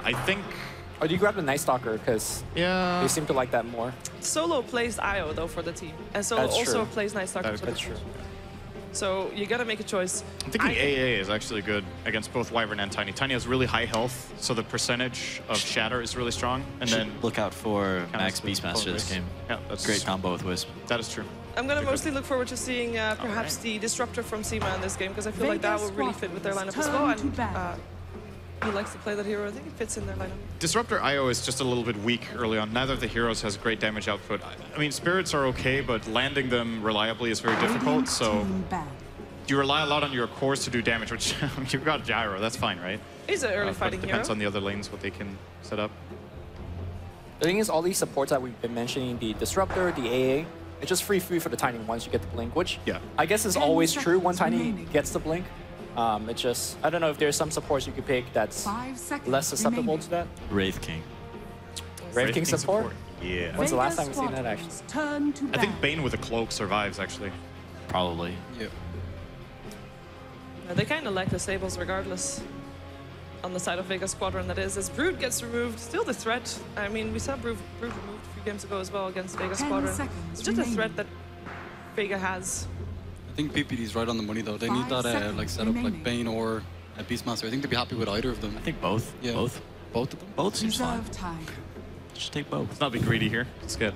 I think... Oh, do you grab the Night Stalker? Because they seem to like that more. Solo plays IO, though, for the team. And Solo also plays Night Stalker for the team. That's true. So you gotta make a choice. I'm thinking AA is actually good against both Wyvern and Tiny. Tiny has really high health, so the percentage of Shatter is really strong. And then look out for Max Beastmaster this game. Yeah, that's great combo with Wisp. That is true. I'm gonna mostly look forward to seeing perhaps the Disruptor from Sima in this game because I feel like that will really fit with their lineup as well. And he likes to play that hero. I think it fits in their lineup. Disruptor IO is just a little bit weak early on. Neither of the heroes has great damage output. I mean, Spirits are okay, but landing them reliably is very difficult. So you rely a lot on your cores to do damage, which you've got Gyro. That's fine, right? He's an early fighting hero. Depends on the other lanes what they can set up. The thing is, all these supports that we've been mentioning, the Disruptor, the AA, it's just free for the Tiny once you get the Blink, which I guess is always true when Tiny gets the Blink. It's just, I don't know if there's some supports you could pick that's less susceptible to that. Wraith King. Wraith King support? Yeah. When's the last time we've seen that, actually? I think Bane with a cloak survives, actually. Probably. Yeah. They kind of like the Sables regardless. On the side of Vega Squadron, that is. As Brood gets removed, still the threat. I mean, we saw Brood removed a few games ago as well against Vega Squadron. It's just a threat that Vega has. I think PPD's right on the money though. They need that like setup like Bane or Beastmaster. I think they'd be happy with either of them. I think both. Yeah. Both. Both of them? Both seems fine. Just take both. Let's not be greedy here. It's good.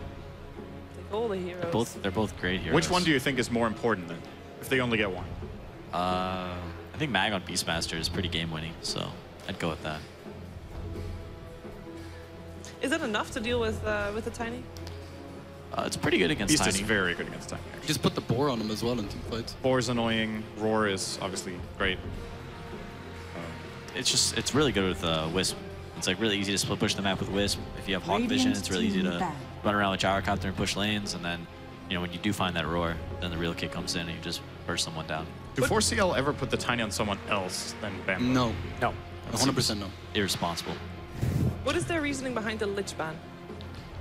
Take all the heroes. They're both great heroes. Which one do you think is more important then, if they only get one? I think Mag on Beastmaster is pretty game-winning, so I'd go with that. Is that enough to deal with the Tiny? It's pretty good against Beast Tiny. is very good against Tiny. Actually. Just put the Boar on him as well in team fights. Boar's annoying. Roar is obviously great. It's really good with Wisp. It's like really easy to split push the map with Wisp. If you have Hawk Vision, it's really easy to run around with Gyrocopter and push lanes, and then, you know, when you do find that Roar, then the real kick comes in and you just burst someone down. Do 4CL ever put the Tiny on someone else than Bambo? No. No. 100% no. Irresponsible. What is their reasoning behind the Lich ban?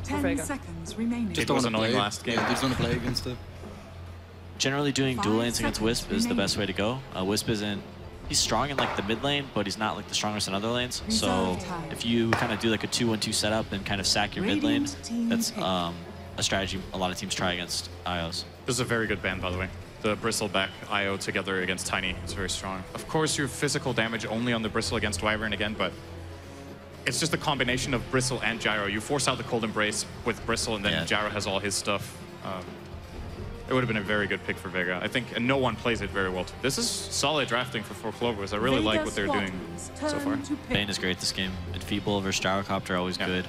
10 seconds remaining. It was annoying last game. Yeah, they just want to play against it. Generally doing dual lanes against Wisp is the best way to go. Wisp isn't... He's strong in like the mid lane, but he's not like the strongest in other lanes. So if you kind of do like a 2-1-2 setup and kind of sack your mid lane, that's a strategy a lot of teams try against IOs. This is a very good ban, by the way. The Bristleback IO together against Tiny is very strong. Of course, your physical damage only on the Bristle against Wyvern again, but it's just a combination of Bristle and Gyro. You force out the Cold Embrace with Bristle, and then Gyro has all his stuff. It would have been a very good pick for Vega, I think, and no one plays it very well too. This is solid drafting for 4Clovers. I really like what they're doing so far. Bane is great this game. Enfeeble versus Gyrocopter, always good.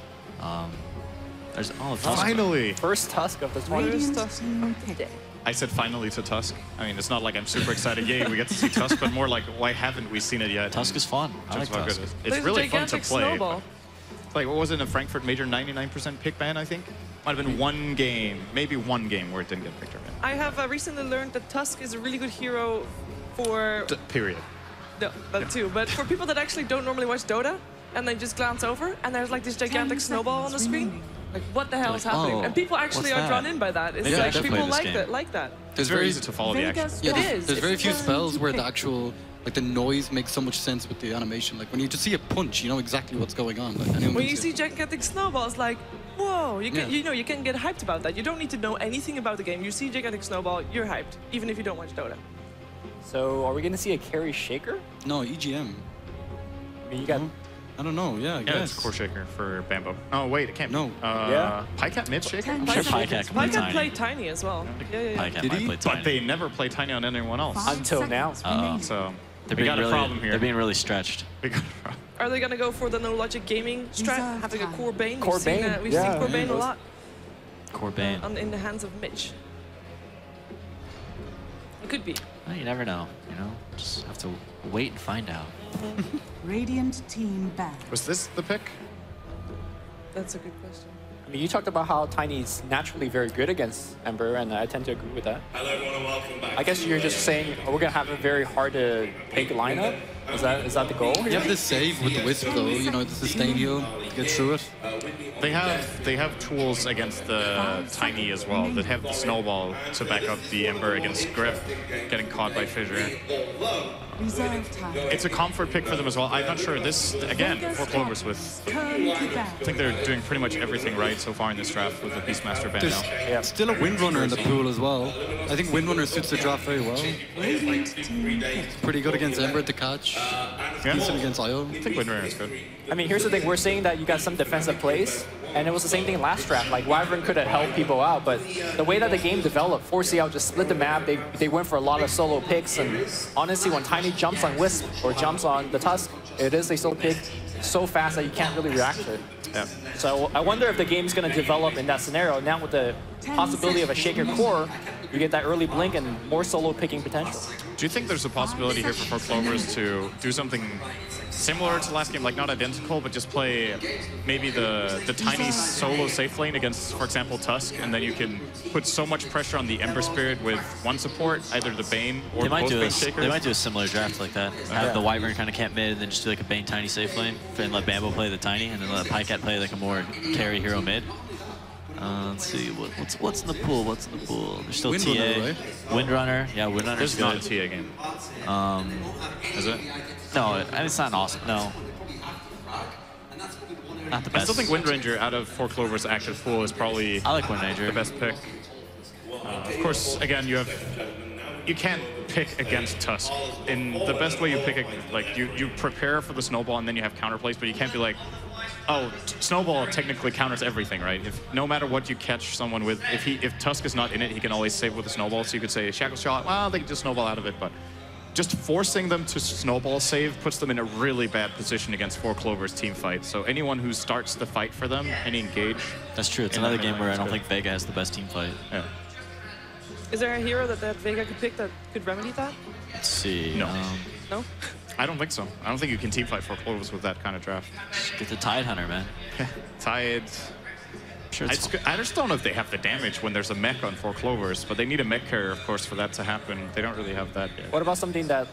There's Tusk. Finally! First Tusk of the tournament. I said finally to Tusk. I mean, it's not like I'm super excited, yay, we get to see Tusk, but more like, why haven't we seen it yet? Tusk is fun. I like Tusk. It's really fun to play. Snowball. Like, what was it, in a Frankfurt Major 99% pick ban, I think? Might have been one game, maybe one game where it didn't get picked up. I have recently learned that Tusk is a really good hero for... Period. No, that too. But for people that actually don't normally watch Dota, and they just glance over, and there's like this gigantic snowball on the screen. Like, what the hell is happening? And people actually are drawn in by that. It's like people like that. It's very easy to follow the action. Yeah, there's very few spells where the actual, like the noise makes so much sense with the animation. Like when you just see a punch, you know exactly what's going on. Like, when you see gigantic snowballs, like, whoa, you can get hyped about that. You don't need to know anything about the game. You see gigantic snowball, you're hyped, even if you don't watch Dota. So are we going to see a carry shaker? No, EGM. I mean, you got... I don't know, I guess. It's core shaker for Bambo. Oh, wait, it can't. No. Pycat mid shaker? I'm sure Pycat can play Tiny. Played Tiny as well. Yeah. Pycat might play Tiny. But they never play Tiny on anyone else. Until now. So we got a problem here. They're being really stretched. Are they going to go for the no logic gaming strat, having a core Bane? Core Bane? We've seen core Bane a lot. Core Bane. In the hands of Mitch. It could be. Well, you never know, you know? Just have to wait and find out. Radiant team back. Was this the pick? That's a good question. I mean, you talked about how Tiny's naturally very good against Ember, and I tend to agree with that. Hello, everyone, and welcome back. I guess you're just saying we're going to have a very hard to pick lineup. Is that the goal? You have this save with the Wisp though, you know, the sustain heal to get through it. They have tools against the Tiny as well that have the snowball to back up the Ember against Griff getting caught by Fissure. It's a comfort pick for them as well. I'm not sure. This, again, 4Clovers with... I think they're doing pretty much everything right so far in this draft with the Beastmaster ban now. There's still a Windrunner in the pool as well. I think Windrunner suits the draft very well. It's pretty good against Ember to catch. Decent against IO. I think Windrunner is good. I mean, here's the thing. We're saying that you got some defensive plays, and it was the same thing last draft. Like, Wyvern could have helped people out, but the way that the game developed, 4CL just split the map. They went for a lot of solo picks, and honestly, when Tiny jumps on Wisp or jumps on the Tusk, they still pick so fast that you can't really react to it. Yeah. So I wonder if the game's going to develop in that scenario. Now with the possibility of a shaker core, you get that early blink and more solo picking potential. Do you think there's a possibility here for 4Clovers to do something similar to last game, like not identical, but just play maybe the tiny solo safe lane against, for example, Tusk, and then you can put so much pressure on the Ember Spirit with one support, either the Bane or both Bane Shakers? They might do a similar draft like that. Have the Wyvern kind of camp mid, and then just do like a Bane tiny safe lane, and let Bambo play the tiny, and then let Pycat play like a more carry hero mid. Let's see, what's in the pool? What's in the pool? There's still Windrunner, TA. right? Windrunner, yeah, Windrunner's There's good. not a TA game. Is it? No, it's not awesome. No. Not the best. I still think Windranger out of 4Clovers' active pool is probably I like Windranger. the best pick. Of course, again, you can't pick against Tusk. In the best way you pick, like you prepare for the snowball and then you have counterplays, but you can't be like, oh, snowball technically counters everything, right? If no matter what you catch someone with, if Tusk is not in it, he can always save with a snowball. So you could say shackle shot. Well, they can just snowball out of it, but just forcing them to snowball save puts them in a really bad position against 4Clovers team fight. So anyone who starts the fight for them, any engage. That's true. It's another game where I don't think Vega has the best team fight. Yeah. Is there a hero that Vega could pick that could remedy that? Let's see. No. No? I don't think so. I don't think you can team fight 4Clovers with that kind of draft. Just get the Tide Hunter, man. Tide. Sure, I just don't know if they have the damage when there's a mech on 4Clovers, but they need a mech carrier, of course, for that to happen. They don't really have that yet. What about something that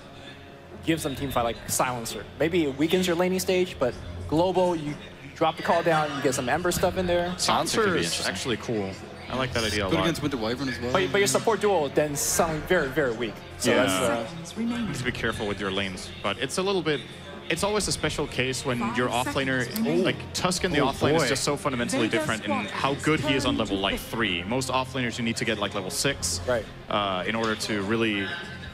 gives them team fight, like Silencer? Maybe it weakens your laning stage, but global, you drop the call down, you get some Ember stuff in there. Silencer is actually cool. I like that idea a Good lot. against Winter Wyvern as well. But your support duo then sound very, very weak. So yeah. You need to be careful with your lanes, but it's a little bit. It's always a special case when your offlaner, like Tusk in the offlane is just so fundamentally different in how good he is on level like 3. Most offlaners you need to get like level 6 in order to really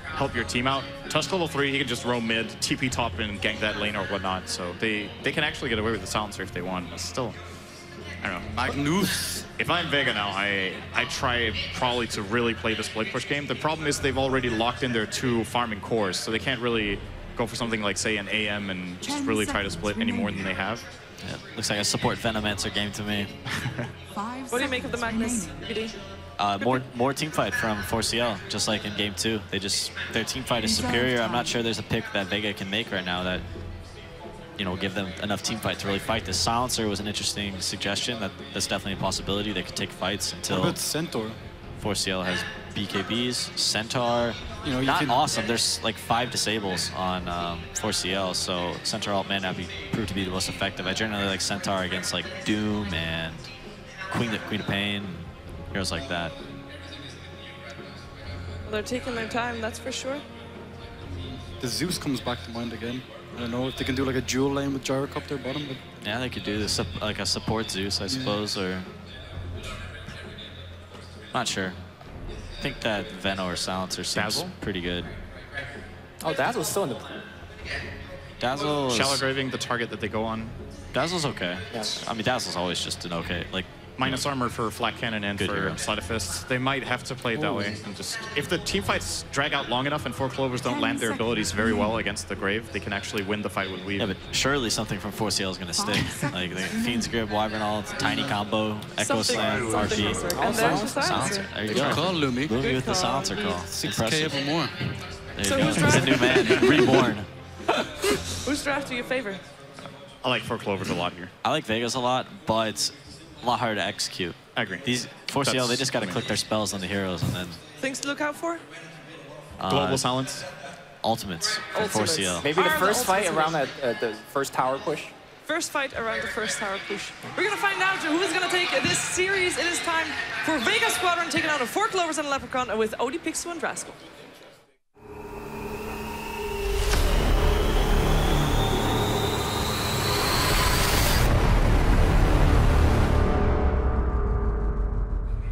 help your team out. Tusk level 3, he can just roam mid, TP top and gank that lane or whatnot. So they can actually get away with the silencer if they want. But still, I don't know. Magnus. If I'm Vega now, I try probably to really play the split push game. The problem is they've already locked in their 2 farming cores, so they can't really go for something like, say, an AM and just really try to split any more than they have. Yeah, looks like a support Venomancer game to me. What do you make of the Magnus, BD? More team fight from 4CL, just like in game 2. Their team fight is superior. I'm not sure there's a pick that Vega can make right now that, you know, give them enough team fight to really fight. The Silencer was an interesting suggestion. That's definitely a possibility. They could take fights until. What about Centaur? 4CL has BKBs, Centaur. You know, not awesome. There's like 5 disables on 4CL, so Centaur ult may not prove to be the most effective. I generally like Centaur against like Doom and Queen of Pain, heroes like that. Well, they're taking their time, that's for sure. The Zeus comes back to mind again. I don't know if they can do like a dual lane with Gyrocopter bottom. But yeah, they could do this like a support Zeus, I suppose, or not sure. I think that Veno or Silencer seems pretty good. Oh, Dazzle's still in the pool. Dazzle. Shallow graving, the target that they go on. Dazzle's okay. Yeah. I mean, Dazzle's always just an okay. Like, minus armor for flat cannon and for sleight of fist. They might have to play it that way. And just if the team fights drag out long enough and 4Clovers don't land their abilities very well against the Grave, they can actually win the fight with Weave. Yeah, but surely something from 4CL is going to stick. Like the Fiend's Grip, Wyvern Ult, Tiny Combo, Echo Slam, RP. And there's the Silencer. There you good go. call, Lumi. Lumi with the Silencer call. 6K ever more. There So you go. who's He's a new man, reborn. Whose draft do you favor? I like 4Clovers a lot here. I like Vegas a lot, but it's a lot harder to execute. I agree. These 4CL, they just got to click their spells on the heroes and then Things to look out for? Global silence. ultimates from 4CL. Maybe the Are first the fight ultimates around the first tower push. First fight around the first tower push. We're gonna find out who is gonna take this series. It is time for Vega Squadron taking out a 4Clovers and a Lepricon with Odie, Pixel, and Draskell.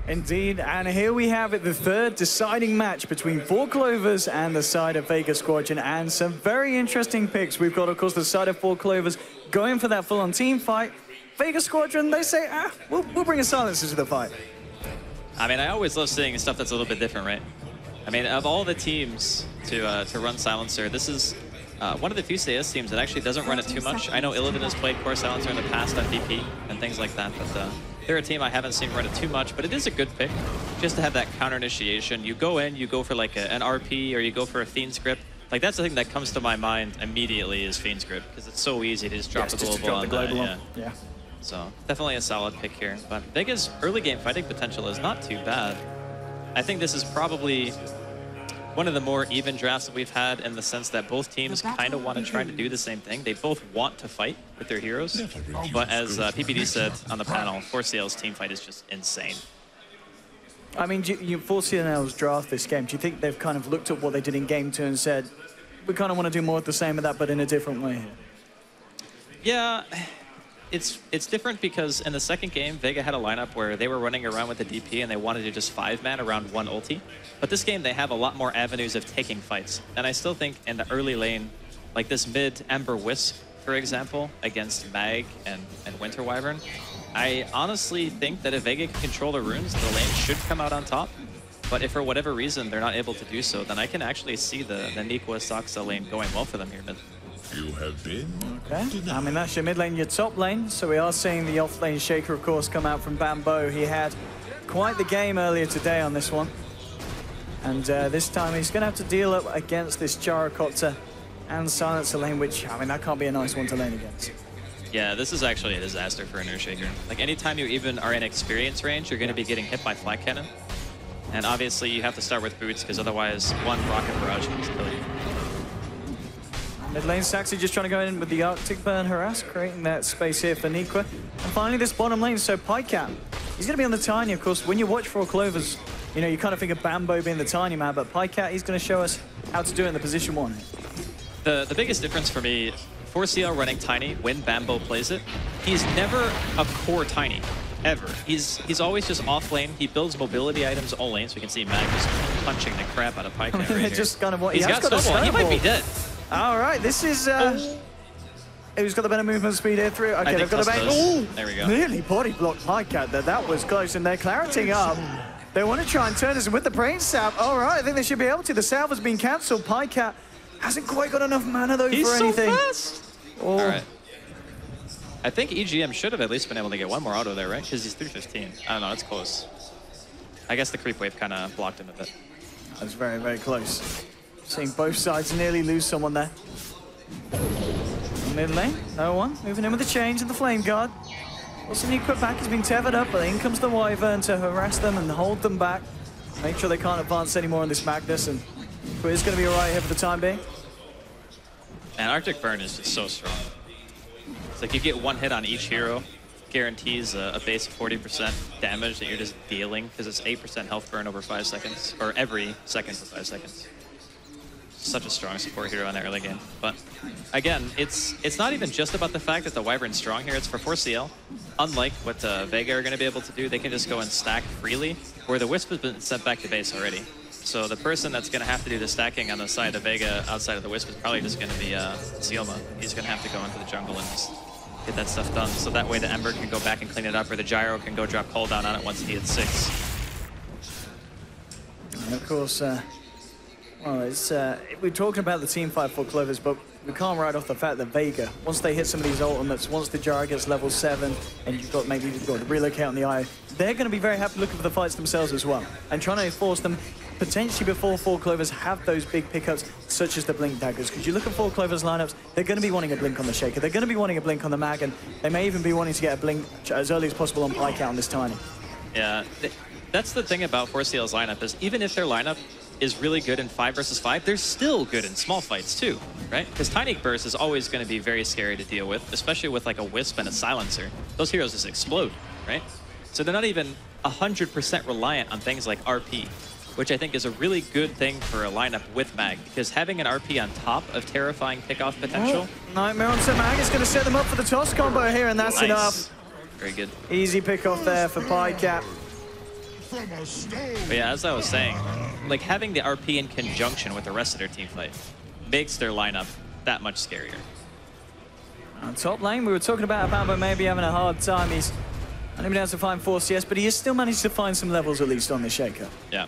Indeed, and here we have it, the third deciding match between 4Clovers and the side of Vega Squadron, and some very interesting picks. We've got, of course, the side of 4Clovers going for that full-on team fight. Vega Squadron, they say, we'll bring a silencer to the fight. I mean, I always love seeing stuff that's a little bit different, right? I mean, of all the teams to run Silencer, this is one of the few CS teams that actually doesn't run it too much. I know Illidan has played Core Silencer in the past on VP and things like that, but They're a team I haven't seen run it too much, but it is a good pick just to have that counter initiation. You go in, you go for like an RP, or you go for a Fiend's Grip. Like that's the thing that comes to my mind immediately is Fiend's Grip, because it's so easy to just drop the global on that. Yeah. So definitely a solid pick here. But Vega's early game fighting potential is not too bad. I think this is probably one of the more even drafts that we've had, in the sense that both teams kind of want to try to do the same thing. They both want to fight with their heroes, but as PPD said on the panel, 4CL's team fight is just insane. I mean, 4C&L's draft this game, do you think they've kind of looked at what they did in game 2 and said, we kind of want to do more of the same of that, but in a different way here? Yeah, it's different because in the second game, Vega had a lineup where they were running around with the DP and they wanted to just 5-man around one ulti. But this game, they have a lot more avenues of taking fights. And I still think in the early lane, like this mid Ember Wisp, for example, against Mag and Winter Wyvern, I honestly think that if Vega can control the runes, the lane should come out on top. But if for whatever reason they're not able to do so, then I can actually see the Nikwa Saksa lane going well for them here mid. You have been. Okay, I mean, that's your mid lane, your top lane. So we are seeing the off lane Shaker, of course, come out from Bambo. He had quite the game earlier today on this one. And this time he's going to have to deal up against this Gyrocopter and Silencer lane, which, I mean, that can't be a nice one to lane against. Yeah, this is actually a disaster for an Earthshaker. Like, anytime you even are in experience range, you're going to be getting hit by Flat Cannon. And obviously, you have to start with boots, because otherwise, one Rocket Barrage can just kill you. Mid lane, Saxy just trying to go in with the Arctic Burn Harass, creating that space here for Nikwa. And finally, this bottom lane, so Pycat, he's going to be on the Tiny, of course. When you watch 4Clovers, you know, you kind of think of Bambo being the Tiny man, but Pycat, he's going to show us how to do it in the position 1. The biggest difference for me, 4CL running Tiny when Bambo plays it, he's never a core Tiny, ever. He's always just off lane. He builds mobility items all lanes. We can see Mag just punching the crap out of Pycat right here. Just kind of what he's got snowball. He might be dead. All right, this is... Who's got the better movement speed here through? Okay, they've got a bang. Oh, there we go. Nearly body blocked Pycat. That was close, and they're clarity up. They want to try and turn this with the brain sap. All right, I think they should be able to. The salve has been cancelled. Pycat hasn't quite got enough mana, though, for anything. He's so fast. Oh. All right. I think EGM should have at least been able to get one more auto there, right? Because he's 315. I don't know, it's close. I guess the creep wave kind of blocked him a bit. That was very, very close. Seeing both sides nearly lose someone there. Mid lane, no one. Moving in with the change and the Flame Guard. Also, Nikwa back has been tethered up, but in comes the Wyvern to harass them and hold them back. Make sure they can't advance anymore on this Magnus, and Quiz's going to be alright here for the time being. And Arctic Burn is just so strong. It's like you get one hit on each hero, guarantees a base of 40% damage that you're just dealing, because it's 8% health burn over 5 seconds, or every second for 5 seconds. Such a strong support hero in the early game. But again, it's not even just about the fact that the Wyvern's strong here, it's for 4CL. Unlike what Vega are going to be able to do, they can just go and stack freely, where the Wisp has been sent back to base already. So the person that's going to have to do the stacking on the side of Vega outside of the Wisp is probably just going to be Zielma. He's going to have to go into the jungle and just get that stuff done. So that way the Ember can go back and clean it up, or the Gyro can go drop cooldown on it once he hits 6. And of course, well, it's, we're talking about the team fight for 4Clovers, but we can't write off the fact that Vega, once they hit some of these ultimates, once the Gyro gets level 7, and you've got maybe you've got the relocate on the eye, they're going to be very happy looking for the fights themselves as well, and trying to force them potentially before 4Clovers have those big pickups, such as the Blink Daggers. Because you look at 4Clovers lineups, they're going to be wanting a Blink on the Shaker, they're going to be wanting a Blink on the Mag, and they may even be wanting to get a Blink as early as possible on Pycat on this Tiny. Yeah, that's the thing about 4CL's lineup, is even if their lineup is really good in 5 versus 5, they're still good in small fights too, right? Because Tiny Burst is always going to be very scary to deal with, especially with like a Wisp and a Silencer. Those heroes just explode, right? So they're not even 100% reliant on things like RP, which I think is a really good thing for a lineup with Mag, because having an RP on top of terrifying pickoff potential. Oh, Nightmare on Sir Mag is going to set them up for the toss combo here, and that's nice. enough. Very good. Easy pickoff there for Pycat. But yeah, as I was saying, like having the RP in conjunction with the rest of their team fight makes their lineup that much scarier. On top lane, we were talking about Bambo maybe having a hard time. He's not even able to find 4CS, but he has still managed to find some levels at least on the Shaker. Yeah.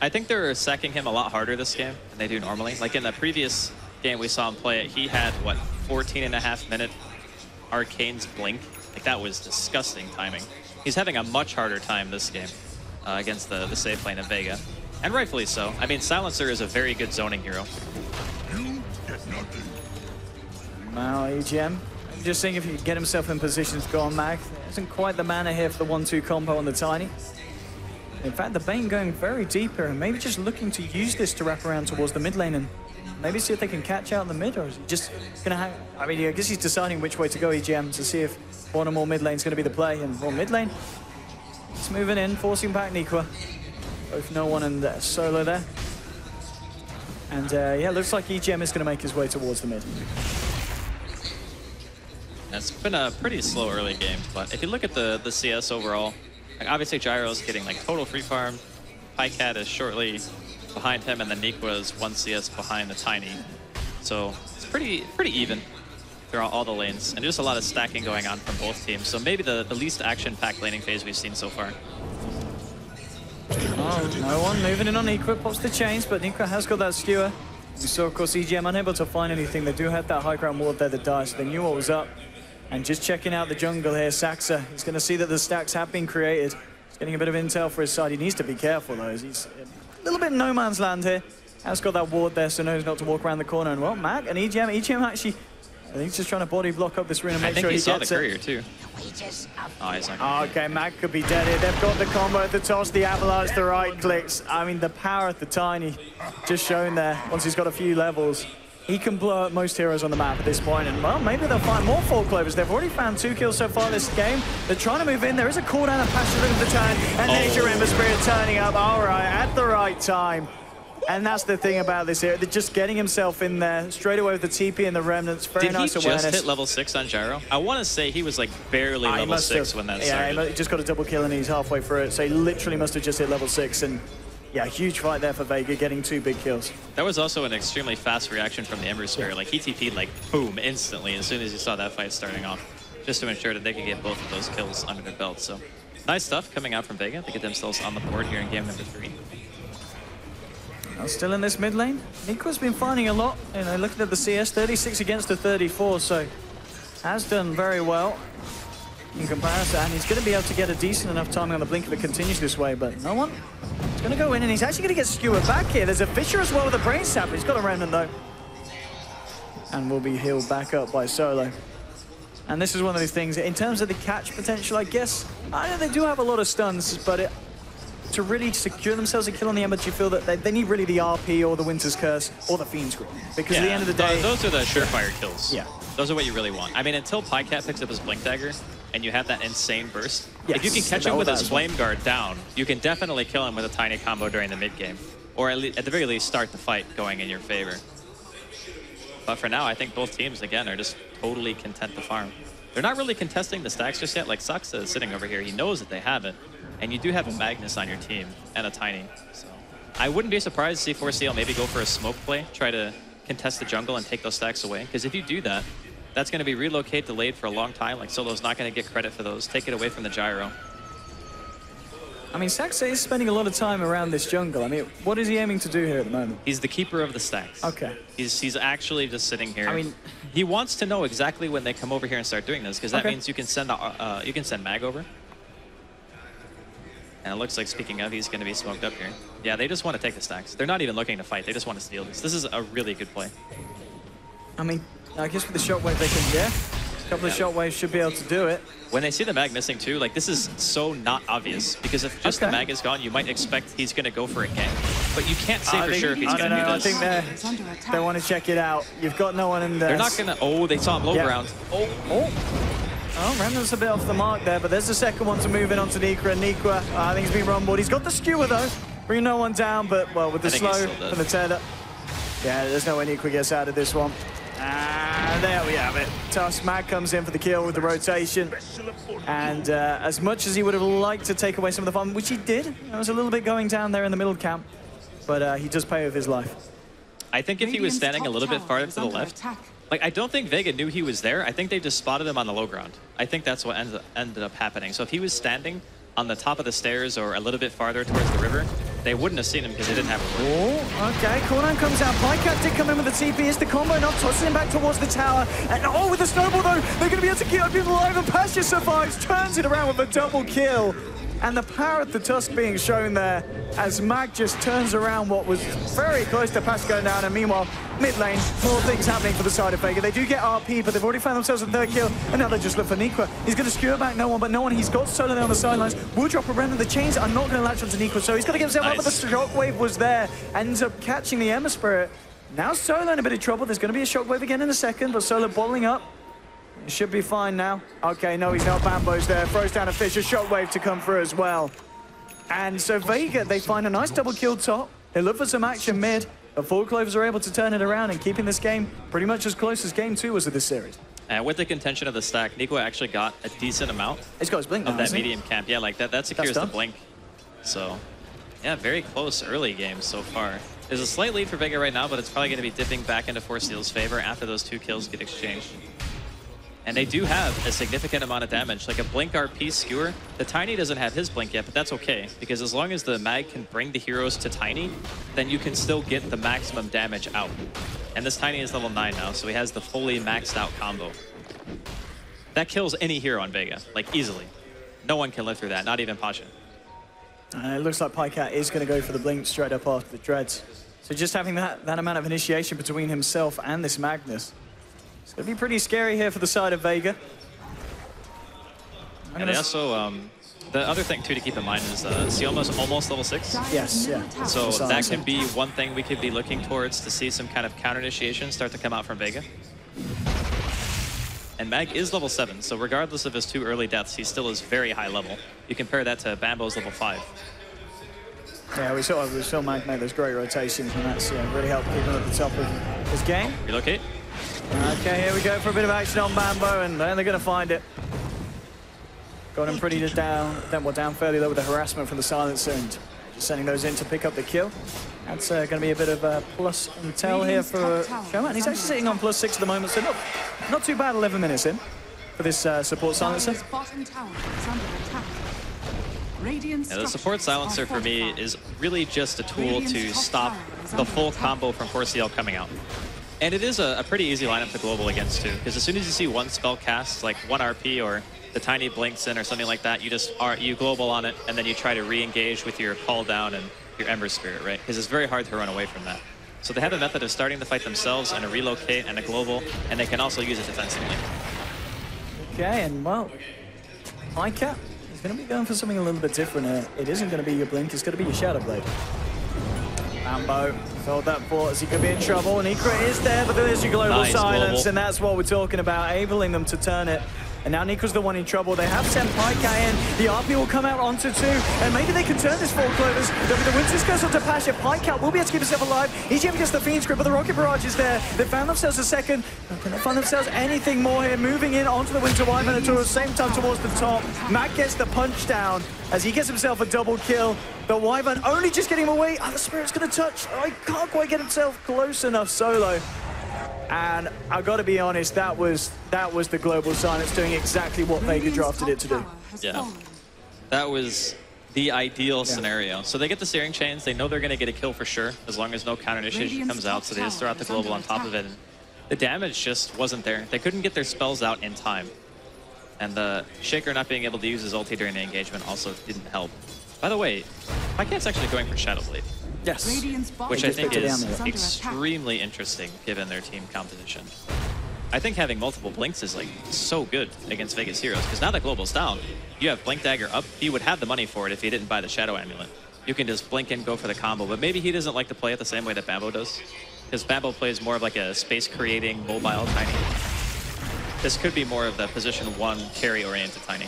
I think they're sacking him a lot harder this game than they do normally. Like in the previous game we saw him play it, he had, what, 14.5-minute Arcane's Blink? Like that was disgusting timing. He's having a much harder time this game against the safe lane of Vega. And rightfully so. I mean, Silencer is a very good zoning hero. Now, EGM, just seeing if he can get himself in position to go on Mag. There isn't quite the mana here for the 1-2 combo on the Tiny. In fact, the Bane going very deep here and maybe just looking to use this to wrap around towards the mid lane and maybe see if they can catch out in the mid, or is he just going to hang? I mean, I guess he's deciding which way to go, EGM, to see if bottom or mid lane is going to be the play. And well, mid lane, he's moving in, forcing back Nikwa. Both no one and Solo there. And yeah, looks like EGM is going to make his way towards the mid. It's been a pretty slow early game, but if you look at the CS overall, like obviously Gyro's getting like total free farm. Pycat is shortly behind him, and then Nikwa is 1 CS behind the Tiny. So it's pretty even throughout all the lanes, and just a lot of stacking going on from both teams. So maybe the least action-packed laning phase we've seen so far. Oh, no one moving in on Nikwa, pops the chains, but Nikwa has got that skewer. We saw, of course, EGM unable to find anything. They do have that high ground ward there that dies, so they knew what was up. And just checking out the jungle here, Saxa, he's going to see that the stacks have been created. He's getting a bit of intel for his side. He needs to be careful, though, as he's a little bit in no man's land here. Has got that ward there, so knows not to walk around the corner. And, well, Mag and EGM actually, I think he's just trying to body block up this rune and make sure he gets it. I think he saw the courier, too. Oh, he's not. Oh, okay, Mag could be dead here. They've got the combo at the toss, the avalanche, the right clicks. I mean, the power of the Tiny just shown there once he's got a few levels. He can blow up most heroes on the map at this point, and well, maybe they'll find more 4Clovers. They've already found 2 kills so far this game. They're trying to move in. There is a cooldown and Passion Rhythm of the turn, and Nature Ember Spirit turning up, all right, at the right time. And that's the thing about this here. They're just getting himself in there straight away with the TP and the Remnants. Very nice awareness. Did he just hit level 6 on Gyro? I want to say he was like barely level 6 when that started. Yeah, he just got a double kill and he's halfway through it. So he literally must have just hit level 6. And yeah, huge fight there for Vega, getting 2 big kills. That was also an extremely fast reaction from the Ember Spirit. Like, he TP'd like, boom, instantly as soon as he saw that fight starting off, just to ensure that they could get both of those kills under their belt. So, nice stuff coming out from Vega to get themselves on the board here in game number 3. Now still in this mid lane. Nikwa's been finding a lot. You know, looking at the CS, 36 against the 34, so has done very well in comparison. And he's going to be able to get a decent enough timing on the blink if it continues this way, but no one. He's going to go in, and he's actually going to get skewered back here. There's a Fisher as well with a Brain Sap. He's got a Remnant, though. And will be healed back up by Solo. And this is one of those things, in terms of the catch potential, I guess, I know they do have a lot of stuns, but to really secure themselves a kill on the Ember, do you feel that they need really the RP or the Winter's Curse or the Fiend's Grip? Because at the end of the day... Those are the surefire kills. Yeah. Those are what you really want. I mean, until Pycat picks up his Blink Dagger and you have that insane burst, if you can catch him with his Flame Guard down, you can definitely kill him with a Tiny combo during the mid-game. Or at the very least, start the fight going in your favor. But for now, I think both teams, again, are just totally content to farm. They're not really contesting the stacks just yet. Like, Saxa is sitting over here. He knows that they have it. And you do have a Magnus on your team and a Tiny. So I wouldn't be surprised to see 4C&L maybe go for a smoke play, try to contest the jungle and take those stacks away. Because if you do that, that's going to be relocate delayed for a long time. Like, Solo's not going to get credit for those. Take it away from the Gyro. I mean, Saxa is spending a lot of time around this jungle. I mean, what is he aiming to do here at the moment? He's the keeper of the stacks. Okay. He's actually just sitting here. I mean, he wants to know exactly when they come over here and start doing this, because that means you can send Mag over. And it looks like, speaking of, he's going to be smoked up here. Yeah, they just want to take the stacks. They're not even looking to fight. They just want to steal this. This is a really good play. I mean, I guess with the shockwave they can, yeah. A couple of shockwaves should be able to do it. When they see the mag missing too, like, this is so not obvious. Because if just the mag is gone, you might expect he's going to go for a gank. But you can't say for sure if he's going to do this. I think they want to check it out. You've got no one in there. They're not going to... Oh, they saw him low ground. Oh, Remnant's a bit off the mark there, but there's the second one to move in onto Nikwa. Nikwa, I think he's been rumbled. He's got the skewer, though. Bring no one down, but, well, with the slow and the tether. Yeah, there's no way Nikwa gets out of this one. And there we have it. Tusk Mag comes in for the kill with the rotation. And as much as he would have liked to take away some of the fun, which he did, there was a little bit going down there in the middle camp, but he does pay with his life. I think if he was standing a little bit farther to the left, like, I don't think Vega knew he was there. I think they just spotted him on the low ground. I think that's what ended up happening. So if he was standing on the top of the stairs or a little bit farther towards the river, they wouldn't have seen him because they didn't have a ward. Oh, okay. Cornan comes out. Pycat did come in with the TP. Is the combo enough? Tosses him back towards the tower. And oh, with the snowball though, they're going to be able to keep people alive. And Pasha survives, turns it around with a double kill. And the power of the Tusk being shown there as Mag just turns around what was very close to Pasha going down. And meanwhile, mid lane, more things happening for the side of Vega. They do get RP, but they've already found themselves a third kill. And now they just look for Nikwa. He's going to skewer back no one, but no one. He's got Solo there on the sidelines. Will drop a random. The chains are not going to latch onto Nikwa, so he's got to get himself up, but the shockwave was there. Ends up catching the Emma Spirit. Now Solo in a bit of trouble. There's going to be a shockwave again in a second, but Solo bottling up. It should be fine now. Okay, no, he's not. Bambo's there. Throws down a fish. A shockwave to come through as well. And so Vega, they find a nice double kill top. They look for some action mid, but 4Clovers are able to turn it around and keeping this game pretty much as close as game 2 was of this series. And with the contention of the stack, Nico actually got a decent amount He's got his blink of now, that medium camp. Yeah, like that secures the blink. So, yeah, very close early game so far. There's a slight lead for Vega right now, but it's probably going to be dipping back into 4CL's favor after those 2 kills get exchanged. And they do have a significant amount of damage, like a Blink RP skewer. The Tiny doesn't have his Blink yet, but that's okay, because as long as the Mag can bring the heroes to Tiny, then you can still get the maximum damage out. And this Tiny is level 9 now, so he has the fully maxed out combo. That kills any hero on Vega, like easily. No one can live through that, not even Pasha. It looks like Pycat is going to go for the Blink straight up after the Dreads. So just having that amount of initiation between himself and this Magnus. It's going to be pretty scary here for the side of Vega. And they also, the other thing too to keep in mind is Sioma's almost level 6. Yes, yeah. So that can be one thing we could be looking towards to see some kind of counter initiation start to come out from Vega. And Mag is level 7, so regardless of his 2 early deaths, he still is very high level. You compare that to Bambo's level 5. Yeah, we saw Mag make those great rotations, and that's really helped keep him at the top of his game. Relocate. Okay, here we go for a bit of action on Bambo, and then they're going to find it. Got him pretty down fairly low with the harassment from the silencer, and just sending those in to pick up the kill. That's going to be a bit of a plus intel here for Showman. He's actually sitting on +6 at the moment, so not too bad 11 minutes in for this support silencer. Yeah, the support silencer for me is really just a tool to stop the full combo from 4CL coming out. And it is a pretty easy lineup to global against too, because as soon as you see one spell cast, like 1 RP or the Tiny blinks in or something like that, you global on it, and then you try to re-engage with your call down and your Ember Spirit, right? Because it's very hard to run away from that. So they have a method of starting the fight themselves and a relocate and a global, and they can also use it defensively. Okay, and well, Pycat is going to be going for something a little bit different here. It isn't going to be your blink, it's going to be your Shadow Blade. Bambo sold that thought as he could be in trouble, and Nikra is there, but there's your global silence, and that's what we're talking about, enabling them to turn it. And now Nico's the one in trouble. They have sent Pycat in. The RP will come out onto 2. And maybe they can turn this 4Clovers. The Winter's goes onto Pasha. Pycat will be able to keep himself alive. He's even against the Fiend's grip, but the Rocket Barrage is there. They found themselves a second. Can they find themselves anything more here? Moving in onto the Winter Wyvern at the same time towards the top. Matt gets the punch down as he gets himself a double kill. The Wyvern only just getting him away. Oh, the Spirit's going to touch. Oh, he can't quite get himself close enough solo. And I've got to be honest, that was the global silence doing exactly what Vega drafted it to do. Yeah, that was the ideal scenario. So they get the Searing Chains, they know they're going to get a kill for sure, as long as no counter initiation comes out, so they just throw out the global on top of it. And the damage just wasn't there. They couldn't get their spells out in time. And the Shaker not being able to use his ulti during the engagement also didn't help. By the way, Pycat's actually going for Shadow Blade. Yes. Which I think is extremely interesting given their team composition. I think having multiple blinks is like so good against Vegas heroes, because now that global's down, you have Blink Dagger up. He would have the money for it if he didn't buy the Shadow Amulet. You can just blink and go for the combo, but maybe he doesn't like to play it the same way that Bambo does, because Bambo plays more of like a space creating mobile Tiny. This could be more of the position 1 carry oriented Tiny.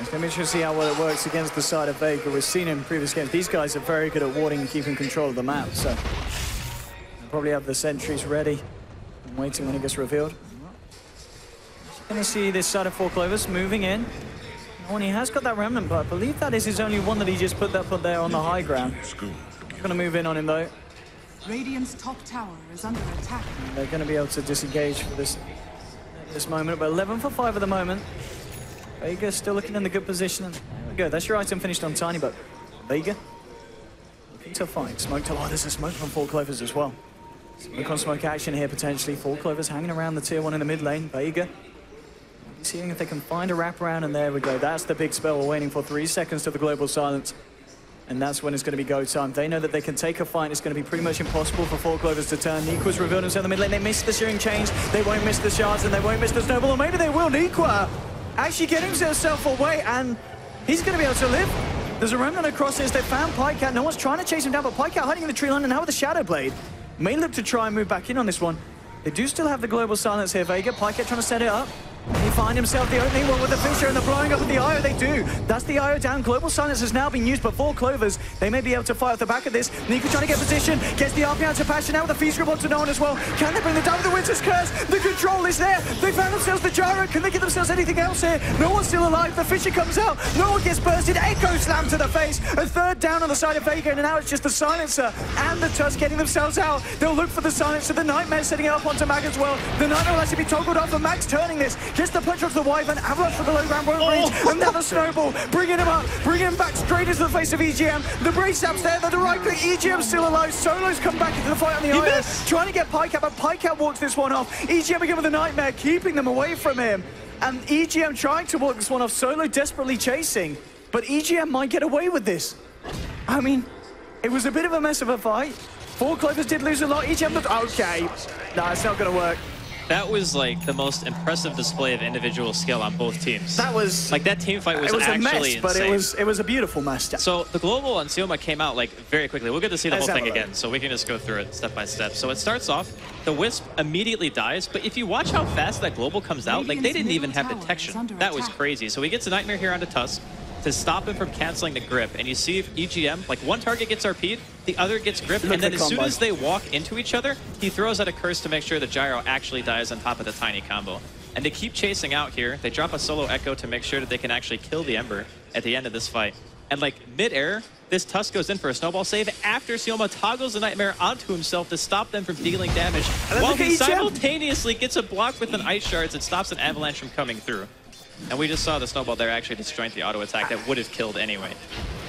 It's going to be interesting to see how well it works against the side of Vega. We've seen in previous games, these guys are very good at warding and keeping control of the map, so they'll probably have the sentries ready and waiting when it gets revealed. Going to see this side of 4Clovers moving in. Oh, and he has got that remnant, but I believe that is his only one that he just put there on the high ground. Going to move in on him though. Radiant's top tower is under attack. And they're going to be able to disengage for this moment, but 11 for 5 at the moment. Vega still looking in the good position. And there we go. That's your item finished on Tiny, but Vega to fight. Smoke to... Oh, there's a smoke from 4Clovers as well. Smoke on smoke action here, potentially. 4Clovers hanging around the tier 1 in the mid lane. Vega. Seeing if they can find a wraparound, and there we go. That's the big spell we're waiting for. 3 seconds to the global silence. And that's when it's going to be go time. They know that they can take a fight. It's going to be pretty much impossible for 4Clovers to turn. Nequa's revealed himself in the mid lane. They missed the shearing chains. They won't miss the shards, and they won't miss the snowball. Or maybe they will. Nequa actually getting himself away, and he's going to be able to live. There's a remnant of crosses. They found Pikecat. No one's trying to chase him down, but Pikecat hiding in the tree line, and now with the Shadow Blade. May look to try and move back in on this one. They do still have the global silence here. Vega, Pikecat trying to set it up. He find himself the opening one with the Fisher, and the blowing up with the IO. They do. That's the IO down. Global silence has now been used, but 4Clovers, they may be able to fight off the back of this. Nequa trying to get position, gets the RP out to Passion out with the feast grip onto Nolan as well. Can they bring them down with the Winter's Curse? The control is there. They found themselves the gyro. Can they get themselves anything else here? No one's still alive. The Fisher comes out. No one gets bursted. Echo slam to the face. A third down on the side of Vega, and now it's just the Silencer and the Tusk getting themselves out. They'll look for the Silencer. The Nightmare setting it up onto Mag as well. The Nightmare will actually be toggled off, and Mag's turning this. Gets the punch onto the Wyvern, Avalanche for the low ground, won't reach. Another snowball, bringing him up, bringing him back straight into the face of EGM. The brace ups there, the right click, EGM's still alive. Solo's come back into the fight on the IO, trying to get Pikecat, but Pikecat walks this one off. EGM again with the Nightmare, keeping them away from him. And EGM trying to walk this one off, Solo desperately chasing. But EGM might get away with this. I mean, it was a bit of a mess of a fight. 4Clovers did lose a lot, EGM looked okay. No, it's not gonna work. That was like the most impressive display of individual skill on both teams. That was like that team fight was actually a mess, but insane. it was a beautiful mess. So the global on Sioma came out like very quickly. We'll get to see the whole thing again, so we can just go through it step by step. So it starts off, the Wisp immediately dies, but if you watch how fast that global comes out, like they didn't even have detection. That was crazy. So he gets a Nightmare here onto Tusk to stop him from canceling the grip, and you see if EGM, like one target gets RP'd, the other gets gripped, and then as soon as they walk into each other, he throws out a curse to make sure the gyro actually dies on top of the tiny combo. And they keep chasing out here. They drop a solo echo to make sure that they can actually kill the Ember at the end of this fight. And like mid-air, this Tusk goes in for a snowball save after Sioma toggles the Nightmare onto himself to stop them from dealing damage, while he simultaneously gets a block with an Ice Shards and stops an Avalanche from coming through. And we just saw the snowball there actually disjoint the auto attack that would have killed anyway.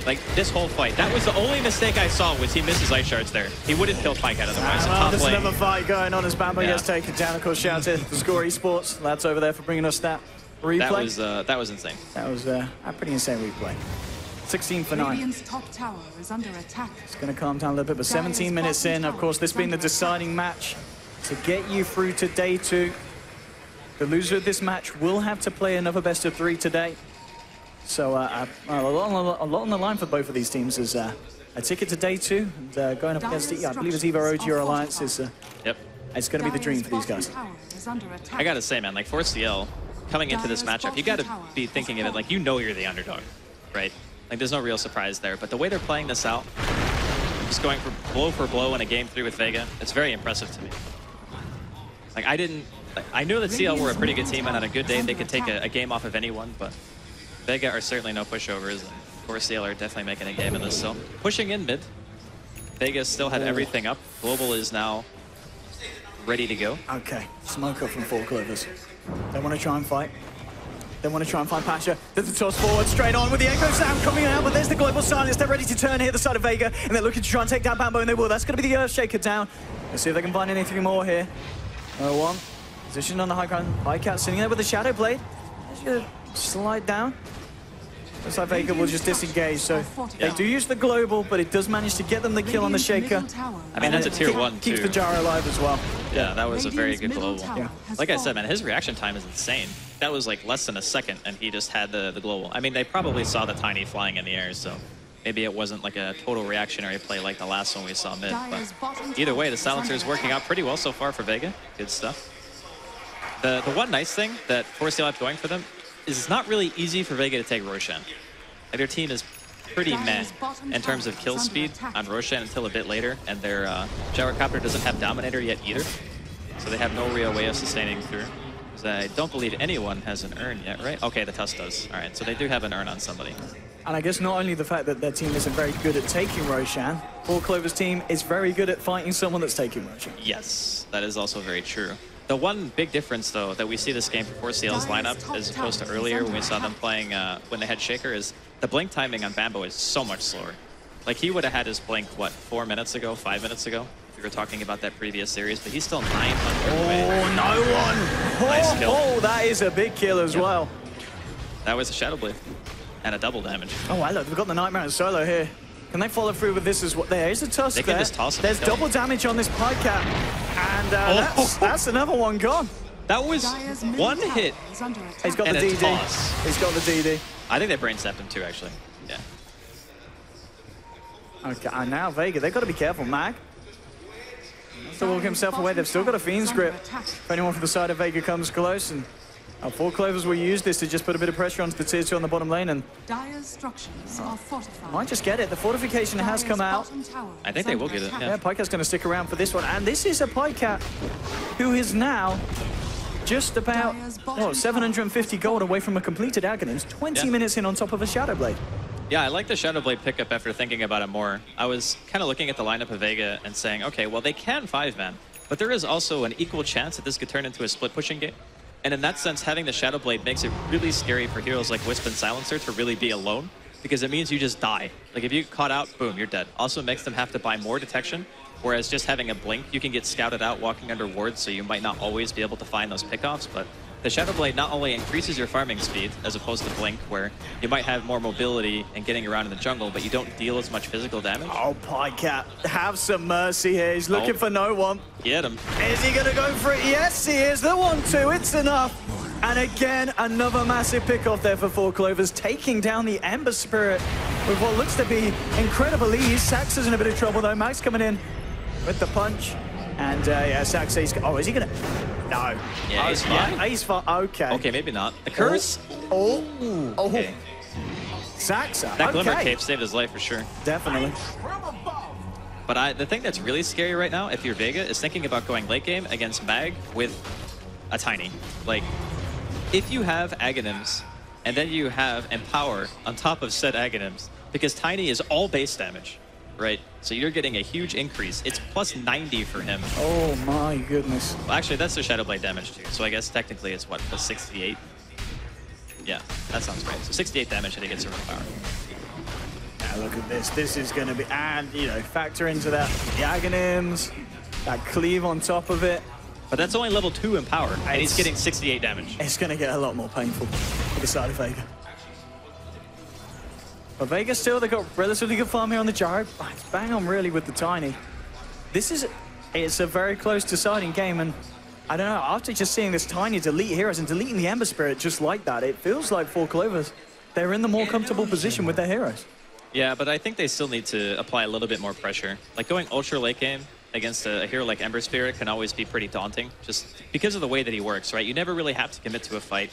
Like, this whole fight, that was the only mistake I saw was he misses Ice Shards there. He would have killed Pikecat otherwise. Well, there's another fight going on as Bambo gets taken down. Of course, shout out to the Score Esports. Lads over there for bringing us that replay. That was insane. That was a pretty insane replay. 16 for 9. Radiant's top tower is under attack. It's going to calm down a little bit, but 17 minutes in. Of course, this being the deciding match to get you through to day 2. The loser of this match will have to play another best of 3 today. So a lot on the line for both of these teams is a ticket to day 2 and going up against I believe it's either OG or Alliance is it's going to be the dream for these guys. I gotta say, man, like 4CL coming into this matchup, you gotta be thinking of it like you know you're the underdog, right? Like there's no real surprise there, but the way they're playing this out, just going for blow in a game 3 with Vega, it's very impressive to me. Like I knew that CL were a pretty good team, and on a good day they could take a game off of anyone, but Vega are certainly no pushovers, and 4CL are definitely making a game of this. So pushing in mid, Vega still had everything up. Global is now ready to go. Okay, smoke up from 4Clovers. They want to try and fight. They want to try and find Pasha. There's the toss forward, straight on with the Echo Sound coming out, but there's the global silence. They're ready to turn here, the side of Vega, and they're looking to try and take down Bambo, and they will. That's going to be the Earthshaker down. Let's see if they can find anything more here. 1. Position on the high ground. Pikecat sitting there with the Shadow Blade. Just going to slide down. Looks like Vega will just disengage, so they do use the global, but it does manage to get them the kill on the Shaker. I mean, that's a tier 1 too. Keeps the gyro alive as well. Yeah, that was a very good global. Yeah. Like I said, man, his reaction time is insane. That was like less than a second, and he just had the global. I mean, they probably saw the Tiny flying in the air, so maybe it wasn't like a total reactionary play like the last one we saw mid. But either way, the Silencer is working out pretty well so far for Vega. Good stuff. The one nice thing that 4CL have going for them is it's not really easy for Vega to take Roshan. Like their team is pretty meh in terms of kill speed on Roshan until a bit later, and their Gyrocopter doesn't have Dominator yet either, so they have no real way of sustaining through. I don't believe anyone has an urn yet, right? Okay, the Tusk does. All right, so they do have an urn on somebody. And I guess not only the fact that their team isn't very good at taking Roshan, 4Clovers' team is very good at fighting someone that's taking Roshan. Yes, that is also very true. The one big difference, though, that we see this game for 4CL's lineup as opposed to earlier when we saw them playing when they had Shaker is the blink timing on Bambo is so much slower. Like, he would have had his blink, what, 4 minutes ago, 5 minutes ago? If we were talking about that previous series, but he's still 900 away. Oh, no one! Nice kill. Oh, that is a big kill as well. That was a Shadow Blade. And a double damage. Oh, wow, look, we've got the Nightmare and Solo here. Can they follow through with this as well? There is a tusk they there. Can just toss him. There's double damage on this Pike Cat. And that's another one gone. That was one hit. He's got the DD. He's got the DD. I think they brain stepped him too, actually. Yeah. Okay, and now Vega, they've got to be careful. Mag still walking himself away. They've still got a Fiend's Grip. If anyone from the side of Vega comes close, and 4Clovers will use this to just put a bit of pressure onto the tier 2 on the bottom lane, and Dire's structures are fortified. might just get it. The fortification has come out. I think they will get it. Yeah, Pike's going to stick around for this one, and this is a Pikecat who is now just about 750 gold away from a completed Aghanim's. 20 minutes in on top of a Shadow Blade. Yeah, I like the Shadow Blade pickup after thinking about it more. I was kind of looking at the lineup of Vega and saying, okay, well, they can 5-man, but there is also an equal chance that this could turn into a split pushing game. And in that sense, having the Shadow Blade makes it really scary for heroes like Wisp and Silencer to really be alone, because it means you just die. Like, if you get caught out, boom, you're dead. Also makes them have to buy more detection, whereas just having a blink, you can get scouted out walking under wards, so you might not always be able to find those pickoffs, but the Shadow Blade not only increases your farming speed, as opposed to Blink, where you might have more mobility and getting around in the jungle, but you don't deal as much physical damage. Oh, Pikecat, have some mercy here. He's looking for no one. Get him. Is he going to go for it? Yes, he is. The 1-2, it's enough. And again, another massive pick-off there for 4Clovers, taking down the Ember Spirit with what looks to be incredible ease. Sax is in a bit of trouble, though. Max coming in with the punch. And yeah, Sax, is he going to... No. Yeah, he's fine. Yeah, he's fine. Okay. Okay, maybe not. The curse? Okay. Saxa. That Glimmer Cape saved his life for sure. Definitely. But the thing that's really scary right now, if you're Vega, is thinking about going late game against Mag with a Tiny. Like, if you have Aghanims, and then you have Empower on top of said Aghanims, because Tiny is all base damage, right? So you're getting a huge increase. It's plus 90 for him. Oh my goodness. Well, actually, that's the Shadow Blade damage too. So I guess technically it's what, plus 68? Yeah, that sounds right. So 68 damage and he gets Empower. Now look at this. This is going to be, and you know, factor into that the Aghanims, that cleave on top of it. But that's only level 2 Empower, and he's getting 68 damage. It's going to get a lot more painful for the side of Vega. But Vega still, they've got relatively good farm here on the gyro. It's bang on really with the Tiny. It's a very close deciding game, and I don't know, after just seeing this Tiny delete heroes and deleting the Ember Spirit just like that, it feels like 4Clovers, they're in the more comfortable position with their heroes. Yeah, but I think they still need to apply a little bit more pressure. Like going ultra late game against a hero like Ember Spirit can always be pretty daunting, just because of the way that he works, right? You never really have to commit to a fight.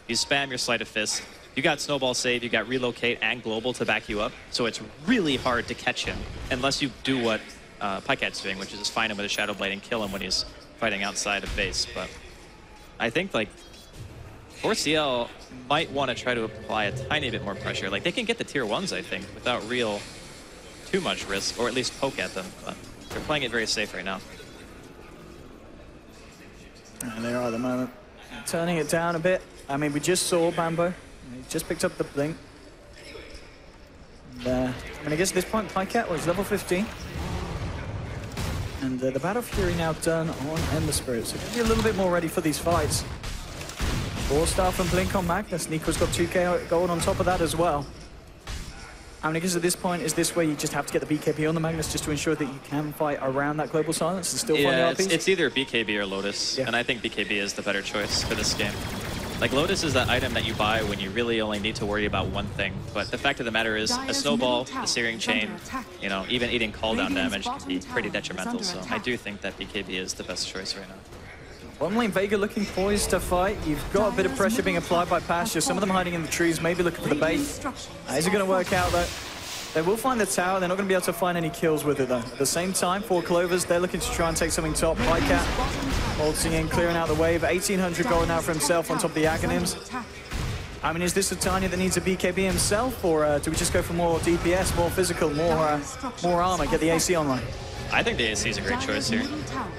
You spam your Sleight of Fist. You got Snowball Save, you got Relocate and Global to back you up, so it's really hard to catch him unless you do what Pikeat's doing, which is just find him with a Shadow Blade and kill him when he's fighting outside of base. But I think like 4CL might want to try to apply a tiny bit more pressure. Like they can get the tier 1s, I think, without too much risk, or at least poke at them. But they're playing it very safe right now. And they are at the moment. Turning it down a bit. I mean, we just saw Bambo. He just picked up the blink. And, I mean, I guess at this point, Pikecat was level 15. And the Battle Fury now done on Ember Spirit. So be a little bit more ready for these fights. 4-star from Blink on Magnus. Nico's got 2k gold on top of that as well. I mean, I guess at this point, is this where you just have to get the BKB on the Magnus just to ensure that you can fight around that global silence and still find the RPs? It's either BKB or Lotus, and I think BKB is the better choice for this game. Like, Lotus is that item that you buy when you really only need to worry about one thing. But the fact of the matter is, a Snowball, a Searing Chain, you know, even eating call-down damage can be pretty detrimental. So I do think that BKB is the best choice right now. Bottom lane, Vega looking poised to fight. You've got a bit of pressure being applied by Pasture. Some of them hiding in the trees, maybe looking for the bait. Is it going to work out, though? They will find the tower. They're not going to be able to find any kills with it, though. At the same time, 4Clovers, they're looking to try and take something top. Pikecat waltzing in, clearing out the wave. 1,800 gold now for himself on top of the Aghanims. I mean, is this a Tiny that needs a BKB himself, or do we just go for more DPS, more physical, more armor, get the AC online? I think the AC is a great choice here.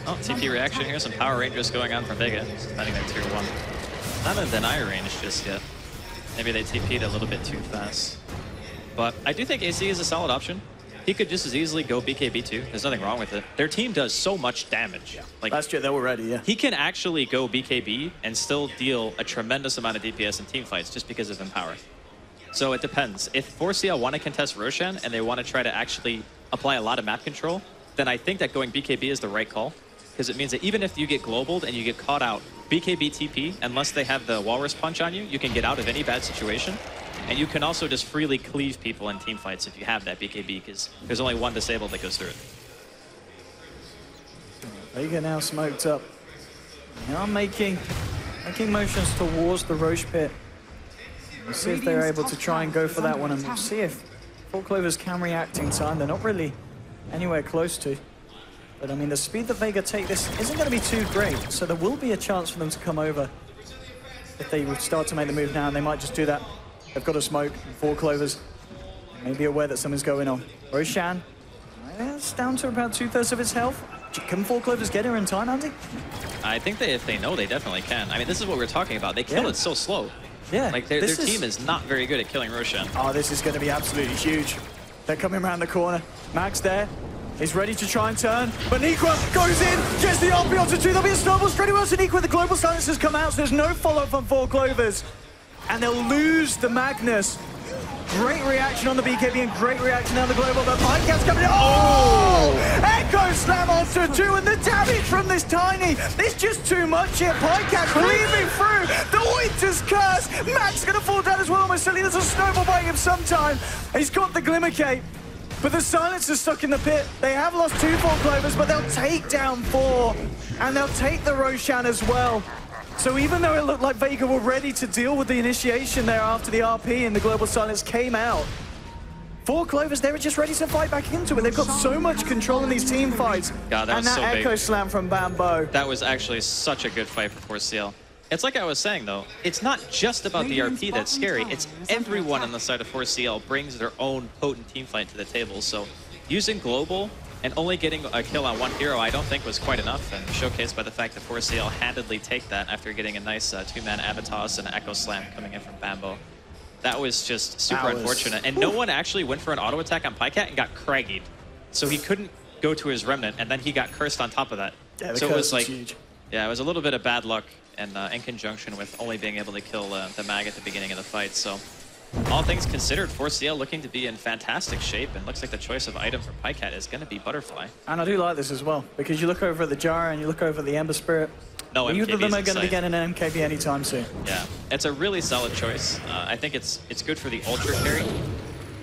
Oh, TP reaction here. Some Power Rangers going on from Vega. I think they're tier 1. Not in deny range just yet. Maybe they TP'd a little bit too fast. But I do think AC is a solid option. He could just as easily go BKB too. There's nothing wrong with it. Their team does so much damage. Like, last year they were ready, yeah. He can actually go BKB and still deal a tremendous amount of DPS in team fights just because of Empower. So it depends. If 4CL want to contest Roshan and they want to try to actually apply a lot of map control, then I think that going BKB is the right call. Because it means that even if you get globaled and you get caught out, BKB TP, unless they have the Walrus Punch on you, you can get out of any bad situation. And you can also just freely cleave people in team fights if you have that BKB, because there's only one disabled that goes through it. Vega now smoked up. Now making motions towards the Roche pit. We'll see if they're able to try and go for that one, and we'll see if 4Clovers can react in time. They're not really anywhere close to. But I mean, the speed that Vega take this isn't going to be too great, so there will be a chance for them to come over. If they would start to make the move now, and they might just do that. They've got a smoke, 4Clovers may be aware that something's going on. Roshan, it's down to about 2/3 of his health. Can 4Clovers get her in time, Andy? I think if they know, they definitely can. I mean, this is what we're talking about. They kill it so slow. Yeah. Like, their team is not very good at killing Roshan. Oh, this is going to be absolutely huge. They're coming around the corner. Max there. He's ready to try and turn, but Nikwa goes in, gets the RP onto 2. There'll be a snowball straight away to Nikwa. The global silencers come out, so there's no follow-up from 4Clovers. And they'll lose the Magnus. Great reaction on the BKB and great reaction on the global, but Picat's coming in. Oh! Echo Slam onto 2, and the damage from this Tiny is just too much here. Picat cleaving through the Winter's Curse. Max gonna fall down as well, almost certainly. There's a snowball buying him sometime. He's got the Glimmer Cape, but the Silencer's stuck in the pit. They have lost 2 4Clovers, but they'll take down 4, and they'll take the Roshan as well. So even though it looked like Vega were ready to deal with the initiation there after the RP and the Global Silence came out, 4Clovers, they were just ready to fight back into it. They've got so much control in these team fights. God, that and was that so big. Echo Slam from Bambo. That was actually such a good fight for 4CL. It's like I was saying, though, it's not just about the RP that's scary. It's everyone on the side of 4CL brings their own potent team fight to the table. So using Global and only getting a kill on one hero, I don't think was quite enough, and showcased by the fact that 4CL handedly take that after getting a nice 2-man Avatos and an Echo Slam coming in from Bambo. That was just super unfortunate. And no one actually went for an auto attack on Picat and got craggied. So he couldn't go to his Remnant, and then he got cursed on top of that. Yeah, so it was like, huge. Yeah, it was a little bit of bad luck, and in conjunction with only being able to kill the Mag at the beginning of the fight. So all things considered, 4CL looking to be in fantastic shape, and looks like the choice of item for Picat is going to be Butterfly. And I do like this as well, because you look over at the Jara and you look over at the Ember Spirit. No, neither of them are going to be insane. getting an MKB anytime soon. Yeah, it's a really solid choice. I think it's good for the Ultra carry,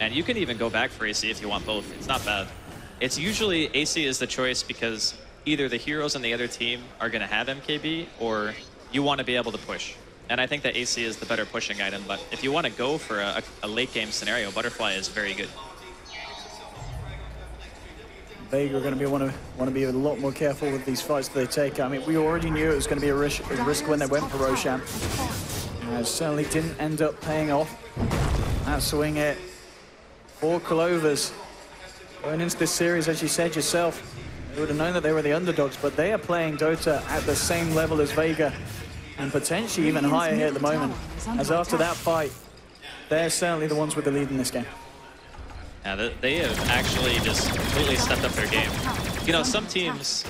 and you can even go back for AC if you want both. It's not bad. It's usually AC is the choice because either the heroes on the other team are going to have MKB, or you want to be able to push. And I think that AC is the better pushing item, but if you want to go for a late game scenario, Butterfly is very good. Vega are going to want to be a lot more careful with these fights that they take. I mean, we already knew it was going to be a risk when they went for Roshan. It certainly didn't end up paying off. That swing hit. 4Clovers going into this series, as you said yourself, they would have known that they were the underdogs, but they are playing Dota at the same level as Vega, and potentially even higher here at the moment, as after that fight, they're certainly the ones with the lead in this game. Yeah, they have actually just completely stepped up their game. You know, some teams,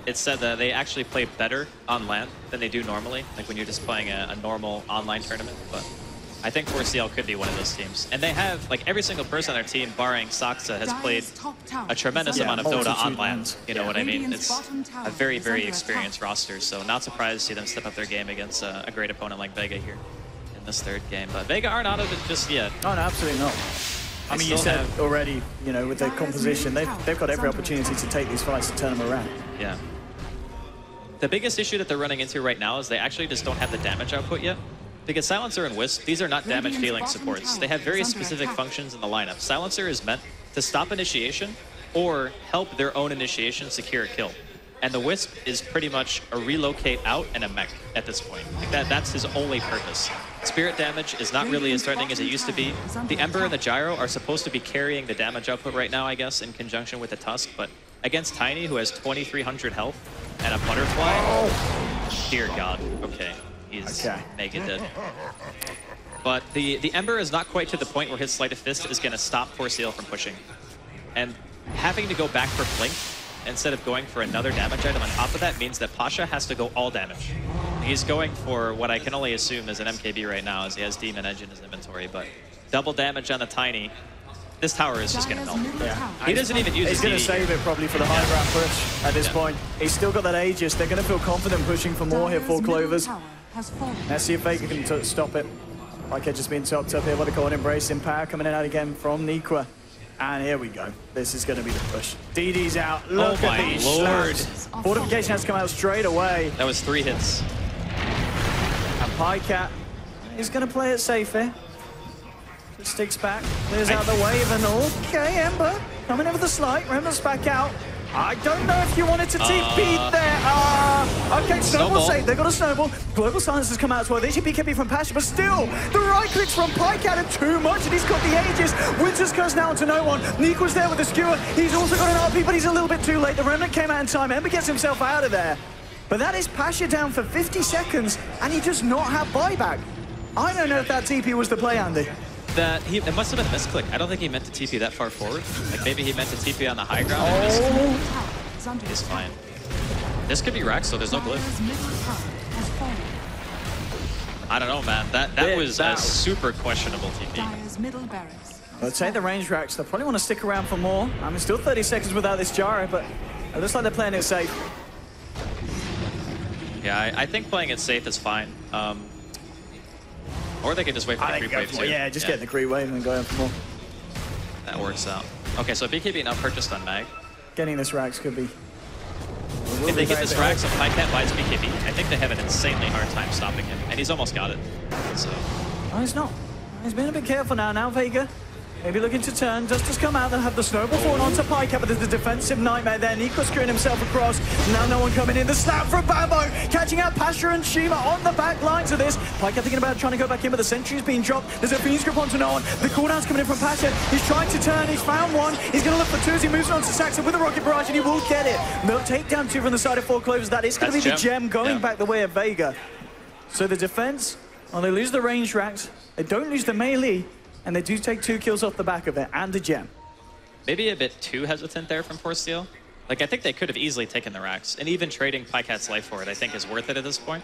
it's said that they actually play better on LAN than they do normally, like when you're just playing a normal online tournament, but I think 4CL could be one of those teams. And they have, like, every single person on their team, barring Saksa, has played a tremendous amount of Dota on LAN. You know what I mean? It's a very, very experienced roster, so not surprised to see them step up their game against a great opponent like Vega here in this third game. But Vega aren't out of it just yet. Oh, no, absolutely not. I mean, you said already, you know, with their composition, they've got every opportunity to take these fights and turn them around. Yeah. The biggest issue that they're running into right now is they actually just don't have the damage output yet. Because Silencer and Wisp, these are not damage dealing supports. They have very specific functions in the lineup. Silencer is meant to stop initiation or help their own initiation secure a kill. And the Wisp is pretty much a relocate out and a mech at this point. Like that's his only purpose. Spirit damage is not really as threatening as it used to be. The Ember and the Gyro are supposed to be carrying the damage output right now, I guess, in conjunction with the Tusk, but against Tiny, who has 2,300 health, and a Butterfly, dear God, okay. He's mega dead. But the Ember is not quite to the point where his Sleight of Fist is going to stop 4CL from pushing. And having to go back for Blink instead of going for another damage item on top of that means that Pasha has to go all damage. He's going for what I can only assume is an MKB right now, as he has Demon Edge in his inventory, but double damage on the Tiny. This tower is just going to melt. Yeah. He doesn't even use He's going to save it probably for the high ground push at this point. He's still got that Aegis. They're going to feel confident pushing for more here, 4Clovers. Let's see if Vega can stop it. Pikehead just being topped up here by the cold embrace. Power coming in out again from Nikwa. And here we go. This is going to be the push. DD's out. Look at these Lord. slaps. Fortification has to come out straight away. That was 3 hits. And Pycat is going to play it safe here. Just sticks back, clears out the wave, and okay, Ember coming in with a slight. Remember's back out. I don't know if you wanted to TP there. Okay, snowball save. They got a snowball. Global Silence has come out as well. They should BKB from Pasha, but still, the right clicks from Pycat are too much, and he's got the Aegis. Winter's Curse now onto no one. Nikwa's there with the skewer. He's also got an RP, but he's a little bit too late. The Remnant came out in time. Ember gets himself out of there. But that is Pasha down for 50 seconds, and he does not have buyback. I don't know if that TP was the play, Andy. It must have been a misclick. I don't think he meant to TP that far forward. Like maybe he meant to TP on the high ground. And it's fine. This could be Rex, so there's no glyph. I don't know, man. That was a super questionable TP. Well, take the range racks. They'll probably want to stick around for more. I mean, still 30 seconds without this gyro, but it looks like they're playing it safe. Yeah, I think playing it safe is fine. Or they can just wait for the creep wave too. Yeah, just get the creep wave and go in for more. That works out. Okay, so BKB now purchased on Mag. Getting this Rax could be... If they get this Rax and Pycat buys BKB, I think they have an insanely hard time stopping him. And he's almost got it. So. No, he's not. He's been a bit careful now. Now Vega maybe looking to turn. Just has come out and have the snowball falling onto Pycat, but there's the defensive nightmare there. Nico screwing himself across. Now no one coming in. The slap from Bambo, catching out Pasha and Shima on the back lines of this. Pycat thinking about trying to go back in, but the sentry's being dropped. There's a Fiend's grip onto no one. The cooldown's coming in from Pasha. He's trying to turn. He's found one. He's going to look for 2 as he moves on to Saxon with a rocket barrage, and he will get it. They'll take down 2 from the side of 4Clovers. That is going to be the gem going back the way of Vega. So the defense, well, they lose the range racks. They don't lose the melee. And they do take 2 kills off the back of it, and a gem. Maybe a bit too hesitant there from 4C&L. Like, I think they could have easily taken the racks. And even trading Pycat's life for it, I think, is worth it at this point.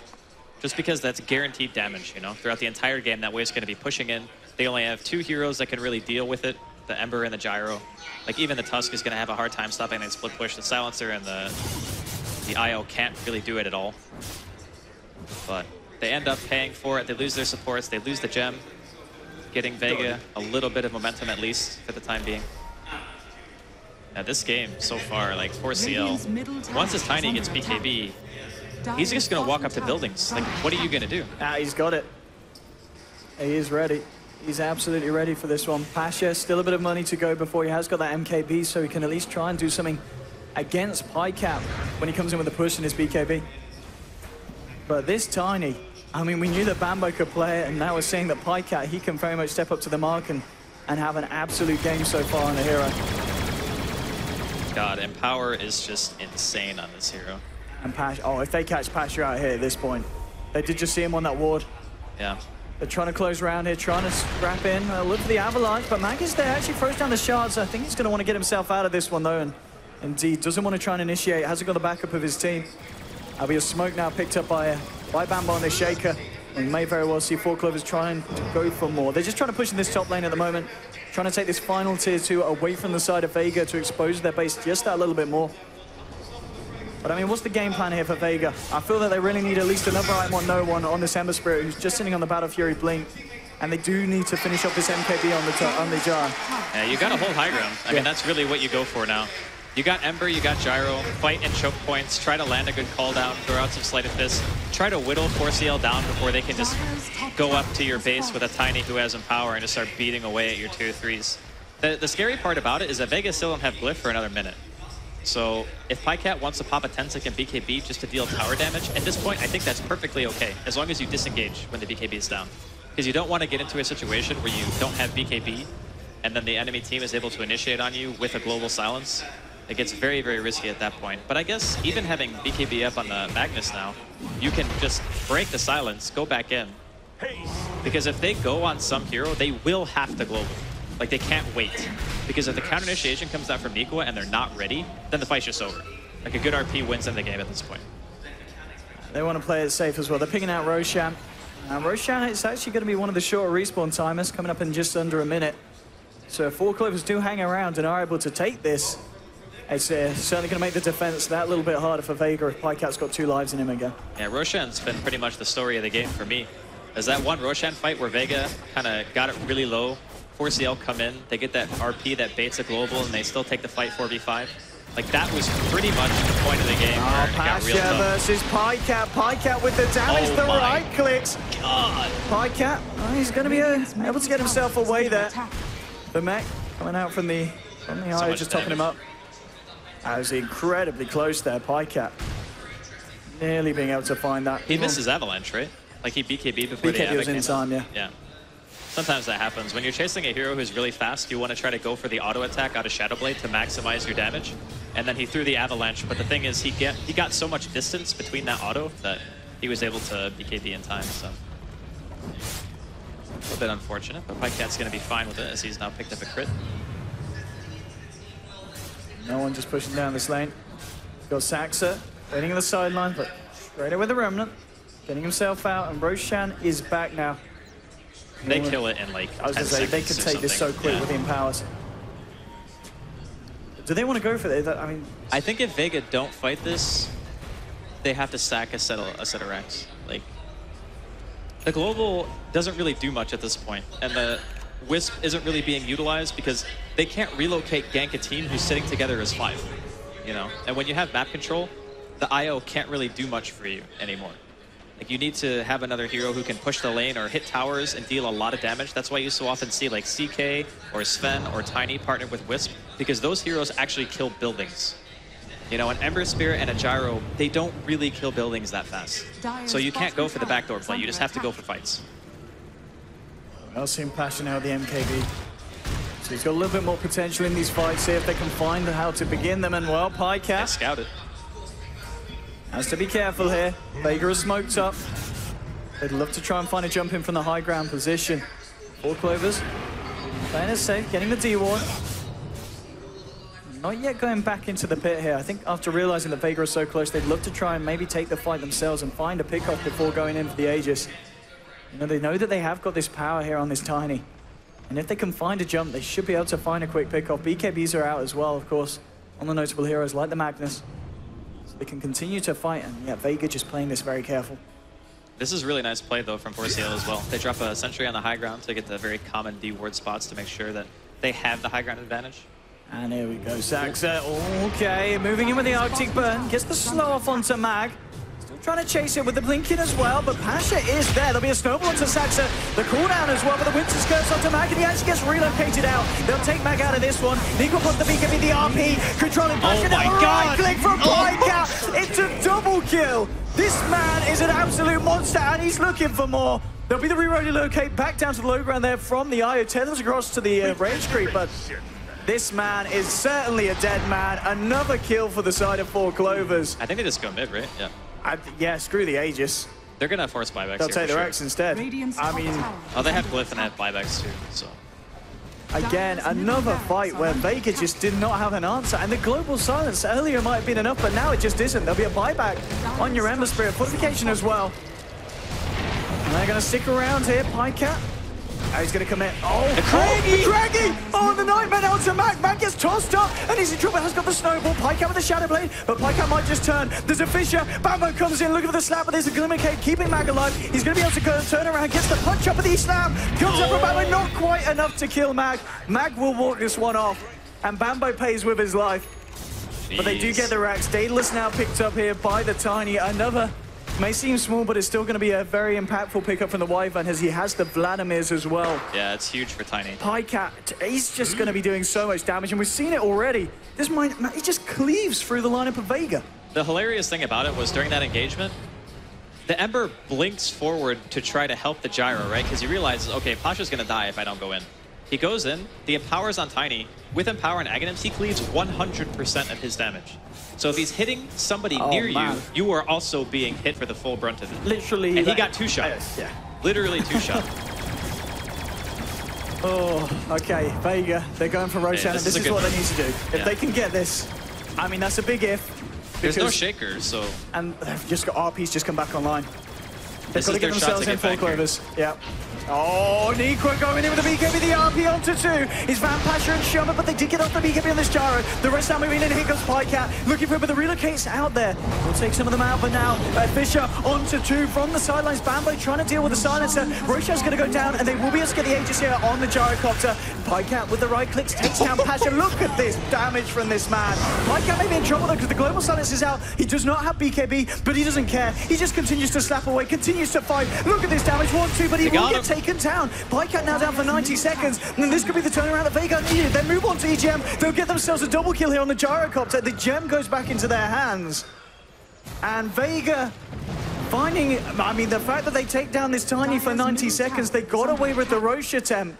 Just because that's guaranteed damage, you know? Throughout the entire game, that wave's going to be pushing in. They only have 2 heroes that can really deal with it. The Ember and the Gyro. Like, even the Tusk is going to have a hard time stopping that split push. The Silencer and the IO can't really do it at all. But they end up paying for it. They lose their supports. They lose the gem. Getting Vega a little bit of momentum at least for the time being. Now this game so far, like 4C&L, once this Tiny gets BKB, he's just gonna walk up to buildings. Like, what are you gonna do? He's got it. He is ready. He's absolutely ready for this one. Pasha, still a bit of money to go before he has got that MKB, so he can at least try and do something against Pycat when he comes in with a push in his BKB. But this Tiny, I mean, we knew that Bambo could play it, and now we're seeing that Pycat, he can very much step up to the mark and have an absolute game so far on the hero. God, Empower is just insane on this hero. And Pasha, oh, if they catch Pasha out here at this point, they did just see him on that ward. Yeah. They're trying to close around here, trying to scrap in. Look for the avalanche, but Mag is there, actually throws down the shards. I think he's going to want to get himself out of this one, though, and indeed doesn't want to try and initiate. Hasn't got the backup of his team. There'll be a smoke now picked up by Bambo on the Shaker. And you may very well see 4Clovers trying to go for more. They're just trying to push in this top lane at the moment, trying to take this final tier 2 away from the side of Vega to expose their base just that little bit more. But I mean, what's the game plan here for Vega? I feel that they really need at least another item on no one on this Ember Spirit who's just sitting on the Battle Fury Blink. And they do need to finish off this MKB on the jar. Yeah, you got to hold high ground. I mean, that's really what you go for now. You got Ember, you got Gyro, fight and choke points, try to land a good call down, throw out some Sleight of Fist, try to whittle 4C&L down before they can just go up to your base with a Tiny who has Empower and just start beating away at your tier 3s. The scary part about it is that Vega still don't have Glyph for another minute. So if Pycat wants to pop a 10-second BKB just to deal tower damage, at this point I think that's perfectly okay, as long as you disengage when the BKB is down. Because you don't want to get into a situation where you don't have BKB, and then the enemy team is able to initiate on you with a global silence. It gets very, very risky at that point. But I guess even having BKB up on the Magnus now, you can just break the silence, go back in. Because if they go on some hero, they will have to global. Like, they can't wait. Because if the counter initiation comes out from Nikwa and they're not ready, then the fight's just over. Like, a good RP wins in the game at this point. They want to play it safe as well. They're picking out Roshan. Roshan, it's actually going to be one of the shorter respawn timers, coming up in just under a minute. So if 4Clovers do hang around and are able to take this, it's certainly going to make the defense that little bit harder for Vega if Pycat's got 2 lives in him again. Yeah, Roshan's been pretty much the story of the game for me. There's that one Roshan fight where Vega kind of got it really low. 4CL come in, they get that RP that baits a global, and they still take the fight 4v5. Like, that was pretty much the point of the game where it got real tough. Versus Pycat. Pycat with the damage, the right clicks. God. Pycat, he's going to be able to get himself away there. The mech coming out from the eye, just topping him up. That was incredibly close there, Pycat. Nearly being able to find that. He missed his avalanche, right? Like, he BKB'd before the BKB was in time, yeah. Yeah. Sometimes that happens. When you're chasing a hero who's really fast, you want to try to go for the auto attack out of Shadow Blade to maximize your damage. And then he threw the avalanche, but the thing is, he got so much distance between that auto that he was able to BKB in time, so. A little bit unfortunate, but Pycat's going to be fine with it as he's now picked up a crit. No one just pushing down this lane. Got Saxa waiting on the sideline, but straight away with the Remnant, getting himself out, and Roshan is back now. They kill it in like 10 seconds. I was going to say, they could take this so quick with the empowers. Do they want to go for it? I mean, I think if Vega don't fight this, they have to sack a set of racks. Like, the global doesn't really do much at this point, and the Wisp isn't really being utilized because they can't relocate gank a team who's sitting together as 5, you know? And when you have map control, the IO can't really do much for you anymore. Like, you need to have another hero who can push the lane or hit towers and deal a lot of damage. That's why you so often see like CK or Sven or Tiny partnered with Wisp, because those heroes actually kill buildings. You know, an Ember Spirit and a Gyro, they don't really kill buildings that fast. So you can't go for the backdoor play, you just have to go for fights. Well seen Passion out of the MKB. So he's got a little bit more potential in these fights here if they can find how to begin them, and well, Pycat scouted. Has to be careful here. Vega is smoked up. They'd love to try and find a jump in from the high ground position. 4Clovers playing it safe, getting the D-ward. Not yet going back into the pit here. I think after realizing that Vega is so close, they'd love to try and maybe take the fight themselves and find a pick-off before going in for the Aegis. You know, they know that they have got this power here on this Tiny. And if they can find a jump, they should be able to find a quick pick-off. BKBs are out as well, of course, on the notable heroes like the Magnus. They can continue to fight, and yeah, Vega just playing this very careful. This is really nice play, though, from 4CL as well. They drop a sentry on the high ground to get the very common D-ward spots to make sure that they have the high ground advantage. And here we go, Saxa. Okay, moving in with the Arctic Burn. Gets the slow off onto Mag. Still trying to chase it with the Blinking as well, but Pasha is there. There'll be a snowball onto Saxa. The cooldown as well, but the Winter Skirts onto Mag, and he actually gets relocated out. They'll take Mag out of this one. Nico puts the BKB, the RP, controlling Pasha. Oh my God! Right click from Pycat. It's a double kill. This man is an absolute monster, and he's looking for more. There'll be the relocate back down to the low ground there from the IO. Tethers across to the range creep, but this man is certainly a dead man. Another kill for the side of 4Clovers. I think they just go mid, right? Yeah. Yeah, screw the Aegis. They're going to force buybacks. They'll take the Rex instead. I mean, oh, they have Glyph and they have buybacks too, so. Again, another fight where Vega just did not have an answer. And the global silence earlier might have been enough, but now it just isn't. There'll be a buyback on your Ember Spirit. Fortification as well. And they're going to stick around here. Pycat. He's going to commit. Oh, Craigie! Oh, the Nightmare out to Mac. Mac gets tossed up, and he's in trouble. Has got the snowball. Pycat with the Shadow Blade, but Pycat might just turn. There's a Fissure. Bambo comes in, looking for the slap, but there's a Glimmer Cape keeping Mag alive. He's going to be able to go turn around, gets the punch up with the slam. Comes up from Bambo, not quite enough to kill Mag. Mag will walk this one off, and Bambo pays with his life. Jeez. But they do get the racks. Daedalus now picked up here by the Tiny. Another. May seem small, but it's still going to be a very impactful pickup from the Wyvern as he has the Vladimirs as well. Yeah, it's huge for Tiny. Pycat, he's just going to be doing so much damage, and we've seen it already. This might, he just cleaves through the lineup of Vega. The hilarious thing about it was during that engagement, the Ember blinks forward to try to help the Gyro, right? Because he realizes, okay, Pasha's going to die if I don't go in. He goes in, the Empower's on Tiny. With Empower and Aghanims, he cleaves 100% of his damage. So if he's hitting somebody near you, you are also being hit for the full brunt of it. Literally. And he got 2 shots. Yeah. Literally 2 shots. Oh, okay, Vega, they're going for Roshan, and this is what they need to do. If they can get this, I mean, that's a big if. There's no shaker, so... And they've just got RPs just come back online. They've got to get themselves in 4Clovers. Yeah. Oh, Nikwa going in with the BKB, the RP onto 2. It's Van Pasha and Shoma, but they did get off the BKB on this gyro. The rest are moving in. Here comes Pycat looking for it, but the relocate's out there. We'll take some of them out, but now Fisher onto 2 from the sidelines. Bambo trying to deal with the silencer. Roshan's going to go down, and they will be able to get the Aegis here on the gyrocopter. Pycat with the right clicks takes down Pasha. Look at this damage from this man. Pycat may be in trouble though, because the global silence is out. He does not have BKB, but he doesn't care. He just continues to slap away, continues to fight. Look at this damage, 1-2, but he will get taken down. Pycat now down for 90 seconds, and this could be the turnaround that Vega needed. They move on to EGM. They'll get themselves a double kill here on the gyrocopter. The gem goes back into their hands. And Vega finding, I mean, the fact that they take down this Tiny for 90 seconds, they got away with the Roche attempt.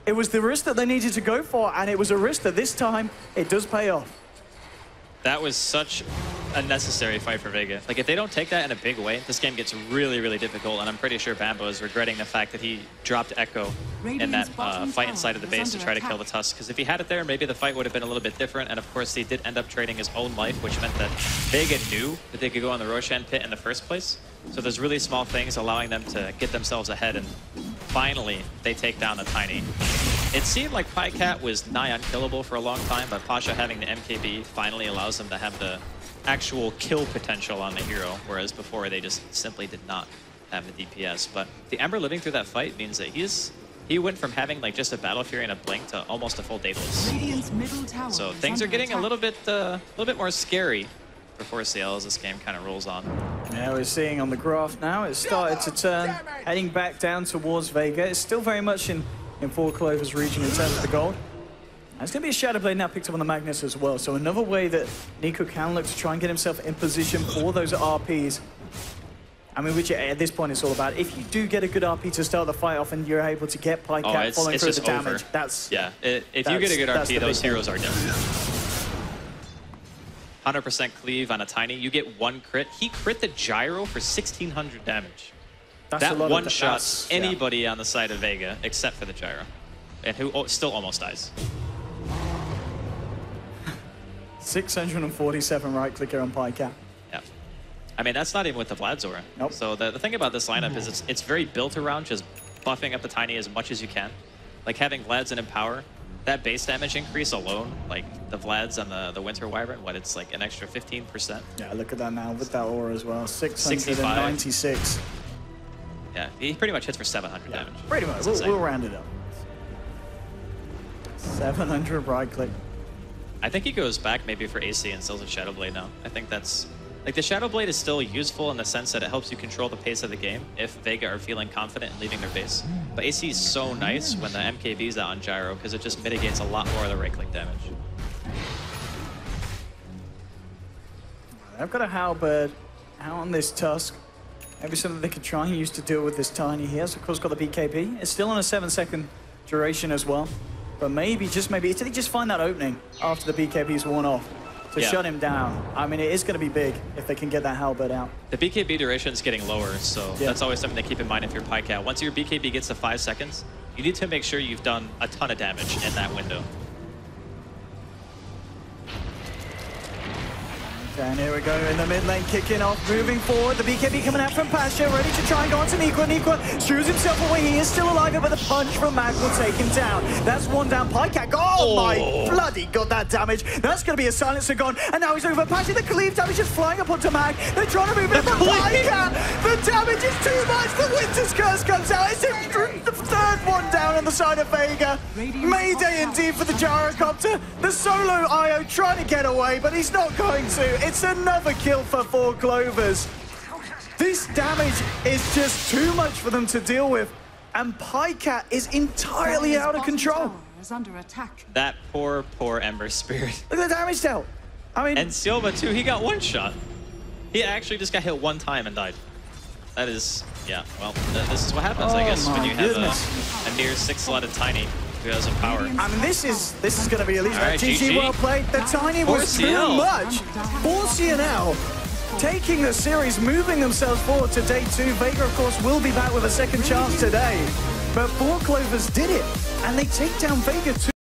It was the risk that they needed to go for, and it was a risk that this time, it does pay off. That was such a necessary fight for Vega. Like, if they don't take that in a big way, this game gets really, really difficult, and I'm pretty sure Bambo is regretting the fact that he dropped Echo in that fight inside of the base to try to kill the Tusk, because if he had it there, maybe the fight would have been a little bit different, and of course he did end up trading his own life, which meant that Vega knew that they could go on the Roshan pit in the first place. So there's really small things allowing them to get themselves ahead, and finally they take down the Tiny. It seemed like Pycat was nigh unkillable for a long time, but Pasha having the MKB finally allows them to have the actual kill potential on the hero, whereas before they just simply did not have the DPS. But the Ember living through that fight means that he went from having like just a Battle Fury and a Blink to almost a full Daedalus. So things are getting a little bit more scary for 4CL as this game kind of rolls on. Yeah, we're seeing on the graph now, it's started to turn, heading back down towards Vega. It's still very much in 4Clovers region in terms of the gold. There's going to be a Shadow Blade now picked up on the Magnus as well, so another way that Nico can look to try and get himself in position for those RPs. I mean, which at this point it's all about. If you do get a good RP to start the fight off and you're able to get Pycat following through the damage, that's... Yeah, if you get a good RP, those heroes are done. 100% cleave on a Tiny, you get 1 crit. He crit the gyro for 1,600 damage. That one-shots anybody on the side of Vega, except for the gyro, and who still almost dies. 647 right-clicker on Pycat. Yeah. I mean, that's not even with the Vladzora. Nope. So the thing about this lineup is it's very built around just buffing up the Tiny as much as you can. Like having Vlads and Empower, that base damage increase alone, like the Vlads and the Winter Wyvern, it's like an extra 15%. Yeah, look at that now with that aura as well. 696. Yeah, he pretty much hits for 700 damage. Pretty much. We'll round it up. 700 right click. I think he goes back maybe for AC and sells a Shadow Blade now. I think that's... Like, the Shadow Blade is still useful in the sense that it helps you control the pace of the game if Vega are feeling confident in leaving their base. But AC is so nice when the MKB is out on Gyro because it just mitigates a lot more of the right-click damage. I've got a Halberd out on this Tusk. Maybe something they could try and use to deal with this Tiny. He has, of course, got the BKB. It's still on a 7-second duration as well. But maybe, just maybe, did he just find that opening after the BKB's worn off to shut him down? I mean, it is going to be big if they can get that Halberd out. The BKB duration is getting lower, so that's always something to keep in mind if you're Pycat. Once your BKB gets to 5 seconds, you need to make sure you've done a ton of damage in that window. And here we go in the mid lane, kicking off, moving forward. The BKB coming out from Pasha, ready to try and go on to Nikwa. Nikwa strews himself away. He is still alive, but the punch from Mag will take him down. That's one down. Pycat. Oh my bloody god, that damage. That's going to be a silencer gone. And now he's looking for Pasha. The cleave damage is flying up onto Mag. They're trying to move it from Pycat. The damage is too much. The Winter's Curse comes out. It's the third one down on the side of Vega. Mayday indeed for the gyrocopter. The solo IO trying to get away, but he's not going to. It's another kill for 4Clovers. This damage is just too much for them to deal with, and Pycat is entirely out of control. Is under attack. That poor Ember Spirit. Look at the damage dealt. I mean, and Silva too. He got one shot. He actually just got hit one time and died. That is, yeah. Well, this is what happens, I guess, when you have a near 6-slotted Tiny who has some power. I mean, this is going to be at least GG. Well played. The Tiny was too much. 4C&L taking the series, moving themselves forward to day 2. Vega, of course, will be back with a second chance today. But 4Clovers did it, and they take down Vega too.